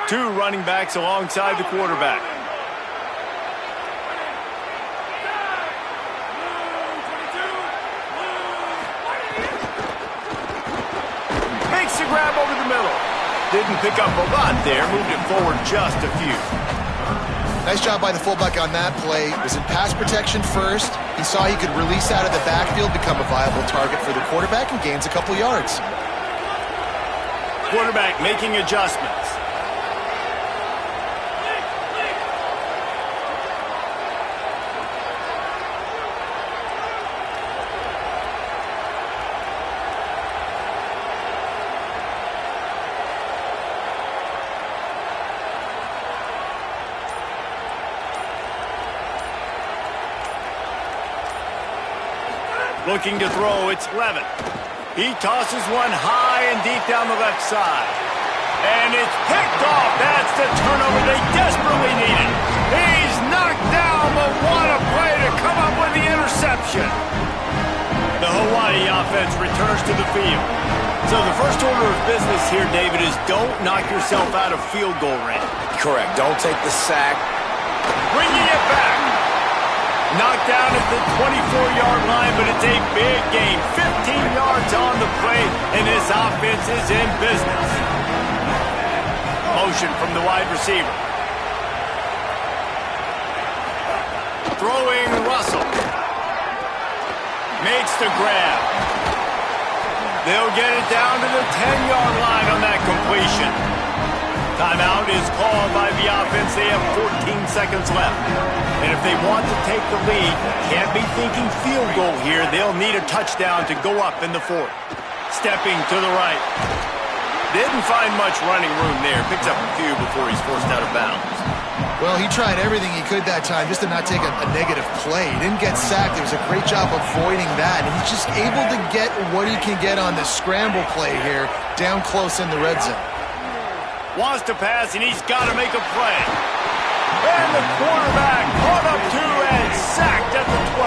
Two running backs alongside the quarterback. Makes the grab over the middle. Didn't pick up a lot there, moved it forward just a few. Nice job by the fullback on that play. Was in pass protection first. He saw he could release out of the backfield, become a viable target for the quarterback, and gains a couple yards. Quarterback making adjustments. Looking to throw, it's Levin. He tosses one high and deep down the left side. And it's picked off. That's the turnover they desperately needed. He's knocked down, but what a play to come up with the interception. The Hawaii offense returns to the field. So the first order of business here, David, is don't knock yourself out of field goal range. Correct. Don't take the sack. Bringing it back. Knocked down at the 24-yard line, but it's a big gain. 15 yards on the play, and this offense is in business. Motion from the wide receiver. Throwing Russell. Makes the grab. They'll get it down to the 10-yard line on that completion. Timeout is called by the offense. They have 14 seconds left. And if they want to take the lead, can't be thinking field goal here. They'll need a touchdown to go up in the fourth. Stepping to the right. Didn't find much running room there. Picks up a few before he's forced out of bounds. Well, he tried everything he could that time just to not take a negative play. He didn't get sacked. It was a great job avoiding that. And he's just able to get what he can get on this scramble play here down close in the red zone. Wants to pass, and he's got to make a play. And the quarterback caught up to and sacked at the 12.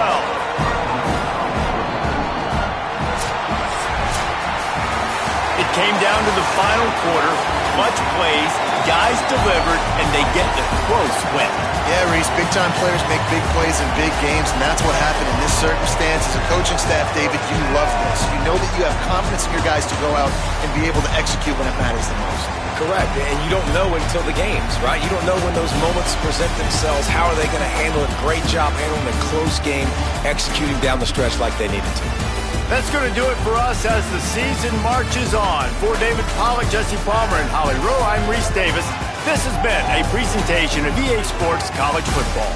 It came down to the final quarter. Much plays, guys delivered, and they get the close win. Yeah, Reese, big-time players make big plays in big games, and that's what happened in this circumstance. As a coaching staff, David, you love this. You know that you have confidence in your guys to go out and be able to execute when it matters the most. Correct, and you don't know until the games, right? You don't know when those moments present themselves. How are they going to handle it? Great job handling a close game, executing down the stretch like they needed to. That's going to do it for us as the season marches on. For David Pollack, Jesse Palmer, and Holly Rowe, I'm Reese Davis. This has been a presentation of EA Sports College Football.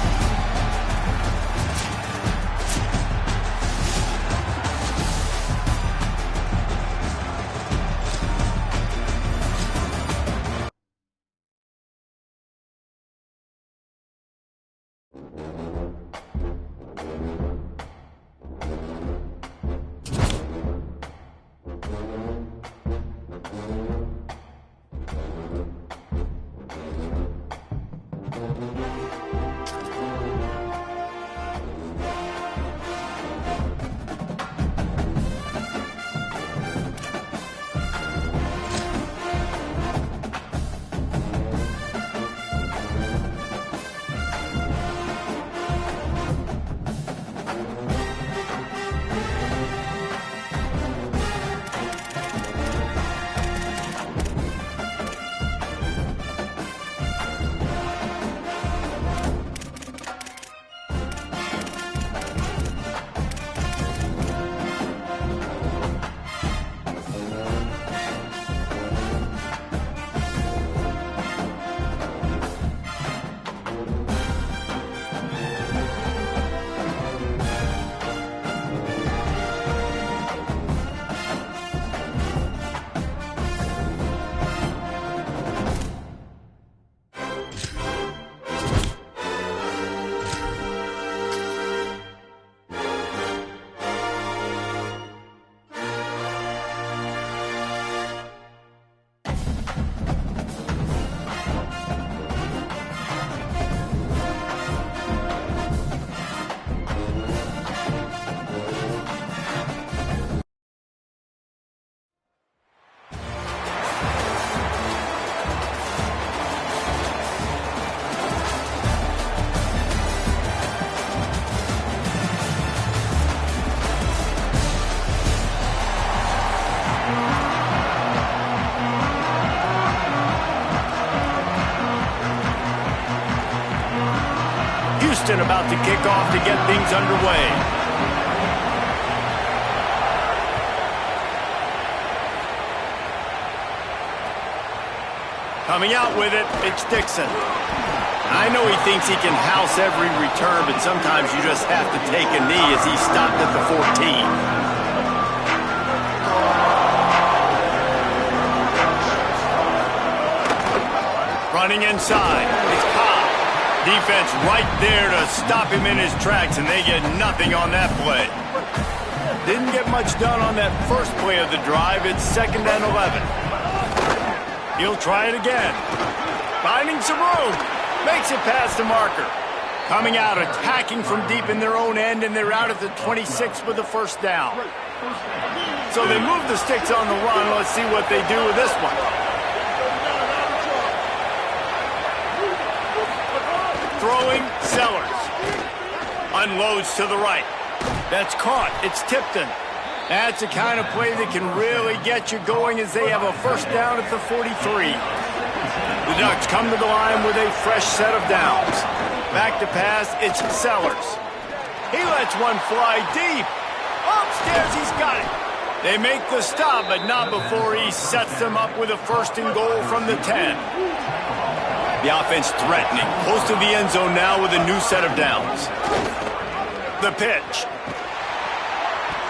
Houston about to kick off to get things underway. Coming out with it, it's Dixon. I know he thinks he can house every return, but sometimes you just have to take a knee as he stopped at the 14. Running inside, it's Cobb. Defense right there to stop him in his tracks, and they get nothing on that play. Didn't get much done on that first play of the drive. It's 2nd and 11. He'll try it again. Finding some room. Makes it past the marker. Coming out, attacking from deep in their own end, and they're out at the 26 with the first down. So they move the sticks on the run. Let's see what they do with this one. Throwing, Sellers. Unloads to the right. That's caught. It's Tipton. That's the kind of play that can really get you going as they have a first down at the 43. The Ducks come to the line with a fresh set of downs. Back to pass, it's Sellers. He lets one fly deep. Upstairs, he's got it. They make the stop, but not before he sets them up with a 1st and goal from the 10. The offense threatening. Close to the end zone now with a new set of downs. The pitch.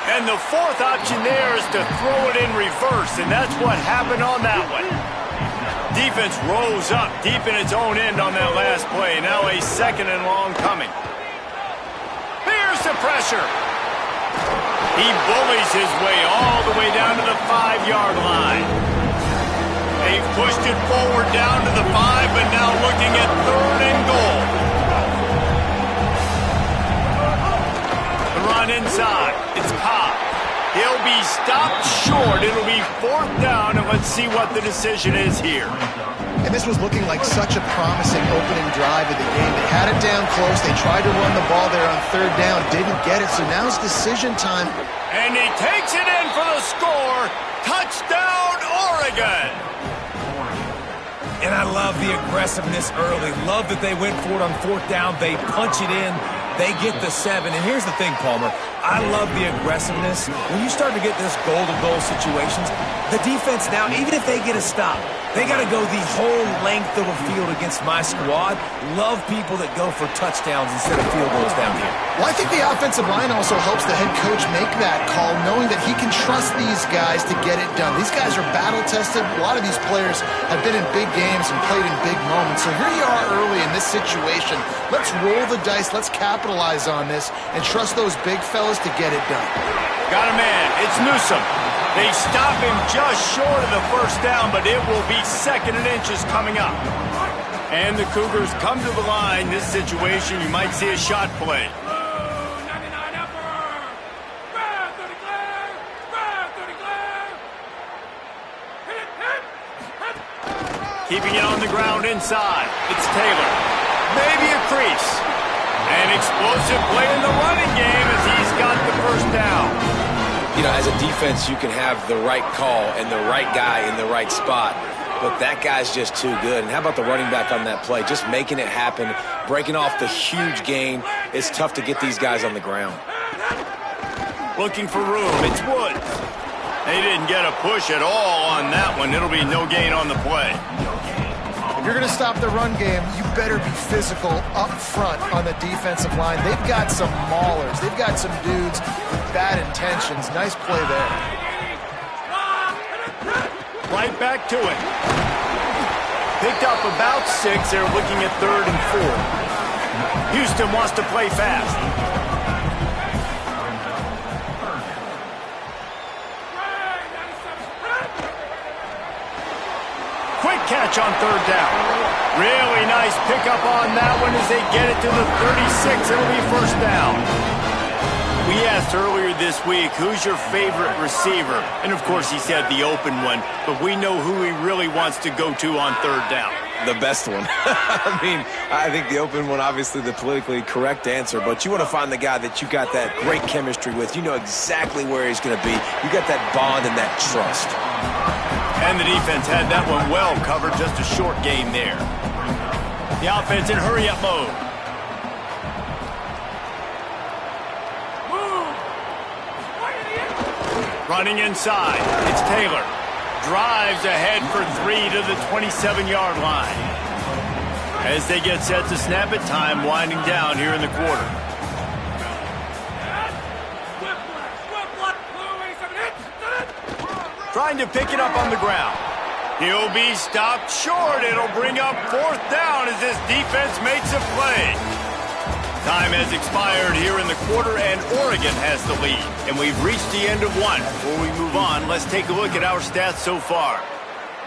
And the 4th option there is to throw it in reverse, and that's what happened on that one. Defense rose up deep in its own end on that last play. Now a 2nd and long coming. Here's the pressure. He bullies his way all the way down to the 5-yard line. They've pushed it forward down to the 5, but now looking at 3rd and goal. The run inside. It's Cobb. He'll be stopped short. It'll be 4th down, and let's see what the decision is here. And this was looking like such a promising opening drive of the game. They had it down close. They tried to run the ball there on 3rd down. Didn't get it, so now it's decision time. And he takes it in for the score. Touchdown, Oregon! And I love the aggressiveness early. Love that they went for it on 4th down. They punch it in. They get the 7. And here's the thing, Palmer. I love the aggressiveness. When you start to get this goal-to-goal situations, the defense now, even if they get a stop, they got to go the whole length of a field against my squad. Love people that go for touchdowns instead of field goals down here. Well, I think the offensive line also helps the head coach make that call, knowing that he can trust these guys to get it done. These guys are battle-tested. A lot of these players have been in big games and played in big moments. So here you are early in this situation. Let's roll the dice. Let's capitalize on this and trust those big fellas to get it done. Got a man. It's Newsome. They stop him just short of the 1st down, but it will be 2nd and inches coming up. And the Cougars come to the line. This situation, you might see a shot play. Keeping it on the ground inside. It's Taylor. Maybe a crease. An explosive play in the running game as he's got the 1st down. You know, as a defense, you can have the right call and the right guy in the right spot, but that guy's just too good. And how about the running back on that play? Just making it happen, breaking off the huge gain. It's tough to get these guys on the ground. Looking for room. It's Woods. They didn't get a push at all on that one. It'll be no gain on the play. If you're going to stop the run game, you better be physical up front on the defensive line. They've got some maulers. They've got some dudes with bad intentions. Nice play there. Right back to it. Picked up about 6. They're looking at 3rd and 4. Houston wants to play fast. Quick catch on 3rd down. Really nice pickup on that one as they get it to the 36. It'll be 1st down. We asked earlier this week, who's your favorite receiver? And, of course, he said the open one, but we know who he really wants to go to on 3rd down. The best one. I mean, I think the open one, obviously the politically correct answer, but you want to find the guy that you got that great chemistry with. You know exactly where he's going to be. You got that bond and that trust. And the defense had that one well covered, just a short game there. The offense in hurry-up mode. Running inside. It's Taylor. Drives ahead for 3 to the 27-yard line. As they get set to snap it, time winding down here in the quarter. Trying to pick it up on the ground. He'll be stopped short. It'll bring up 4th down as this defense makes a play. Time has expired here in the quarter, and Oregon has the lead. And we've reached the end of one. Before we move on, let's take a look at our stats so far.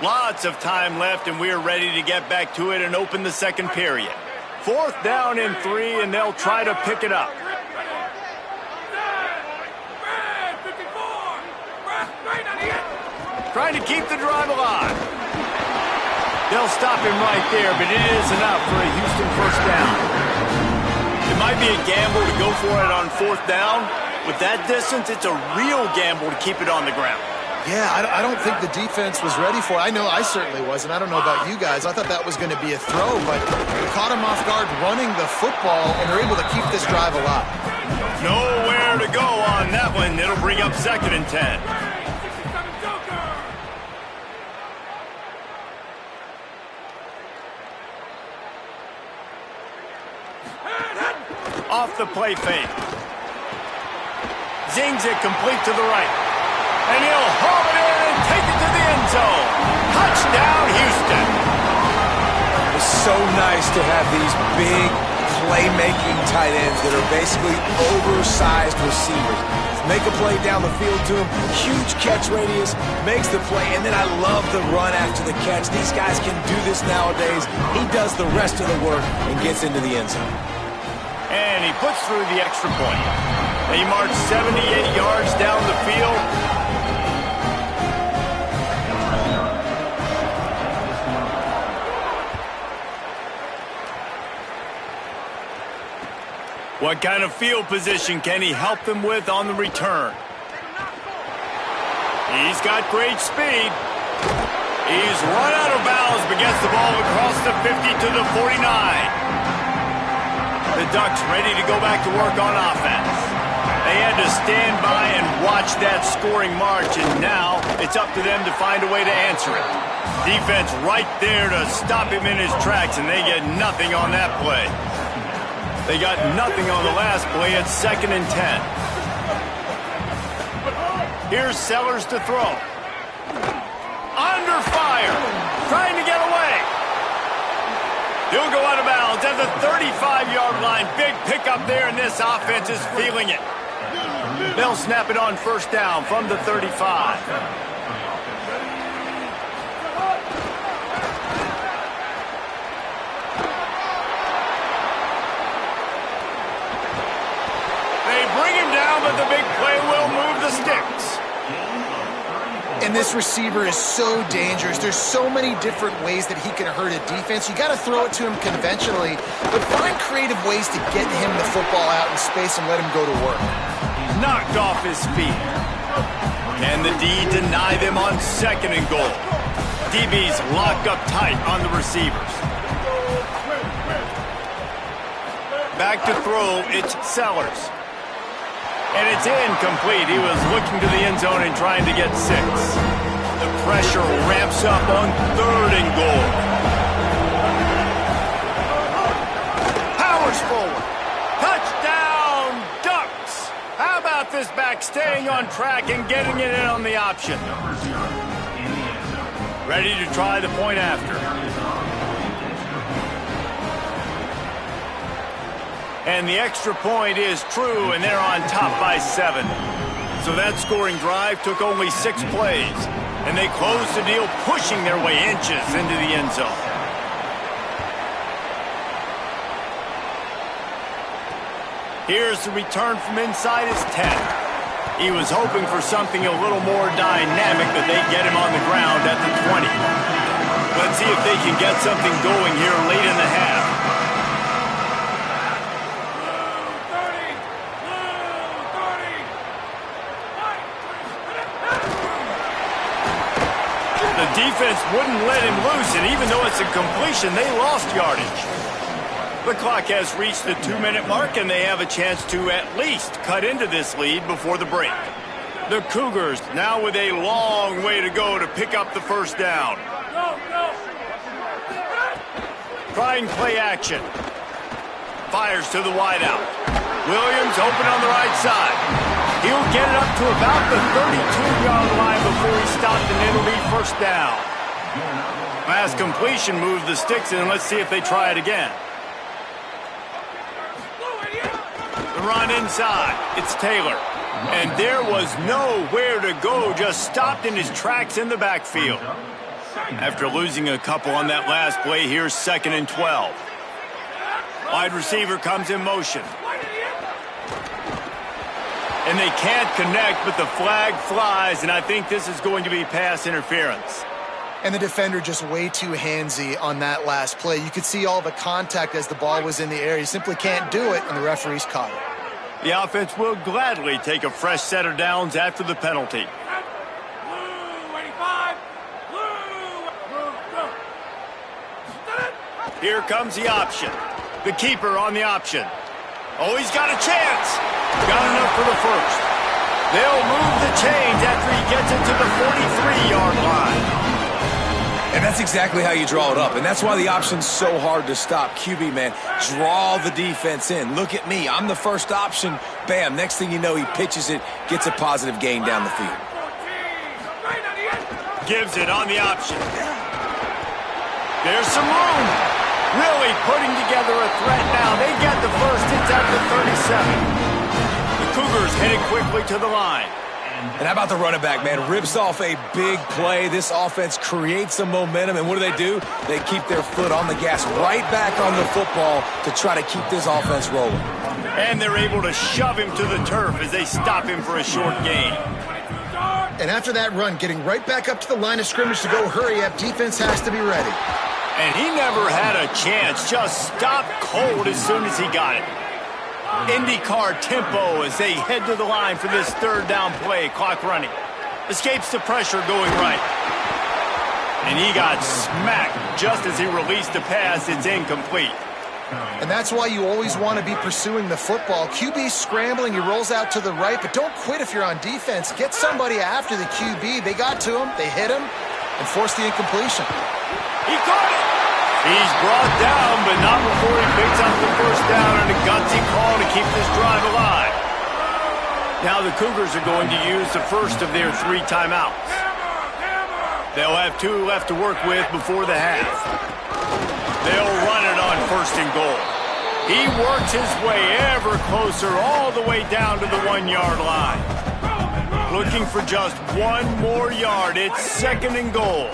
Lots of time left, and we're ready to get back to it and open the second period. 4th down and 3, and they'll try to pick it up. Trying to keep the drive alive. They'll stop him right there, but it is enough for a Houston 1st down. It might be a gamble to go for it on 4th down. With that distance, it's a real gamble to keep it on the ground. Yeah, I don't think the defense was ready for it. I know I certainly wasn't. I don't know about you guys. I thought that was going to be a throw, but they caught him off guard running the football, and they're able to keep this drive alive. Nowhere to go on that one. It'll bring up 2nd and 10. Off the play fake. Zings it complete to the right. And he'll haul it in and take it to the end zone. Touchdown, Houston. It's so nice to have these big playmaking tight ends that are basically oversized receivers. Make a play down the field to him, huge catch radius, makes the play, and then I love the run after the catch. These guys can do this nowadays. He does the rest of the work and gets into the end zone. And he puts through the extra point. He marched 78 yards down the field. What kind of field position can he help them with on the return? He's got great speed. He's run out of bounds, but gets the ball across the 50 to the 49. The Ducks ready to go back to work on offense. They had to stand by and watch that scoring march, and now it's up to them to find a way to answer it. Defense right there to stop him in his tracks, and they get nothing on that play. They got nothing on the last play. It's 2nd and 10. Here's Sellers to throw. Under fire. Trying to get away. He'll go out of bounds at the 35-yard line. Big pickup there, and this offense is feeling it. They'll snap it on 1st down from the 35. They bring him down, but the big play will move the sticks. And this receiver is so dangerous. There's so many different ways that he can hurt a defense. You got to throw it to him conventionally, but find creative ways to get him the football out in space and let him go to work. Knocked off his feet. And the D deny them on 2nd and goal. DB's locked up tight on the receivers. Back to throw, it's Sellers. And it's incomplete. He was looking to the end zone and trying to get 6. The pressure ramps up on 3rd and goal. Powers forward. Touchdown, Ducks. How about this back staying on track and getting it in on the option? Ready to try the point after. And the extra point is true, and they're on top by 7. So that scoring drive took only 6 plays, and they closed the deal, pushing their way inches into the end zone. Here's the return from inside his 10. He was hoping for something a little more dynamic, but they get him on the ground at the 20. Let's see if they can get something going here late in the half. The defense wouldn't let him loose, and even though it's a completion, they lost yardage. The clock has reached the 2-minute mark, and they have a chance to at least cut into this lead before the break. The Cougars now with a long way to go to pick up the first down. Trying play action. Fires to the wideout. Williams open on the right side. He'll get it up to about the 32-yard line before he stopped and it'll be first down. Pass completion moves the sticks in. Let's see if they try it again. The run inside. It's Taylor. And there was nowhere to go. Just stopped in his tracks in the backfield. After losing a couple on that last play, here's 2nd and 12. Wide receiver comes in motion. And they can't connect, but the flag flies, and I think this is going to be pass interference. And the defender just way too handsy on that last play. You could see all the contact as the ball was in the air. He simply can't do it, and the referee's caught it. The offense will gladly take a fresh set of downs after the penalty. Here comes the option. The keeper on the option. Oh, he's got a chance. Got enough for the first. They'll move the chains after he gets it to the 43-yard line. And that's exactly how you draw it up. And that's why the option's so hard to stop. QB, man, draw the defense in. Look at me. I'm the first option. Bam. Next thing you know, he pitches it, gets a positive gain down the field. Gives it on the option. There's some room. Really putting together a threat now. They get the first. It's at the 37. The Cougars headed quickly to the line. And how about the running back, man? Rips off a big play. This offense creates some momentum. And what do? They keep their foot on the gas, right back on the football to try to keep this offense rolling. And they're able to shove him to the turf as they stop him for a short gain. And after that run, getting right back up to the line of scrimmage to go hurry up, defense has to be ready. And he never had a chance. Just stopped cold as soon as he got it. IndyCar tempo as they head to the line for this third down play. Clock running. Escapes the pressure going right. And he got smacked just as he released the pass. It's incomplete. And that's why you always want to be pursuing the football. QB's scrambling, he rolls out to the right, but don't quit if you're on defense. Get somebody after the QB. They got to him, they hit him, and forced the incompletion. He caught it! He's brought down, but not before he picks up the first down and a gutsy call to keep this drive alive. Now the Cougars are going to use the first of their 3 timeouts. They'll have 2 left to work with before the half. They'll run it on 1st and goal. He works his way ever closer all the way down to the 1-yard line. Looking for just 1 more yard. It's 2nd and goal.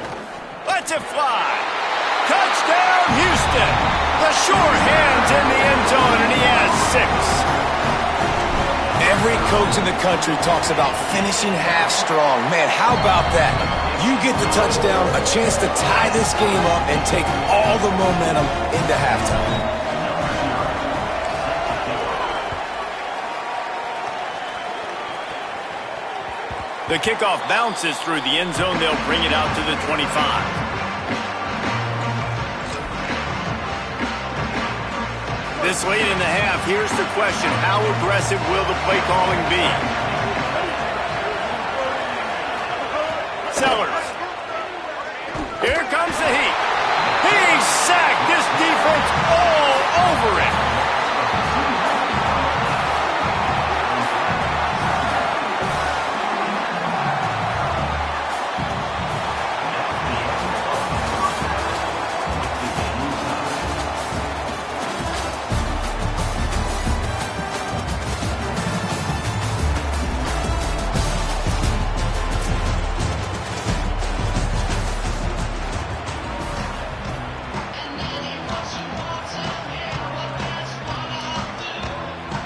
Let's it fly. Touchdown, Houston. The sure hand's in the end zone, and he has 6. Every coach in the country talks about finishing half strong. Man, how about that? You get the touchdown, a chance to tie this game up and take all the momentum into halftime. The kickoff bounces through the end zone. They'll bring it out to the 25. This late in the half, here's the question. How aggressive will the play calling be? Sellers. Here comes the heat. He's sacked. This defense all over it.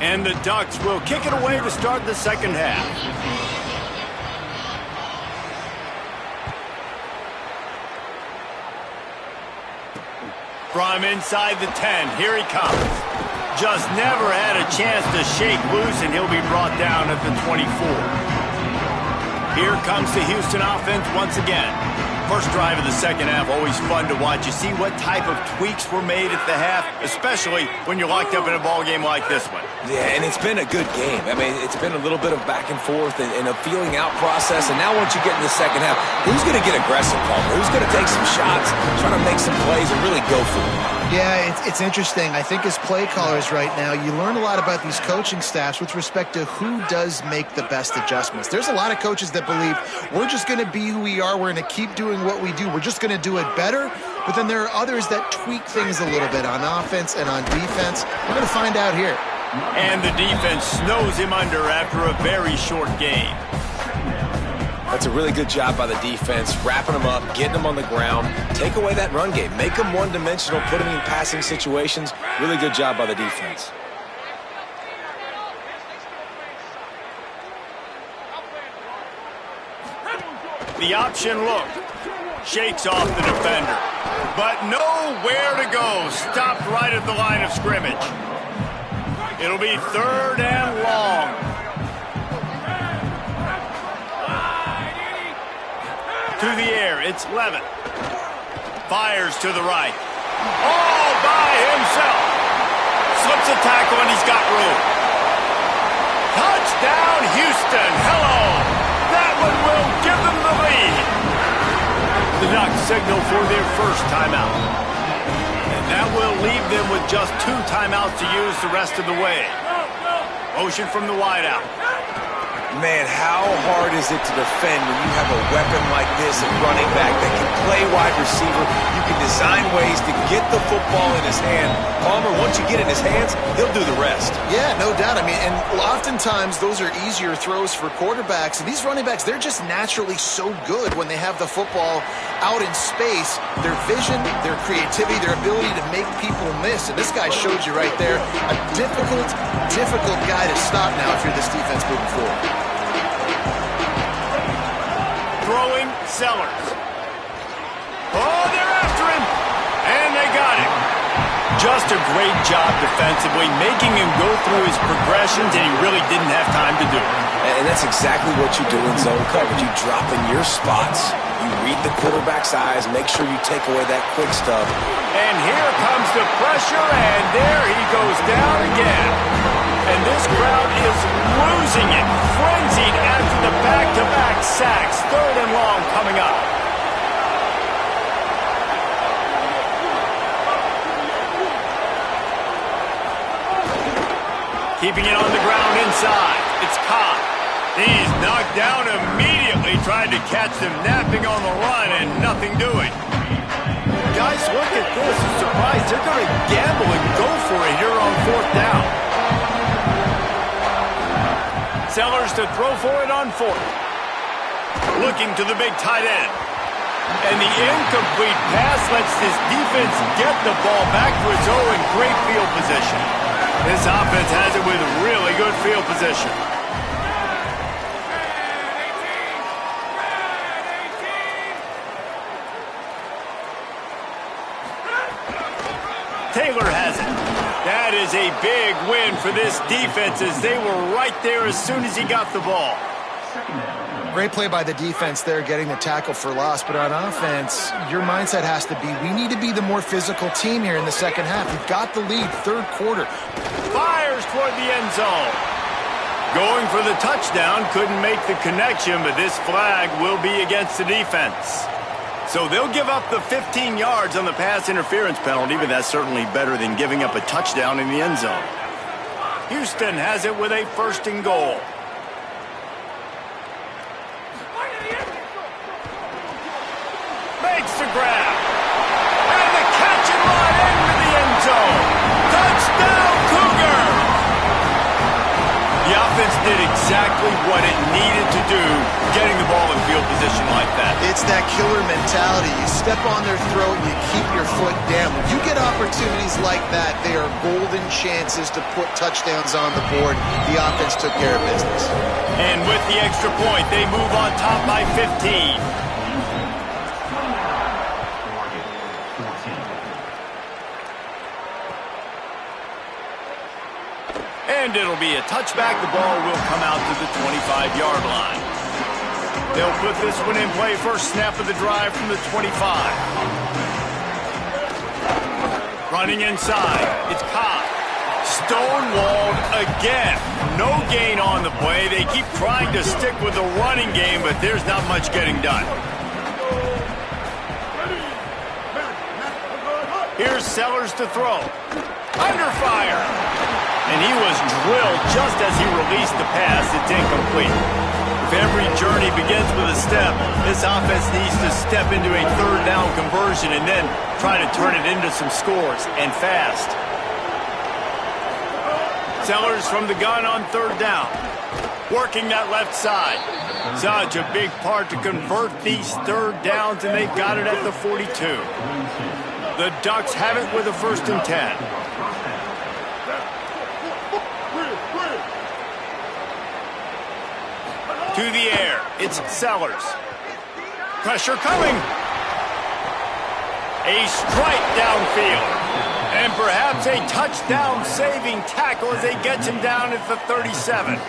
And the Ducks will kick it away to start the second half. From inside the 10, here he comes. Just never had a chance to shake loose, and he'll be brought down at the 24. Here comes the Houston offense once again. First drive of the second half, always fun to watch. You see what type of tweaks were made at the half, especially when you're locked up in a ball game like this one. Yeah, and it's been a good game. I mean, it's been a little bit of back and forth and a feeling out process. And now once you get in the second half, who's going to get aggressive, Palmer? Who's going to take some shots, try to make some plays, and really go for it? Yeah, it's interesting. I think as play callers right now, you learn a lot about these coaching staffs with respect to who does make the best adjustments. There's a lot of coaches that believe we're just going to be who we are. We're going to keep doing what we do. We're just going to do it better. But then there are others that tweak things a little bit on offense and on defense. We're going to find out here. And the defense snows him under after a very short game. That's a really good job by the defense, wrapping them up, getting them on the ground, take away that run game, make them one-dimensional, put them in passing situations. Really good job by the defense. The option look. Shakes off the defender. But nowhere to go. Stopped right at the line of scrimmage. It'll be 3rd and long. To the air, it's Levin. Fires to the right. All by himself. Slips a tackle and he's got room. Touchdown, Houston. Hello. That one will give them the lead. The Ducks signal for their first timeout. And that will leave them with just 2 timeouts to use the rest of the way. Motion from the wideout. Man, how hard is it to defend when you have a weapon like this at running back that can play wide receiver? You can design ways to get the football in his hand. Palmer, once you get it in his hands, he'll do the rest. Yeah, no doubt. I mean, and oftentimes those are easier throws for quarterbacks. And these running backs, they're just naturally so good when they have the football out in space. Their vision, their creativity, their ability to make people miss. And this guy showed you right there, a difficult guy to stop now if you're this defense moving forward. Throwing Sellers. Oh, they're after him. And they got him. Just a great job defensively, making him go through his progressions, and he really didn't have time to do it. And that's exactly what you do in zone coverage. You drop in your spots. You read the quarterback's eyes. Make sure you take away that quick stuff. And here comes the pressure, and there he goes down again. And this crowd is losing it, frenzied after the back-to-back sacks. 3rd and long coming up. Keeping it on the ground inside. It's Cobb. He's knocked down immediately, trying to catch them napping on the run and nothing doing. Guys, look at this. I'm surprised they're going to gamble and go for it here on 4th down. Sellers to throw for it on 4th. Looking to the big tight end. And the incomplete pass lets this defense get the ball back to its own in great field position. This offense has it with really good field position. Taylor has it. That is a big win for this defense as they were right there as soon as he got the ball. Great play by the defense there, getting the tackle for loss. But on offense, your mindset has to be, we need to be the more physical team here in the second half. We've got the lead, 3rd quarter. Fires toward the end zone. Going for the touchdown, couldn't make the connection, but this flag will be against the defense. So they'll give up the 15 yards on the pass interference penalty, but that's certainly better than giving up a touchdown in the end zone. Houston has it with a 1st and goal. Makes the grab. And the catch and run into the end zone. Touchdown, Cougar! The offense did exactly what it needed to do, getting the ball in field position like that. It's that killer mentality. You step on their throat, you keep your foot down. When you get opportunities like that, they are golden chances to put touchdowns on the board. The offense took care of business. And with the extra point, they move on top by 15. And it'll be a touchback. The ball will come out to the 25-yard line. They'll put this one in play. First snap of the drive from the 25. Running inside. It's Cobb. Stonewalled again. No gain on the play. They keep trying to stick with the running game, but there's not much getting done. Here's Sellers to throw. Under fire. And he was drilled just as he released the pass. It's incomplete. If every journey begins with a step, this offense needs to step into a third down conversion and then try to turn it into some scores, and fast. Sellers from the gun on third down. Working that left side. Such a big part to convert these third downs, and they got it at the 42. The Ducks have it with a 1st and 10. To the air, it's Sellers. Pressure coming. A strike downfield. And perhaps a touchdown-saving tackle as they get him down at the 37.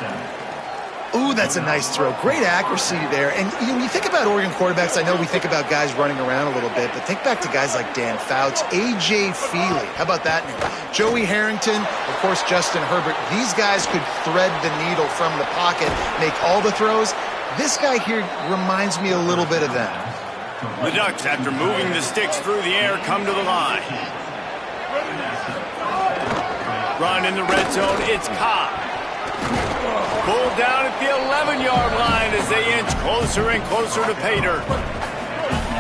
Ooh, that's a nice throw. Great accuracy there. And when you think about Oregon quarterbacks, I know we think about guys running around a little bit, but think back to guys like Dan Fouts, A.J. Feely. How about that name? Joey Harrington, of course, Justin Herbert. These guys could thread the needle from the pocket, make all the throws. This guy here reminds me a little bit of them. The Ducks, after moving the sticks through the air, come to the line. Run in the red zone, it's Cobb. Pulled down at the 11-yard line as they inch closer and closer to pay dirt.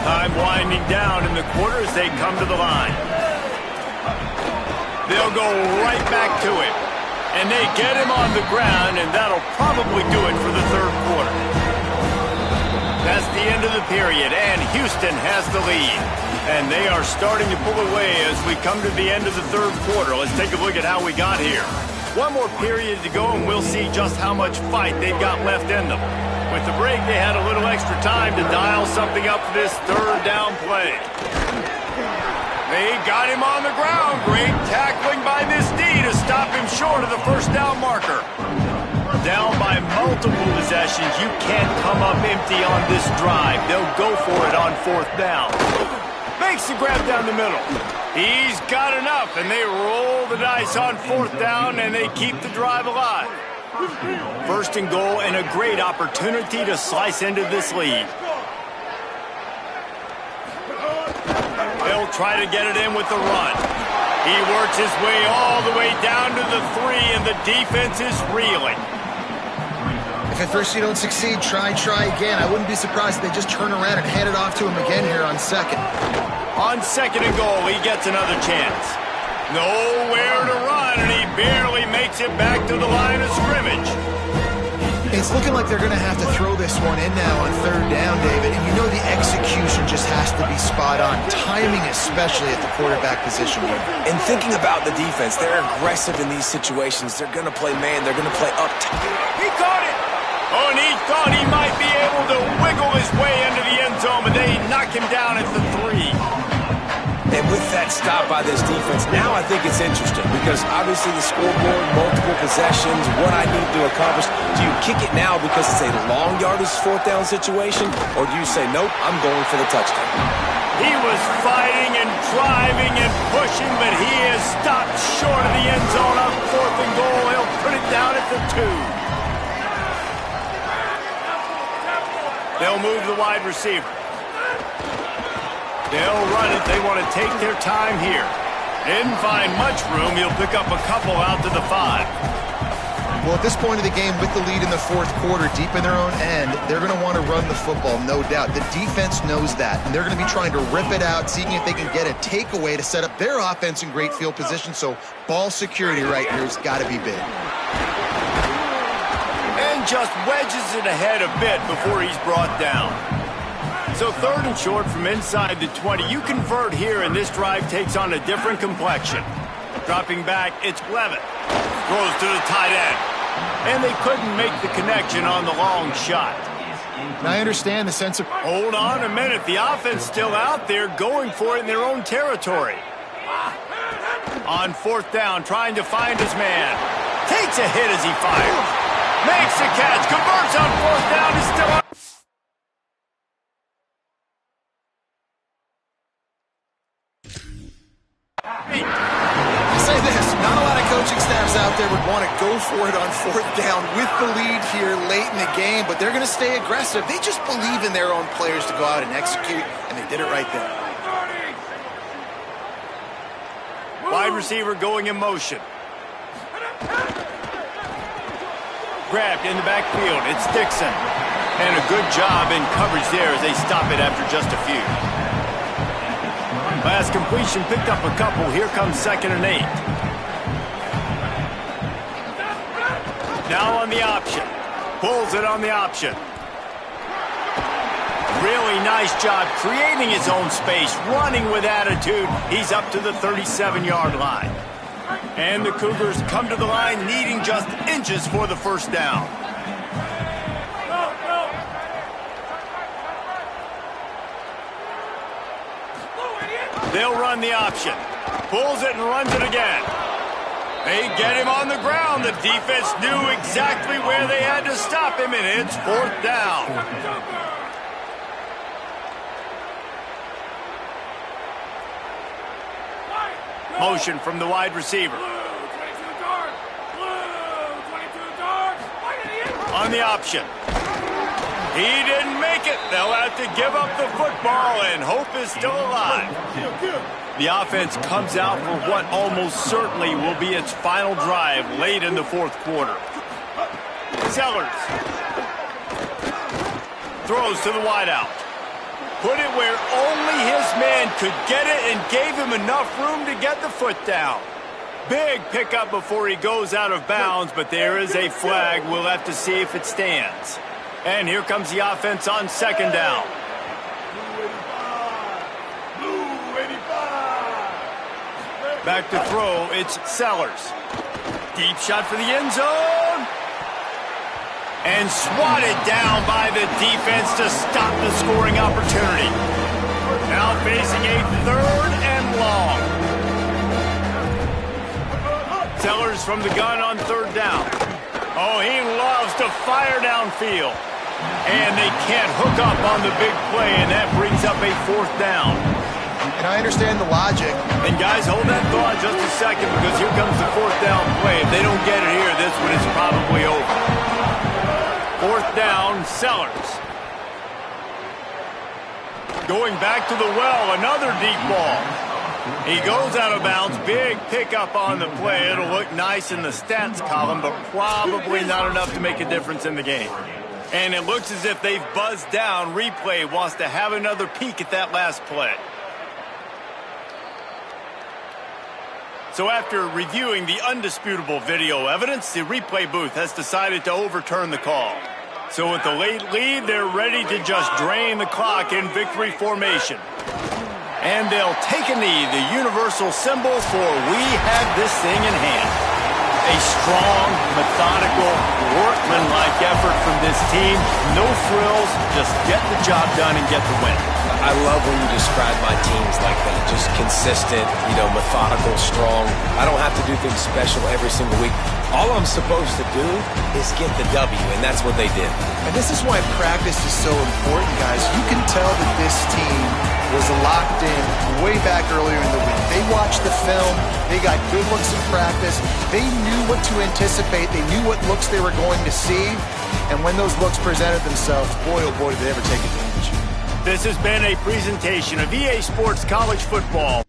Time winding down in the quarter as they come to the line. They'll go right back to it. And they get him on the ground, and that'll probably do it for the third quarter. That's the end of the period, and Houston has the lead. And they are starting to pull away as we come to the end of the third quarter. Let's take a look at how we got here. One more period to go, and we'll see just how much fight they've got left in them. With the break, they had a little extra time to dial something up for this third down play. They got him on the ground. Great tackling by this D to stop him short of the first down marker. Down by multiple possessions. You can't come up empty on this drive. They'll go for it on 4th down. Makes the grab down the middle. He's got enough, and they roll the dice on 4th down, and they keep the drive alive. 1st and goal, and a great opportunity to slice into this lead. They'll try to get it in with the run. He works his way all the way down to the 3, and the defense is reeling. If at first you don't succeed, try again. I wouldn't be surprised if they just turn around and hand it off to him again here on 2nd. On 2nd and goal, he gets another chance. Nowhere to run, and he barely makes it back to the line of scrimmage. It's looking like they're going to have to throw this one in now on 3rd down, David. And you know the execution just has to be spot on. Timing especially at the quarterback position here. And thinking about the defense, they're aggressive in these situations. They're going to play man. They're going to play up. He caught it. Oh, and he thought he might be able to wiggle his way into the end zone, but they knock him down at the 3. And with that stop by this defense, now I think it's interesting because obviously the scoreboard, multiple possessions, what I need to accomplish. Do you kick it now because it's a long yardage 4th down situation, or do you say, nope, I'm going for the touchdown? He was fighting and driving and pushing, but he is stopped short of the end zone on 4th and goal. He'll put it down at the 2. They'll move the wide receiver. They'll run it. They want to take their time here. Didn't find much room. He'll pick up a couple out to the 5. Well, at this point of the game, with the lead in the 4th quarter, deep in their own end, they're going to want to run the football, no doubt. The defense knows that, and they're going to be trying to rip it out, seeing if they can get a takeaway to set up their offense in great field position. So ball security right here has got to be big. And just wedges it ahead a bit before he's brought down. So 3rd and short from inside the 20. You convert here, and this drive takes on a different complexion. Dropping back, it's Levitt. Throws to the tight end. And they couldn't make the connection on the long shot. And I understand the sense of... Hold on a minute. The offense still out there going for it in their own territory. On 4th down, trying to find his man. Takes a hit as he fires. Makes the catch. Converts on 4th down. Is still on. thought they would want to go for it on fourth down with the lead here late in the game, but they're going to stay aggressive. They just believe in their own players to go out and execute, and they did it right there. Wide receiver going in motion. Grabbed in the backfield. It's Dixon. And a good job in coverage there as they stop it after just a few. Last completion picked up a couple. Here comes 2nd and 8. Now on the option. Pulls it on the option. Really nice job creating his own space, running with attitude. He's up to the 37-yard line. And the Cougars come to the line needing just inches for the first down. They'll run the option. Pulls it and runs it again. They get him on the ground. The defense knew exactly where they had to stop him, and it's 4th down. Motion from the wide receiver. On the option. He didn't make it. They'll have to give up the football, and hope is still alive. The offense comes out for what almost certainly will be its final drive late in the 4th quarter. Sellers throws to the wideout. Put it where only his man could get it and gave him enough room to get the foot down. Big pickup before he goes out of bounds, but there is a flag. We'll have to see if it stands. And here comes the offense on 2nd down. Back to throw, it's Sellers. Deep shot for the end zone. And swatted down by the defense to stop the scoring opportunity. Now facing a 3rd and long. Sellers from the gun on 3rd down. Oh, he loves to fire downfield. And they can't hook up on the big play, and that brings up a 4th down. And I understand the logic. And guys, hold that thought just a second, because here comes the 4th down play. If they don't get it here, this one is probably over. 4th down, Sellers. Going back to the well, another deep ball. He goes out of bounds. Big pickup on the play. It'll look nice in the stats column, but probably not enough to make a difference in the game. And it looks as if they've buzzed down. Replay wants to have another peek at that last play. So after reviewing the undisputable video evidence, the replay booth has decided to overturn the call. So with the late lead, they're ready to just drain the clock in victory formation. And they'll take a knee, the universal symbol for we have this thing in hand. A strong, methodical, workmanlike effort from this team. No frills, just get the job done and get the win. I love when you describe my teams like that. Just consistent, methodical, strong. I don't have to do things special every single week. All I'm supposed to do is get the W, and that's what they did. And this is why practice is so important, guys. You can tell that this team was locked in way back earlier in the week. They watched the film. They got good looks in practice. They knew what to anticipate. They knew what looks they were going to see. And when those looks presented themselves, boy, oh boy, did they ever take advantage. This has been a presentation of EA Sports College Football.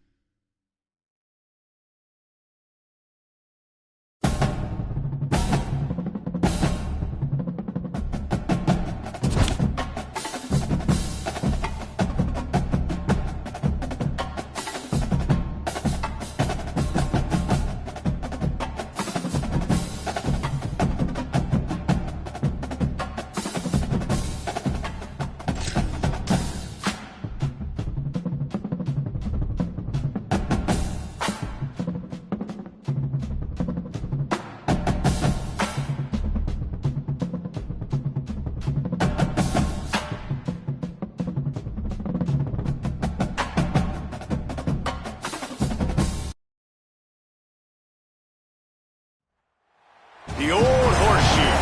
The old horseshoe,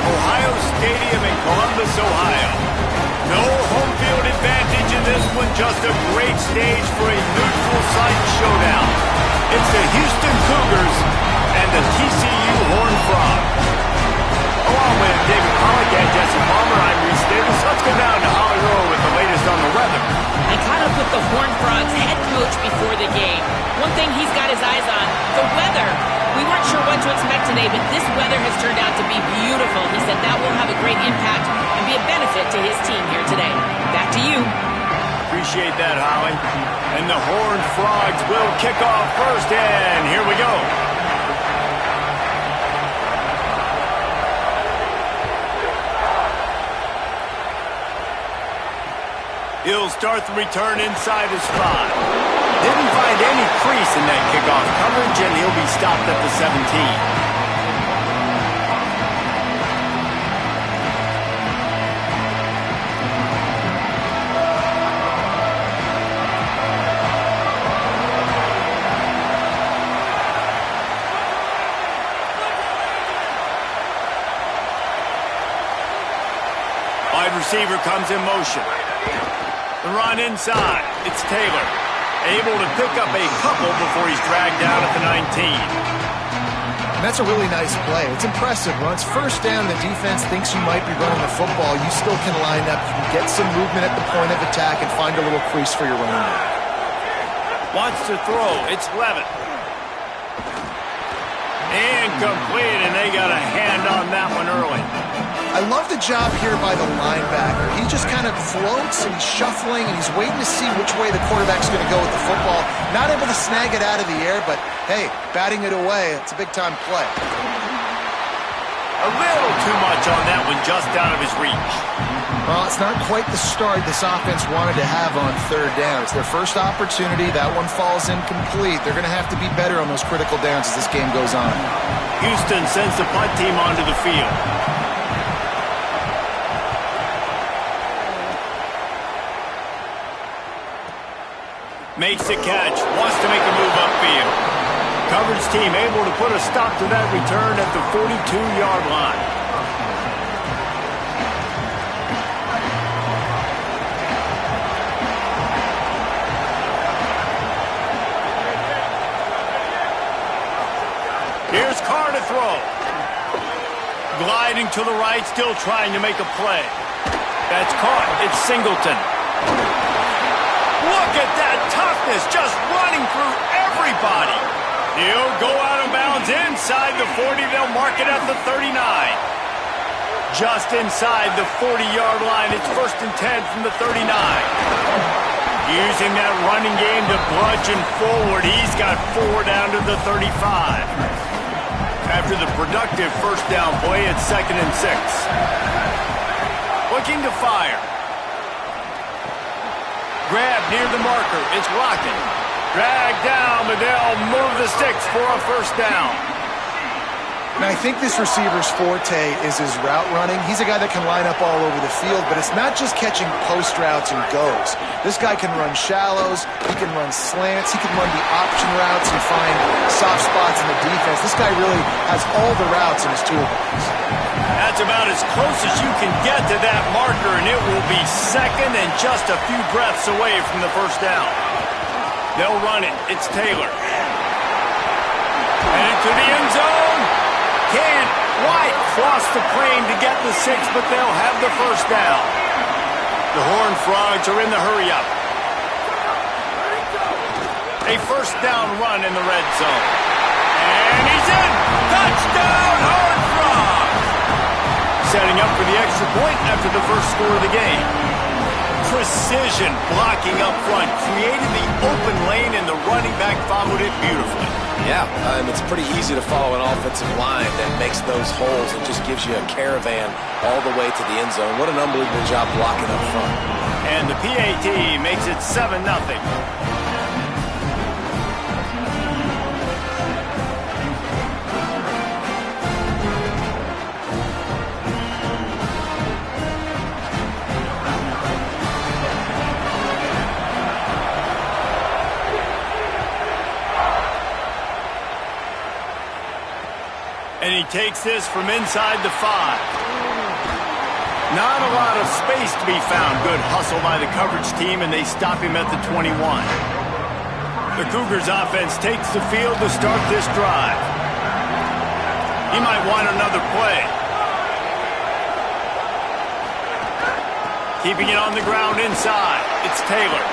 Ohio Stadium in Columbus, Ohio. No home field advantage in this one, just a great stage for a neutral site showdown. It's the Houston Cougars and the TCU Along with David Pollack and Jesse Palmer, I'm Reese Davis. Let's go down to Holly Rowe with the latest on the weather. I caught up with the Horned Frogs head coach before the game. One thing he's got his eyes on, the weather. We weren't sure what to expect today, but this weather has turned out to be beautiful. He said that will have a great impact and be a benefit to his team here today. Back to you. Appreciate that, Holly. And the Horned Frogs will kick off first, and here we go. He'll start the return inside his 5. Didn't find any crease in that kickoff coverage, and he'll be stopped at the 17. Wide receiver comes in motion. The run inside. It's Taylor. Able to pick up a couple before he's dragged down at the 19. And that's a really nice play. It's impressive. When it's first down, the defense thinks you might be running the football. You still can line up. You can get some movement at the point of attack and find a little crease for your running back. Wants to throw. It's Levitt. Incomplete, and they got a hand on that one early. I love the job here by the linebacker. He just kind of floats and he's shuffling and he's waiting to see which way the quarterback's going to go with the football. Not able to snag it out of the air, but hey, batting it away, it's a big-time play. A little too much on that one, just out of his reach. Well, it's not quite the start this offense wanted to have on third down. It's their first opportunity. That one falls incomplete. They're going to have to be better on those critical downs as this game goes on. Houston sends the punt team onto the field. Makes the catch, wants to make a move upfield. Coverage team able to put a stop to that return at the 42-yard line. Here's Carr to throw. Gliding to the right, still trying to make a play. That's caught. It's Singleton. Look at that toughness, just running through everybody. He'll go out of bounds inside the 40. They'll mark it at the 39. Just inside the 40-yard line. It's 1st and 10 from the 39. Using that running game to bludgeon forward. He's got 4 down to the 35. After the productive first down play, it's 2nd and 6. Looking to fire. Grab near the marker. It's Lockett. Dragged down, but they'll move the sticks for a first down. And I think this receiver's forte is his route running. He's a guy that can line up all over the field, but it's not just catching post routes and goes. This guy can run shallows. He can run slants. He can run the option routes and find soft spots in the defense. This guy really has all the routes in his toolbox. That's about as close as you can get to that marker, and it will be 2nd and just a few breaths away from the first down. They'll run it. It's Taylor. And into the end zone. Can't quite cross the plane to get the 6, but they'll have the first down. The Horned Frogs are in the hurry-up. A first down run in the red zone. And he's in! Touchdown, Horned Frogs! Setting up for the extra point after the first score of the game. Precision blocking up front, created the open lane, and the running back followed it beautifully. Yeah, and it's pretty easy to follow an offensive line that makes those holes and just gives you a caravan all the way to the end zone. What an unbelievable job blocking up front. And the PAT makes it 7-0. And he takes this from inside the 5. Not a lot of space to be found. Good hustle by the coverage team, and they stop him at the 21. The Cougars offense takes the field to start this drive. He might want another play. Keeping it on the ground inside. It's Taylor.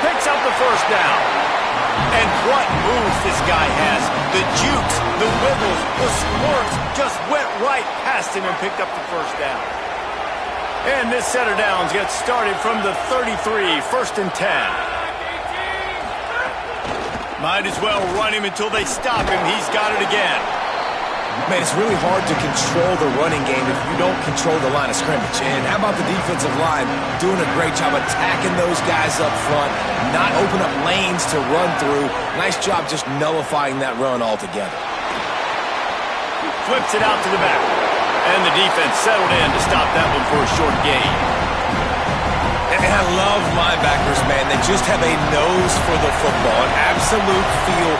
Picks up the first down. And what moves this guy has. The jukes, the wiggles, the squirts just went right past him and picked up the first down. And this set of downs gets started from the 33, 1st and 10. Might as well run him until they stop him. He's got it again. Man, it's really hard to control the running game if you don't control the line of scrimmage. And how about the defensive line doing a great job attacking those guys up front, not open up lanes to run through. Nice job just nullifying that run altogether. Flips it out to the back. And the defense settled in to stop that one for a short gain. And I love linebackers, man. They just have a nose for the football, an absolute feel.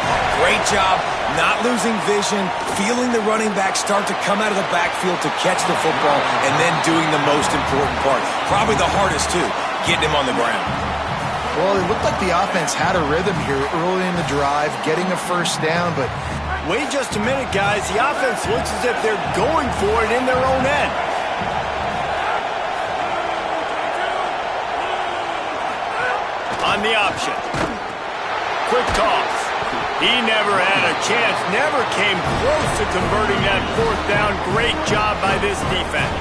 Great job not losing vision, feeling the running back start to come out of the backfield to catch the football, and then doing the most important part. Probably the hardest, too, getting him on the ground. Well, it looked like the offense had a rhythm here early in the drive, getting a first down, but wait just a minute, guys. The offense looks as if they're going for it in their own end. On the option. Quick toss. He never had a chance, never came close to converting that fourth down. Great job by this defense.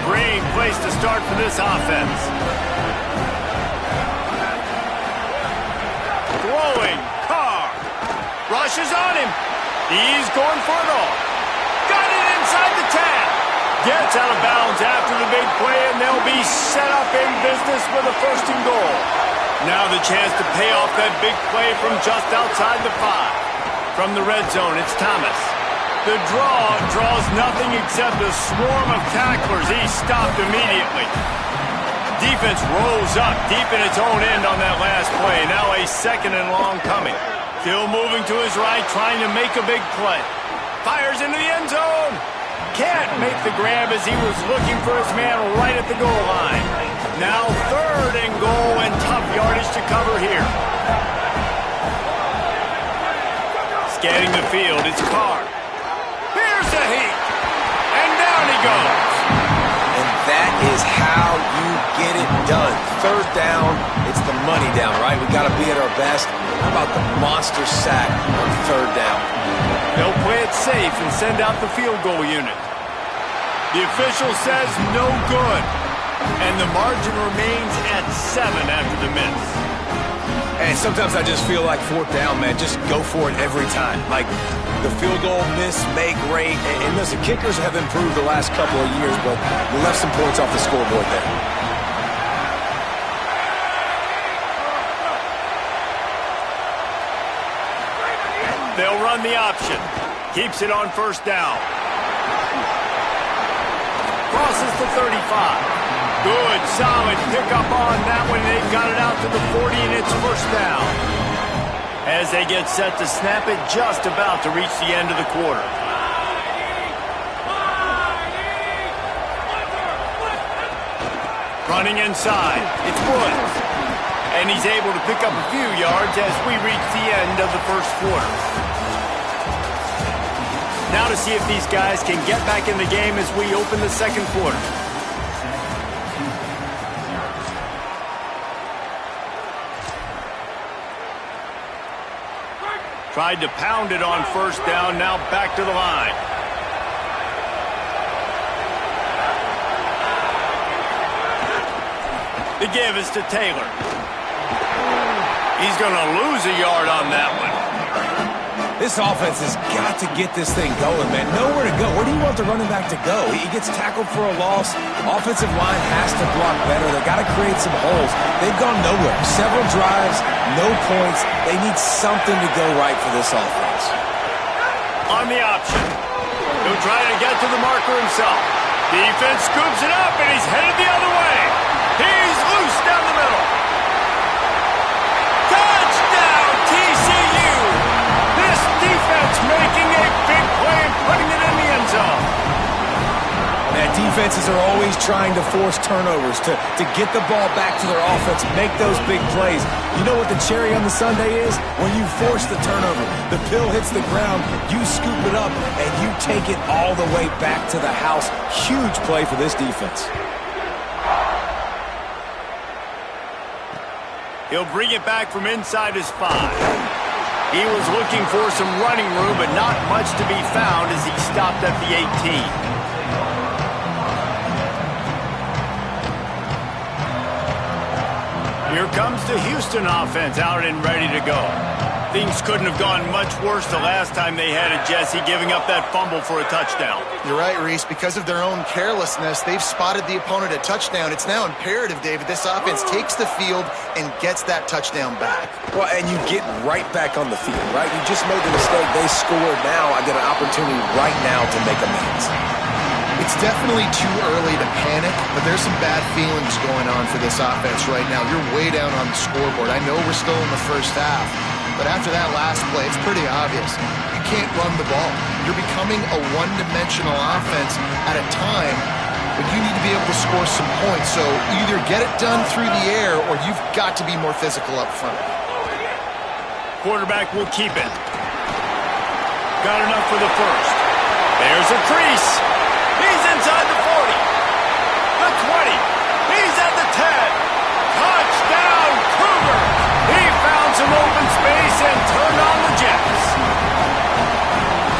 Great place to start for this offense. Throwing. Carr. Rushes on him. He's going for it all. Got it inside the 10. Gets out of bounds after the big play, and they'll be set up in business with a 1st and goal. Now the chance to pay off that big play from just outside the 5. From the red zone, it's Thomas. The draw draws nothing except a swarm of tacklers. He's stopped immediately. Defense rolls up deep in its own end on that last play. Now a 2nd and long coming. Still moving to his right, trying to make a big play. Fires into the end zone. Can't make the grab as he was looking for his man right at the goal line. Now 3rd and goal and tough yardage to cover here. Scanning the field, it's Carr. Here's the heat. And down he goes. And that is how you get it done. 3rd down, it's the money down, right? We got to be at our best. How about the monster sack on 3rd down? They'll play it safe and send out the field goal unit. The official says no good. And the margin remains at 7 after the miss. And sometimes I just feel like 4th down, man, just go for it every time. Like the field goal miss, make great. And listen, kickers have improved the last couple of years, but we left some points off the scoreboard there. They'll run the option. Keeps it on 1st down. Crosses the 35. Good, solid pickup on that one. They've got it out to the 40, and it's 1st down. As they get set to snap it, just about to reach the end of the quarter. Running inside, it's Woods. And he's able to pick up a few yards as we reach the end of the 1st quarter. Now to see if these guys can get back in the game as we open the 2nd quarter. Tried to pound it on 1st down, now back to the line. The give is to Taylor. He's going to lose a yard on that one. This offense has got to get this thing going, man. Nowhere to go. Where do you want the running back to go? He gets tackled for a loss. Offensive line has to block better. They got to create some holes. They've gone nowhere. Several drives, no points. They need something to go right for this offense. On the option. He'll try to get to the marker himself. Defense scoops it up, and he's headed the other way. He's loose down the middle. Touchdown, TCU! This defense making a big play and putting it in the end zone. Man, defenses are always trying to force turnovers to get the ball back to their offense, make those big plays. You know what the cherry on the sundae is? When you force the turnover, the pill hits the ground, you scoop it up, and you take it all the way back to the house. Huge play for this defense. He'll bring it back from inside his 5. He was looking for some running room, but not much to be found as he stopped at the 18. Here comes the Houston offense out and ready to go. Things couldn't have gone much worse the last time they had it, Jesse, giving up that fumble for a touchdown. You're right, Reese. Because of their own carelessness, they've spotted the opponent a touchdown. It's now imperative, David, this offense takes the field and gets that touchdown back. Well, and you get right back on the field, right? You just made the mistake. They scored. Now I get an opportunity right now to make amends. It's definitely too early to panic, but there's some bad feelings going on for this offense right now. You're way down on the scoreboard. I know we're still in the first half, but after that last play, it's pretty obvious. You can't run the ball. You're becoming a one-dimensional offense at a time when you need to be able to score some points. So either get it done through the air or you've got to be more physical up front. Quarterback will keep it. Got enough for the first. There's a crease. He's inside the 40. The 20. He's at the 10. Touchdown, Cougar! He found some open space and turned on the Jets.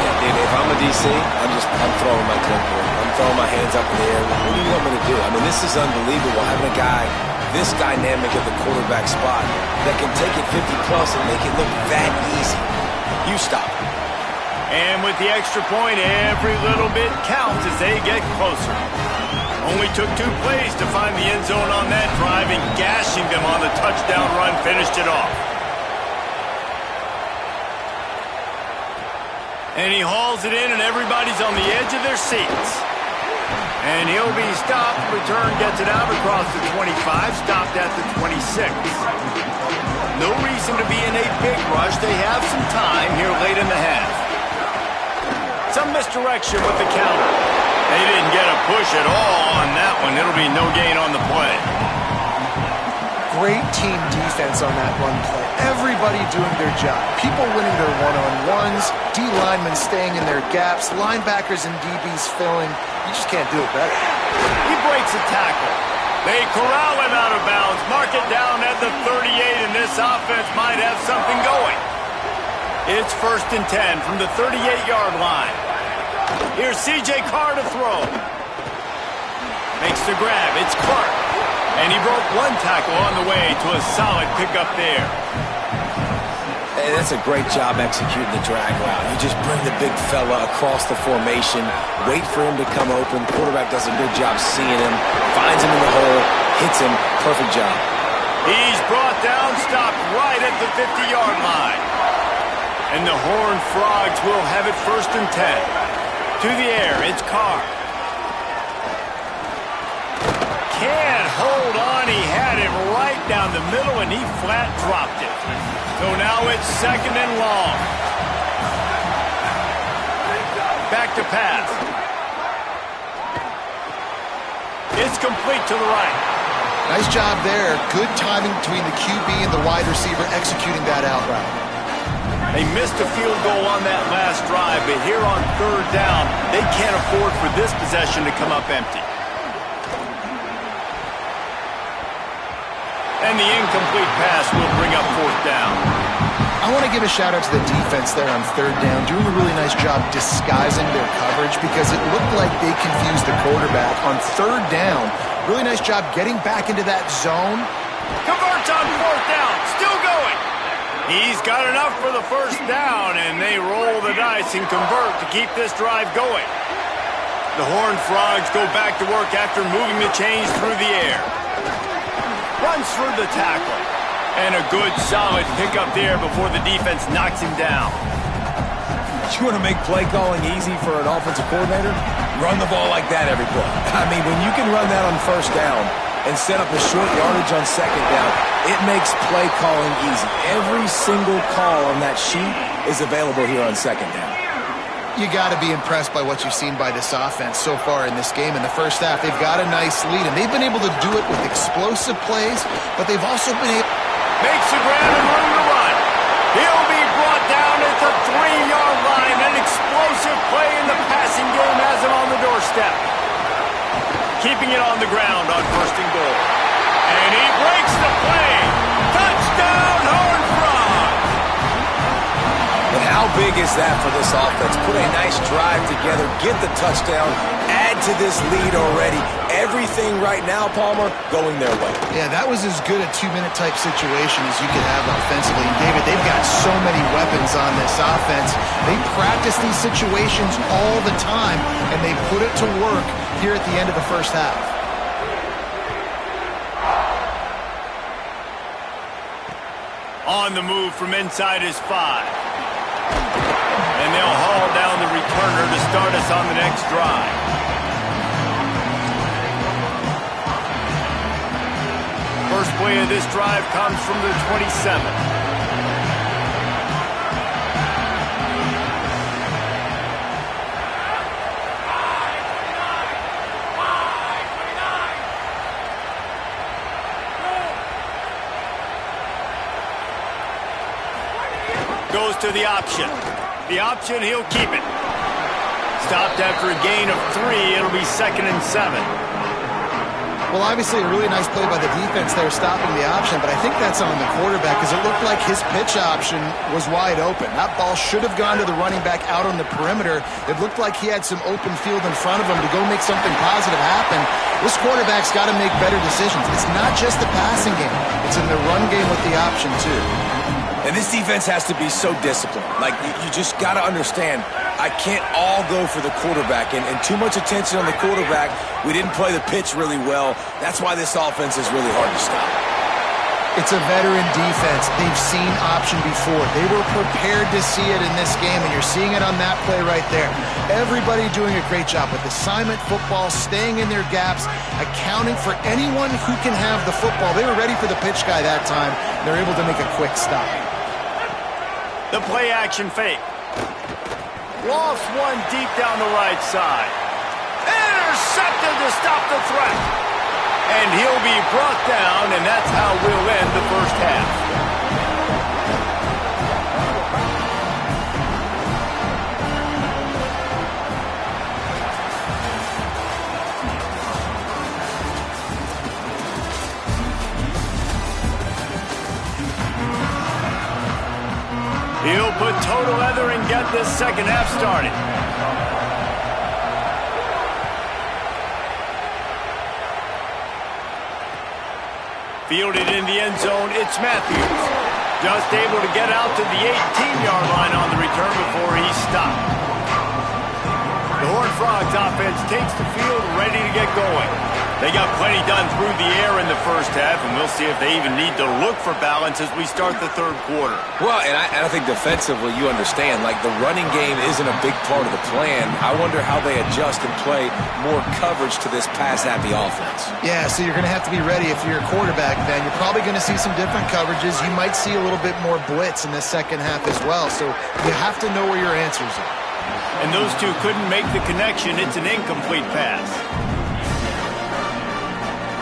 Yeah, dude, if I'm a DC, I'm throwing my clipboard. I'm throwing my hands up in the air. What do you want me to do? I mean, this is unbelievable, having a guy this dynamic at the quarterback spot that can take it 50-plus and make it look that easy. You stop it. And with the extra point, every little bit counts as they get closer. Only took 2 plays to find the end zone on that drive, and gashing them on the touchdown run finished it off. And he hauls it in, and everybody's on the edge of their seats. And he'll be stopped. Return gets it out across the 25, stopped at the 26. No reason to be in a big rush. They have some time here late in the half. Some misdirection with the counter. They didn't get a push at all on that one. It'll be no gain on the play. Great team defense on that run play. Everybody doing their job. People winning their one-on-ones, D linemen staying in their gaps, linebackers and DBs filling. You just can't do it better. He breaks a tackle. They corral him out of bounds. Mark it down at the 38, and this offense might have something going. It's 1st and 10 from the 38-yard line. Here's C.J. Carr to throw. Makes the grab. It's Clark. And he broke 1 tackle on the way to a solid pickup there. Hey, that's a great job executing the drag route. You just bring the big fella across the formation, wait for him to come open. Quarterback does a good job seeing him, finds him in the hole, hits him. Perfect job. He's brought down, stopped right at the 50-yard line. And the Horned Frogs will have it 1st and 10. To the air, it's Carr. Can't hold on. He had it right down the middle, and he flat dropped it. So now it's 2nd and long. Back to pass. It's complete to the right. Nice job there. Good timing between the QB and the wide receiver executing that out route. They missed a field goal on that last drive, but here on 3rd down, they can't afford for this possession to come up empty. And the incomplete pass will bring up 4th down. I want to give a shout-out to the defense there on 3rd down, doing a really nice job disguising their coverage because it looked like they confused the quarterback on 3rd down. Really nice job getting back into that zone. Converts on 4th down, still going. He's got enough for the 1st down, and they roll the dice and convert to keep this drive going. The Horned Frogs go back to work after moving the chains through the air. Runs through the tackle. And a good, solid pickup there before the defense knocks him down. You want to make play calling easy for an offensive coordinator? Run the ball like that every play. I mean, when you can run that on 1st down and set up a short yardage on 2nd down, it makes play calling easy. Every single call on that sheet is available here on 2nd down. You got to be impressed by what you've seen by this offense so far in this game. In the first half, they've got a nice lead, and they've been able to do it with explosive plays, but they've also been able... Makes the grab and room to run. He'll be brought down at the 3-yard line. An explosive play in the passing game has him on the doorstep. Keeping it on the ground on 1st and goal. And he breaks the play. Touchdown! big is that for this offense? Put a nice drive together, get the touchdown, add to this lead already. Everything right now, Palmer, going their way. Yeah, that was as good a two-minute type situation as you could have offensively. And David, they've got so many weapons on this offense. They practice these situations all the time, and they put it to work here at the end of the first half. On the move from inside his 5. And they'll haul down the returner to start us on the next drive. First play of this drive comes from the 27. Goes to the option. The option, he'll keep it. Stopped after a gain of 3. It'll be 2nd and 7. Well, obviously a really nice play by the defense there stopping the option, but I think that's on the quarterback because it looked like his pitch option was wide open. That ball should have gone to the running back out on the perimeter. It looked like he had some open field in front of him to go make something positive happen. This quarterback's got to make better decisions. It's not just the passing game. It's in the run game with the option, too. And this defense has to be so disciplined. Like, you just got to understand, I can't all go for the quarterback. And too much attention on the quarterback. We didn't play the pitch really well. That's why this offense is really hard to stop. It's a veteran defense. They've seen option before. They were prepared to see it in this game, and you're seeing it on that play right there. Everybody doing a great job with assignment football, staying in their gaps, accounting for anyone who can have the football. They were ready for the pitch guy that time. They're able to make a quick stop. The play action fake. Lost one deep down the right side. Intercepted to stop the threat. And he'll be brought down, and that's how we'll end the first half. He'll put total leather and get this second half started. Fielded in the end zone, it's Matthews. Just able to get out to the 18-yard line on the return before he's stopped. The Horned Frogs offense takes the field ready to get going. They got plenty done through the air in the first half, and we'll see if they even need to look for balance as we start the third quarter. Well, and I think defensively, you understand, like the running game isn't a big part of the plan. I wonder how they adjust and play more coverage to this pass-happy offense. Yeah, so you're going to have to be ready if you're a quarterback, then. You're probably going to see some different coverages. You might see a little bit more blitz in the second half as well, so you have to know where your answers are. And those two couldn't make the connection. It's an incomplete pass.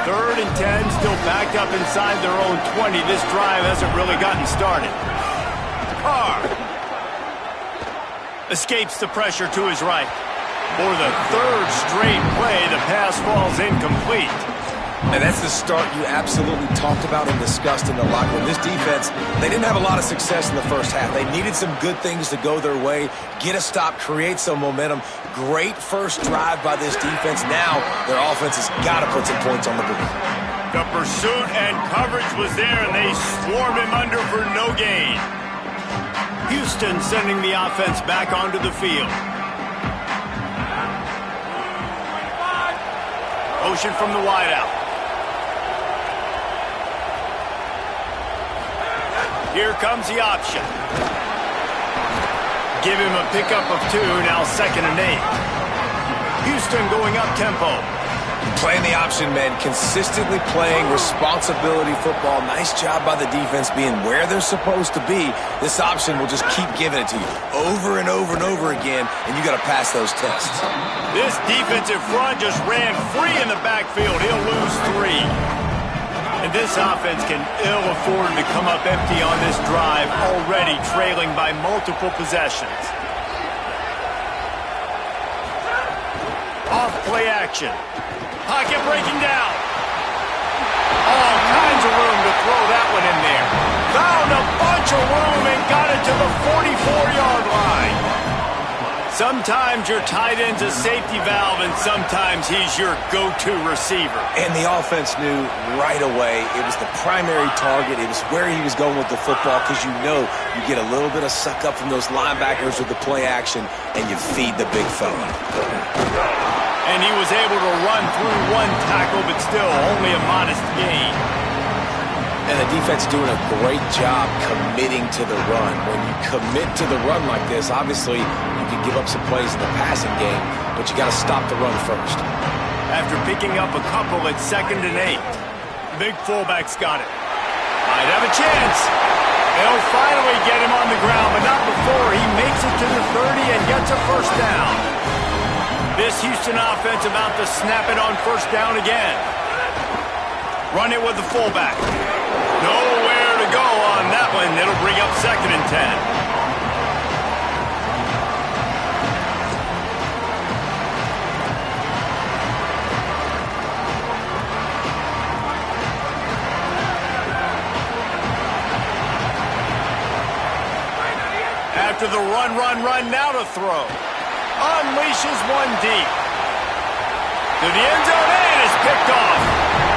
3rd and 10, still backed up inside their own 20. This drive hasn't really gotten started. Carr escapes the pressure to his right. For the 3rd straight play, the pass falls incomplete. And that's the start you absolutely talked about and discussed in the locker room. This defense, they didn't have a lot of success in the first half. They needed some good things to go their way, get a stop, create some momentum. Great first drive by this defense. Now their offense has got to put some points on the board. The pursuit and coverage was there, and they swarm him under for no gain. Houston sending the offense back onto the field. Motion from the wideout. Here comes the option. Give him a pickup of 2, now 2nd and 8. Houston going up tempo. Playing the option, man, consistently playing responsibility football. Nice job by the defense being where they're supposed to be. This option will just keep giving it to you over and over and over again, and you got to pass those tests. This defensive front just ran free in the backfield. He'll lose 3. And this offense can ill afford to come up empty on this drive, already trailing by multiple possessions. Off play action. Pocket breaking down. All kinds of room to throw that one in there. Found a bunch of room and got it to the 44-yard line. Sometimes your tight end's a safety valve, and sometimes he's your go-to receiver. And the offense knew right away it was the primary target. It was where he was going with the football, because you know you get a little bit of suck up from those linebackers with the play action, and you feed the big fella. And he was able to run through one tackle, but still only a modest gain. And the defense doing a great job committing to the run. When you commit to the run like this, obviously you can give up some plays in the passing game, but you got to stop the run first. After picking up a couple at 2nd and 8, big fullback's got it. Might have a chance. They'll finally get him on the ground, but not before he makes it to the 30 and gets a first down. This Houston offense about to snap it on first down again. Run it with the fullback. Nowhere to go on that one. It'll bring up 2nd and 10. After the run, now to throw. Unleashes one deep. To the end zone, and is picked off.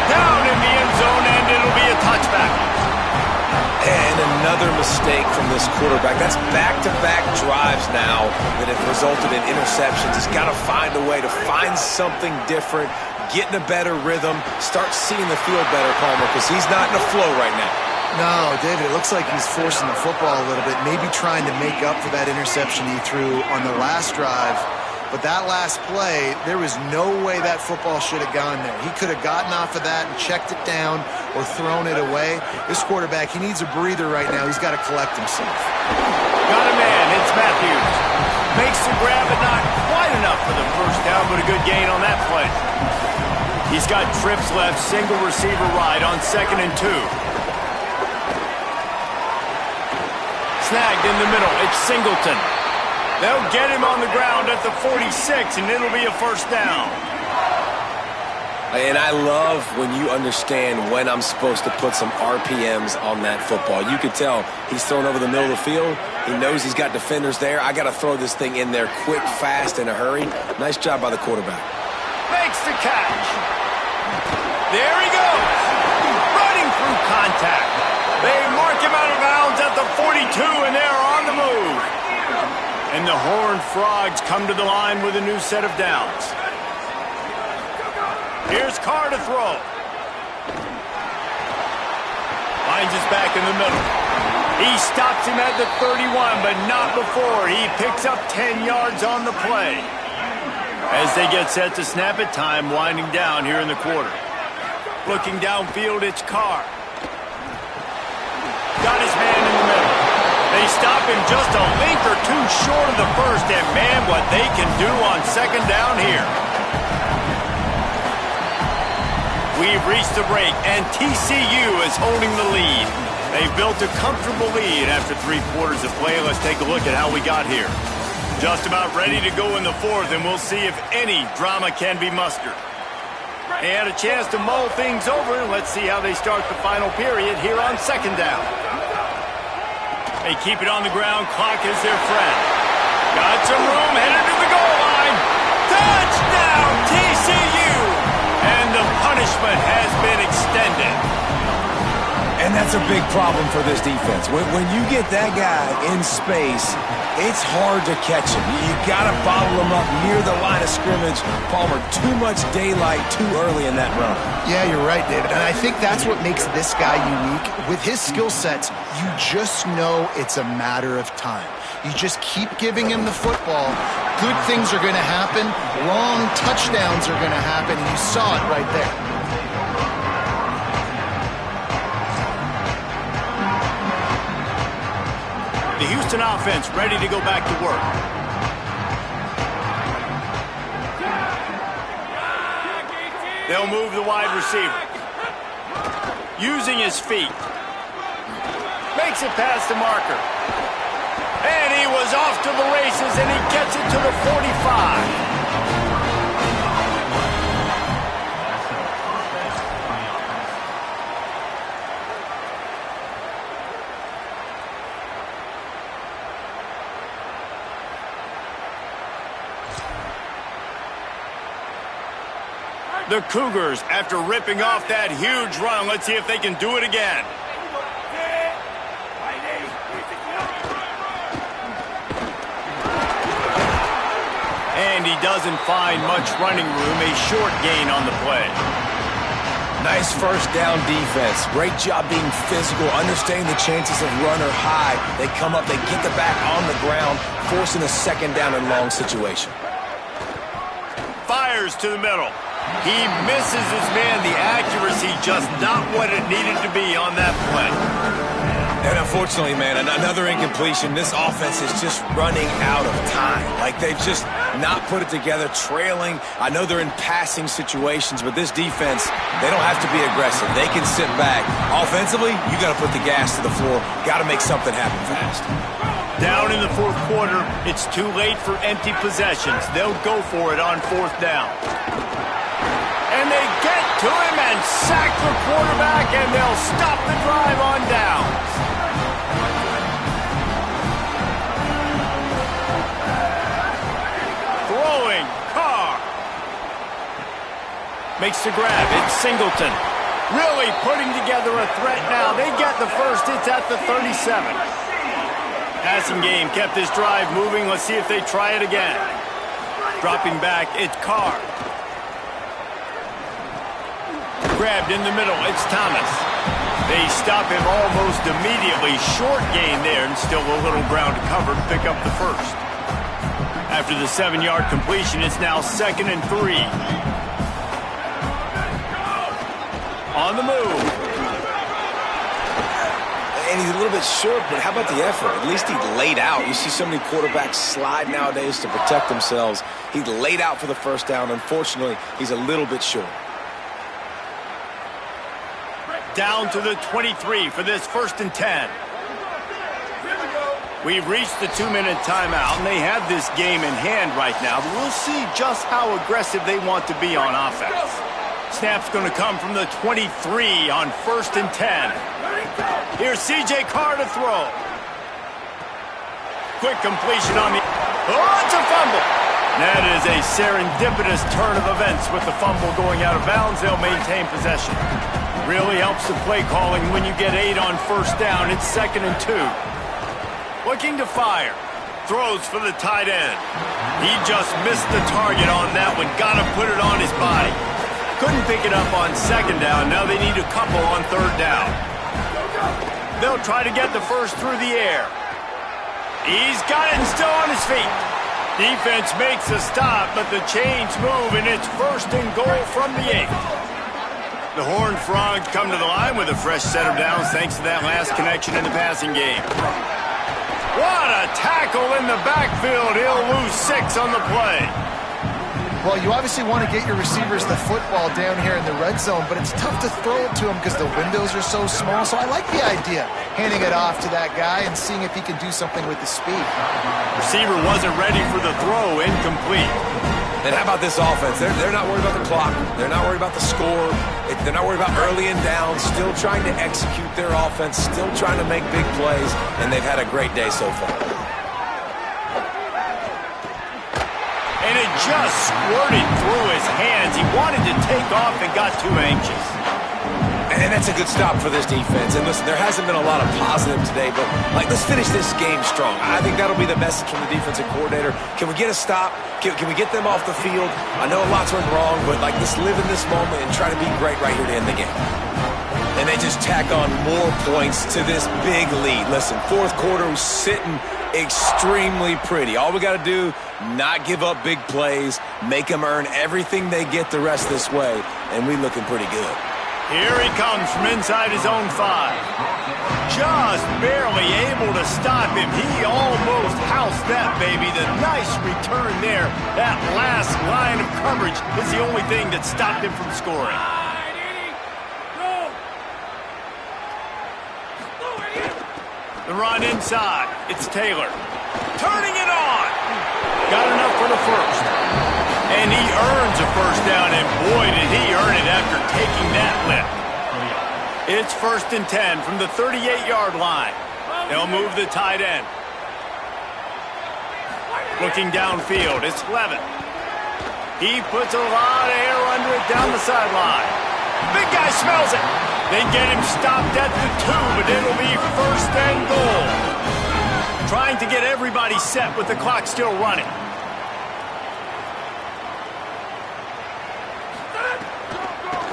Down in the end zone, and it'll be a touchback. And another mistake from this quarterback. That's back-to-back drives now that have resulted in interceptions. He's got to find a way to find something different, get in a better rhythm, start seeing the field better, Palmer, because he's not in a flow right now. No, David, it looks like he's forcing the football a little bit, maybe trying to make up for that interception he threw on the last drive. But that last play, there was no way that football should have gone there. He could have gotten off of that and checked it down or thrown it away. This quarterback, he needs a breather right now. He's got to collect himself. Got a man. It's Matthews. Makes the grab, but not quite enough for the first down, but a good gain on that play. He's got trips left, single receiver right on 2nd and 2. Snagged in the middle. It's Singleton. They'll get him on the ground at the 46, and it'll be a first down. And I love when you understand when I'm supposed to put some RPMs on that football. You could tell he's thrown over the middle of the field. He knows he's got defenders there. I got to throw this thing in there quick, fast, in a hurry. Nice job by the quarterback. Makes the catch. There he goes. Running through contact. They mark him out of bounds at the 42, and they're on the move. And the Horned Frogs come to the line with a new set of downs. Here's Carr to throw. Finds his back in the middle. He stops him at the 31, but not before. He picks up 10 yards on the play. As they get set to snap it, time winding down here in the quarter. Looking downfield, it's Carr. Got his man in the middle. They stop him just a length or two short of the first, and man, what they can do on 2nd down here. We've reached the break, and TCU is holding the lead. They've built a comfortable lead after 3 quarters of play. Let's take a look at how we got here. Just about ready to go in the 4th, and we'll see if any drama can be mustered. They had a chance to mull things over, and let's see how they start the final period here on 2nd down. They keep it on the ground. Clock is their friend. Got some room, headed to the goal line. Touchdown, TCU! And the punishment has been extended. And that's a big problem for this defense. When you get that guy in space, it's hard to catch him. You got to bottle him up near the line of scrimmage. Palmer, too much daylight too early in that run. Yeah, you're right, David. And I think that's what makes this guy unique. With his skill sets, you just know it's a matter of time. You just keep giving him the football. Good things are going to happen. Long touchdowns are going to happen. And you saw it right there. The Houston offense ready to go back to work. They'll move the wide receiver. Using his feet. Makes it past the marker. And he was off to the races, and he gets it to the 45. The Cougars, after ripping off that huge run, let's see if they can do it again. And he doesn't find much running room, a short gain on the play. Nice first down defense. Great job being physical, understanding the chances of run are high. They come up, they get the back on the ground, forcing a second down and long situation. Fires to the middle. He misses his man. The accuracy just not what it needed to be on that play. And unfortunately, man, another incompletion. This offense is just running out of time. Like, they've just not put it together, trailing. I know they're in passing situations, but this defense, they don't have to be aggressive. They can sit back. Offensively, you got to put the gas to the floor. Got to make something happen fast. Down in the fourth quarter, it's too late for empty possessions. They'll go for it on fourth down. And they get to him and sack the quarterback, and they'll stop the drive on downs. Throwing, Carr. Makes the grab, it's Singleton. Really putting together a threat now. They get the first, it's at the 37. Passing game kept this drive moving. Let's see if they try it again. Dropping back, it's Carr. Grabbed in the middle, it's Thomas. They stop him almost immediately. Short gain there, and still a little ground to cover to pick up the first. After the 7-yard completion, it's now 2nd and 3. On the move. And he's a little bit short, but how about the effort? At least he laid out. You see so many quarterbacks slide nowadays to protect themselves. He laid out for the first down. Unfortunately, he's a little bit short. Down to the 23 for this 1st and 10. We've reached the 2-minute timeout, and they have this game in hand right now, but we'll see just how aggressive they want to be on offense. Snap's going to come from the 23 on 1st and 10. Here's C.J. Carr to throw. Quick completion on the... Oh, it's a fumble! That is a serendipitous turn of events with the fumble going out of bounds. They'll maintain possession. Really helps the play calling when you get 8 on 1st down. It's 2nd and 2. Looking to fire. Throws for the tight end. He just missed the target on that one. Got to put it on his body. Couldn't pick it up on 2nd down. Now they need a couple on 3rd down. They'll try to get the first through the air. He's got it and still on his feet. Defense makes a stop, but the chains move, and it's 1st and goal from the 8. The Horned Frogs come to the line with a fresh set of downs thanks to that last connection in the passing game. What a tackle in the backfield. He'll lose 6 on the play. Well, you obviously want to get your receivers the football down here in the red zone, but it's tough to throw it to them because the windows are so small. So I like the idea, handing it off to that guy and seeing if he can do something with the speed. Receiver wasn't ready for the throw, incomplete. And how about this offense? They're not worried about the clock. They're not worried about the score. They're not worried about early and down. Still trying to execute their offense. Still trying to make big plays. And they've had a great day so far. And it just squirted through his hands. He wanted to take off and got too anxious. And that's a good stop for this defense. And listen, there hasn't been a lot of positive today, but let's finish this game strong. I think that'll be the message from the defensive coordinator. Can we get a stop? Can we get them off the field? I know a lot's went wrong, but let's live in this moment and try to be great right here to end the game. And they just tack on more points to this big lead. Listen, 4th quarter was sitting extremely pretty. All we got to do, not give up big plays, make them earn everything they get the rest this way, and we looking pretty good. Here he comes from inside his own 5. Just barely able to stop him. He almost housed that baby. The nice return there. That last line of coverage is the only thing that stopped him from scoring. The run inside. It's Taylor. Turning it on. Got enough for the first. And he earns a first down, and boy, did he earn it after taking that lift. It's 1st and 10 from the 38-yard line. They'll move the tight end. Looking downfield, it's Levin. He puts a lot of air under it down the sideline. Big guy smells it. They get him stopped at the 2, but it'll be first and goal. Trying to get everybody set with the clock still running.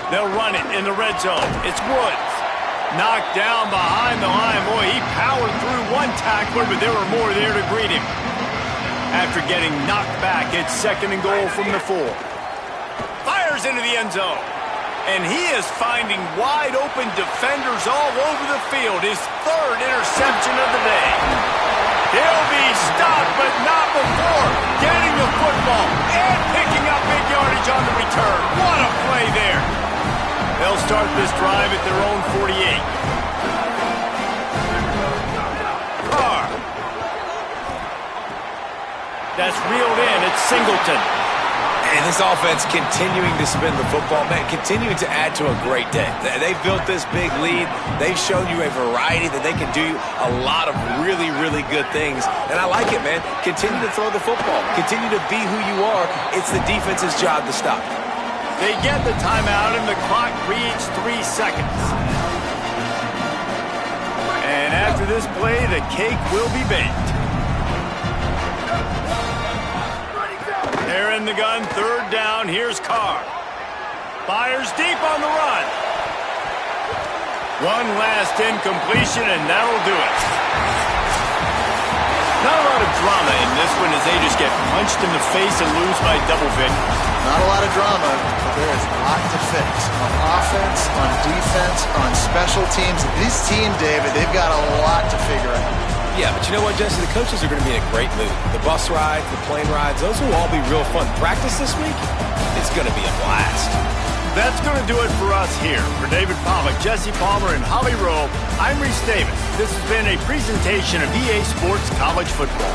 They'll run it in the red zone. It's Woods. Knocked down behind the line. Boy, he powered through one tackler, but there were more there to greet him. After getting knocked back, it's second and goal from the 4. Fires into the end zone. And he is finding wide open defenders all over the field. His third interception of the day. He'll be stopped, but not before getting the football and picking up big yardage on the return. What a play there. They'll start this drive at their own 48. Carr. That's reeled in. It's Singleton. And this offense continuing to spin the football, man, continuing to add to a great day. They've built this big lead. They've shown you a variety that they can do a lot of really, really good things. And I like it, man. Continue to throw the football. Continue to be who you are. It's the defense's job to stop. They get the timeout, and the clock reads 3 seconds. And after this play, the cake will be baked. They're in the gun, third down. Here's Carr. Fires deep on the run. One last incompletion, and that'll do it. Not a lot of drama in this one as they just get punched in the face and lose by double figures. Not a lot of drama, but there is a lot to fix. On offense, on defense, on special teams. This team, David, they've got a lot to figure out. Yeah, but you know what, Jesse? The coaches are going to be in a great mood. The bus rides, the plane rides, those will all be real fun. Practice this week, it's going to be a blast. That's going to do it for us here. For David Pollack, Jesse Palmer, and Holly Rowe, I'm Reese Davis. This has been a presentation of EA Sports College Football.